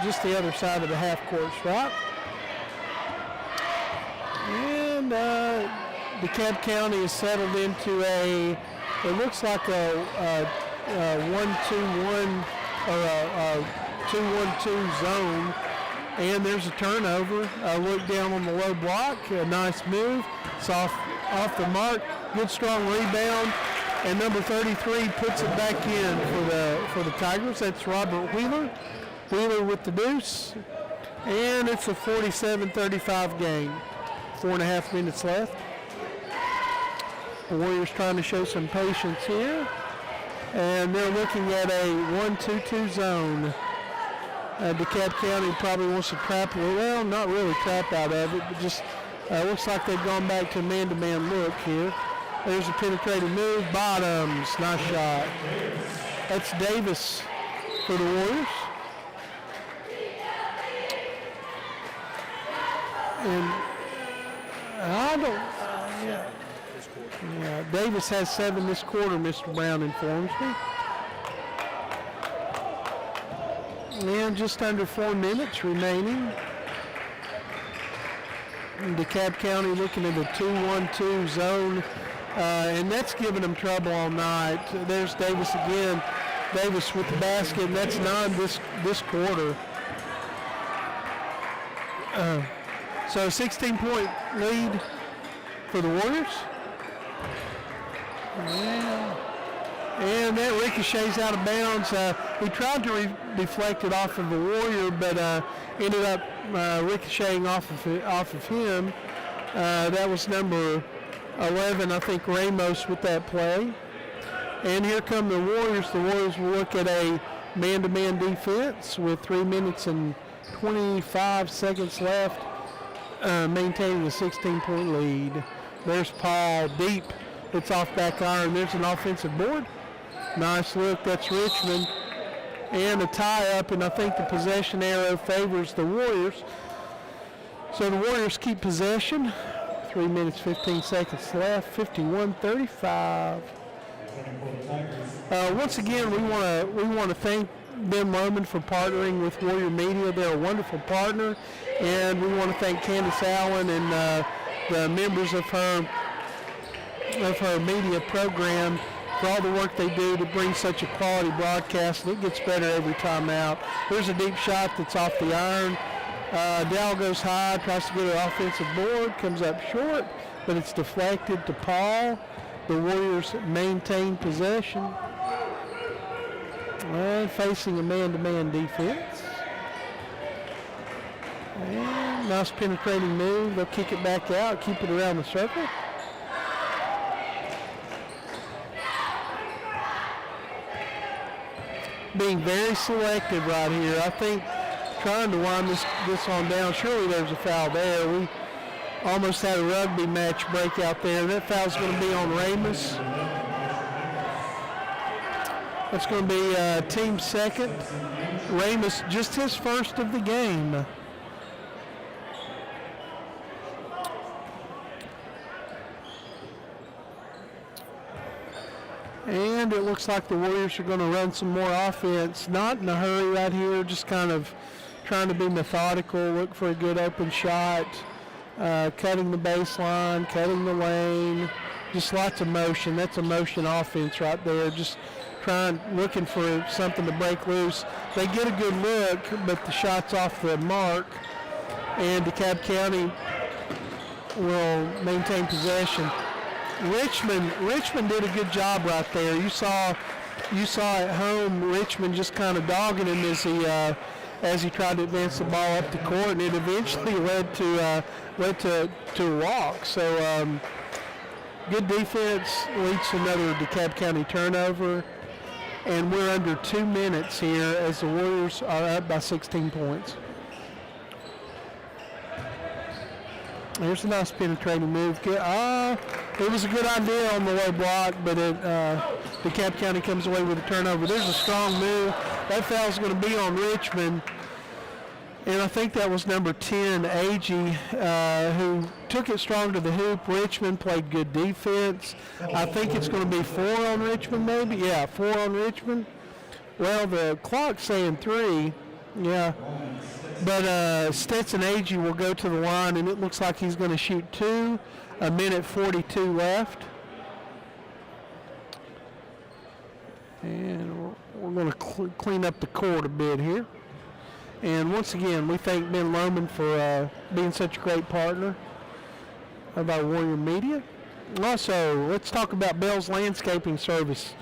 just the other side of the half court stripe. And DeKalb County is settled into it looks like a 1-2-1 or a 2-1-2 zone. And there's a turnover. Look down on the low block. A nice move. It's off the mark. Good strong rebound. And number 33 puts it back in for the Tigers. That's Robert Wheeler. Wheeler with the deuce. And it's a 47-35 game. 4.5 minutes left. The Warriors trying to show some patience here. And they're looking at a 1-2-2 zone. DeKalb County probably wants to trap, well, not really trap out of it, but just looks like they've gone back to a man-to-man look here. There's a penetrating move, bottoms, nice shot. That's Davis for the Warriors. And I don't, yeah, Davis has 7 this quarter, Mr. Brown informs me. And just under 4 minutes remaining. DeKalb County looking at a 2-1-2 zone, and that's giving them trouble all night. There's Davis again. Davis with the basket, and that's 9 this quarter. So a 16-point lead for the Warriors. And that ricochets out of bounds. He tried to deflect it off of the Warrior, but ended up ricocheting off of him. That was number 11, I think, Ramos with that play. And here come the Warriors. The Warriors will look at a man-to-man defense with 3 minutes and 25 seconds left, maintaining a 16-point lead. There's Paul deep. It's off back iron. There's an offensive board. Nice look. That's Richmond. And a tie-up, and I think the possession arrow favors the Warriors. So the Warriors keep possession. 3 minutes, 15 seconds left. 51-35. Once again, we want to thank Ben Lohman for partnering with Warrior Media. They're a wonderful partner, and we want to thank Candace Allen and the members of her media program for all the work they do to bring such a quality broadcast, and it gets better every time out. There's a deep shot that's off the iron. Dow goes high, tries to get an offensive board, comes up short, but it's deflected to Paul. The Warriors maintain possession. And facing a man-to-man defense. And nice penetrating move. They'll kick it back out, keep it around the circle. Being very selective right here. I think trying to wind this on down. Surely there's a foul there. We almost had a rugby match break out there. That foul's going to be on Ramos. That's going to be team second. Ramos, just his first of the game. And it looks like the Warriors are going to run some more offense. Not in a hurry right here, just kind of trying to be methodical, look for a good open shot, cutting the baseline, cutting the lane, just lots of motion. That's a motion offense right there, just looking for something to break loose. They get a good look, but the shot's off the mark, and DeKalb County will maintain possession. Richmond did a good job right there. You saw at home Richmond just kind of dogging him as he tried to advance the ball up the court, and it eventually led to a walk. So good defense leads to another DeKalb County turnover, and we're under 2 minutes here as the Warriors are up by 16 points. There's a nice penetrating move. It was a good idea on the low block, but DeKalb County comes away with a turnover. There's a strong move. That foul's going to be on Richmond. And I think that was number 10, Agee, who took it strong to the hoop. Richmond played good defense. I think it's going to be 4 on Richmond maybe. Yeah, 4 on Richmond. Well, the clock's saying 3. Yeah. But Stetson Agee will go to the line, and it looks like he's going to shoot 2. 1:42 left. And we're going to clean up the court a bit here. And once again, we thank Ben Lohman for being such a great partner of our Warrior Media. Also, let's talk about Bell's Landscaping Service.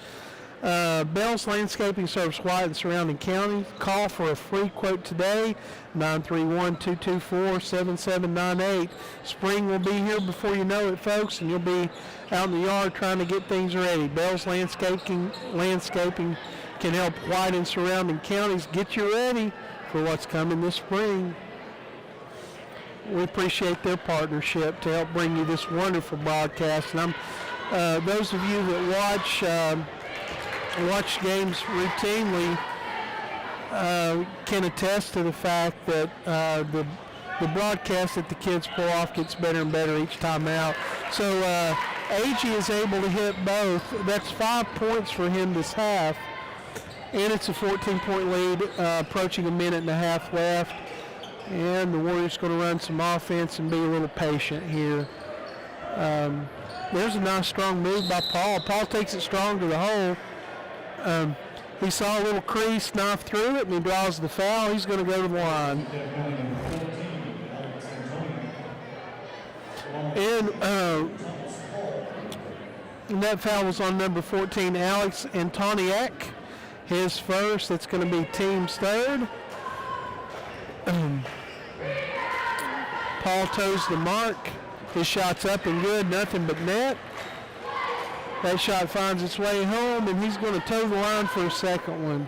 Bell's Landscaping Service, White and surrounding county. Call for a free quote today, 931-224-7798. Spring will be here before you know it, folks, and you'll be out in the yard trying to get things ready. Bell's Landscaping can help White and surrounding counties get you ready for what's coming this spring. We appreciate their partnership to help bring you this wonderful broadcast. And those of you that watch games routinely can attest to the fact that the broadcast that the kids pull off gets better and better each time out. So Agee is able to hit both. That's 5 points for him this half. And it's a 14-point lead, approaching 1.5 minutes left. And the Warriors going to run some offense and be a little patient here. There's a nice strong move by Paul. Paul takes it strong to the hole. He saw a little crease, knife through it, and he draws the foul. He's going to go to the line. And that foul was on number 14, Alex Antoniak. His first. That's going to be team's third. Paul toes the mark. His shot's up and good, nothing but net. That shot finds its way home, and he's going to toe the line for a second one.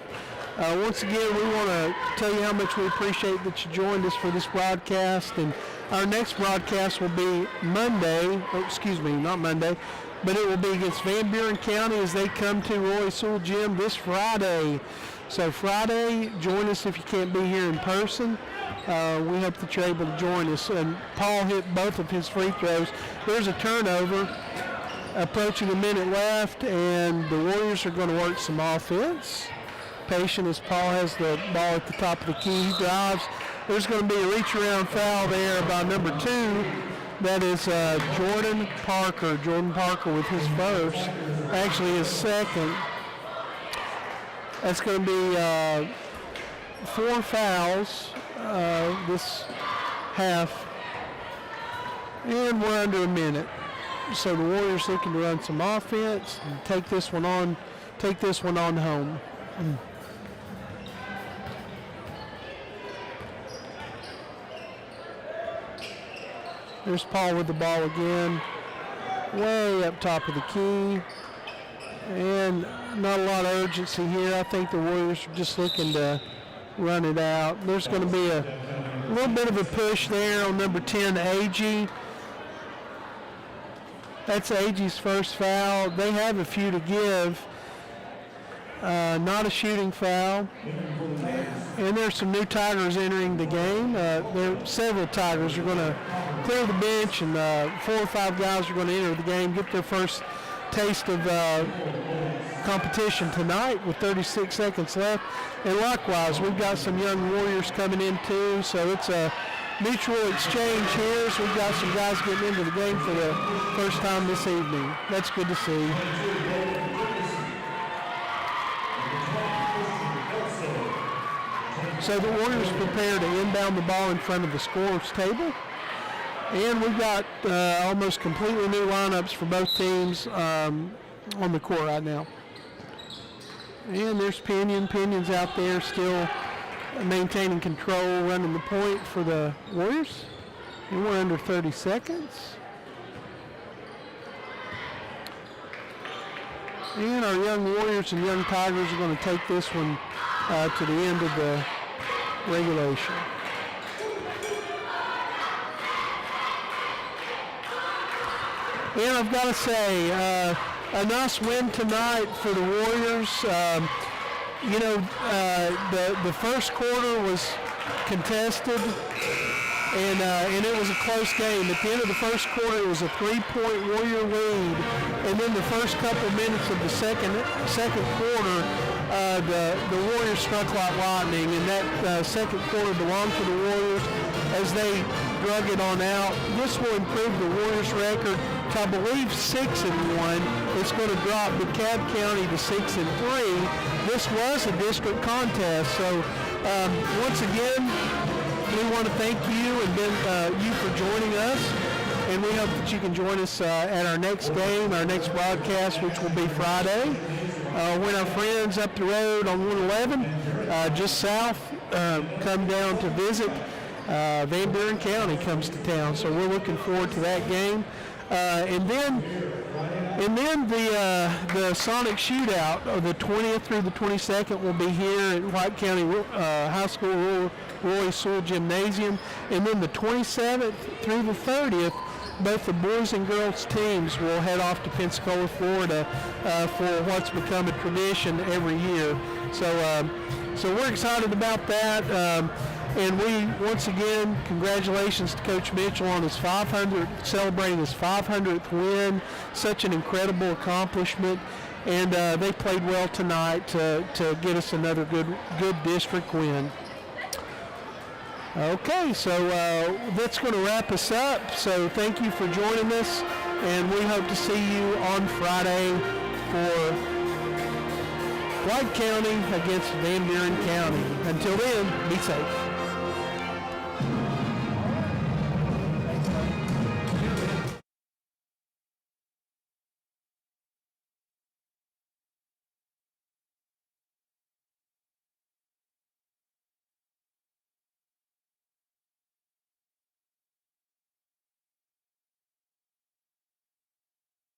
Once again, we want to tell you how much we appreciate that you joined us for this broadcast. And our next broadcast will be Monday. Oh, excuse me, not Monday. But it will be against Van Buren County as they come to Roy Sewell Gym this Friday. So Friday, join us if you can't be here in person. We hope that you're able to join us. And Paul hit both of his free throws. There's a turnover, approaching 1 minute left, and the Warriors are going to work some offense. Patient as Paul has the ball at the top of the key. He drives. There's going to be a reach-around foul there by number 2. That is Jordan Parker. Jordan Parker with his first, actually his second. That's going to be 4 fouls this half. And we're under a minute. So the Warriors looking to run some offense and take this one on home. There's Paul with the ball again, way up top of the key, and not a lot of urgency here. I think the Warriors are just looking to run it out. There's going to be a little bit of a push there on number 10, Agee. That's Agee's first foul. They have a few to give. Not a shooting foul. And there's some new Tigers entering the game. Several Tigers are going to clear the bench, and 4 or 5 guys are going to enter the game, get their first taste of competition tonight with 36 seconds left. And likewise, we've got some young Warriors coming in too, so it's a mutual exchange here. So we've got some guys getting into the game for the first time this evening. That's good to see. So the Warriors prepare to inbound the ball in front of the scorer's table. And we've got almost completely new lineups for both teams on the court right now. And there's Pinion. Pinion's out there still maintaining control, running the point for the Warriors. And we're under 30 seconds. And our young Warriors and young Tigers are going to take this one to the end of the regulation. And I've got to say, a nice win tonight for the Warriors. The first quarter was contested, and it was a close game. At the end of the first quarter, it was a 3-point Warrior lead, and then the first couple minutes of the second quarter, the Warriors struck like lightning, and that second quarter belonged to the Warriors as they drug it on out. This will improve the Warriors' record to, I believe, 6-1. It's going to drop DeKalb County to 6-3. This was a district contest, so once again, we want to thank you and you for joining us, and we hope that you can join us at our next game, our next broadcast, which will be Friday, when our friends up the road on 111, just south, come down to visit. Van Buren County comes to town, so we're looking forward to that game. And then the Sonic Shootout, the 20th through the 22nd, will be here at White County High School Roy Sewell Gymnasium. And then the 27th through the 30th, both the boys and girls teams will head off to Pensacola, Florida, for what's become a tradition every year. So we're excited about that. And we, once again, congratulations to Coach Mitchell on his celebrating his 500th win. Such an incredible accomplishment. And they played well tonight to get us another good district win. Okay, so that's going to wrap us up. So thank you for joining us, and we hope to see you on Friday for White County against Van Buren County. Until then, be safe.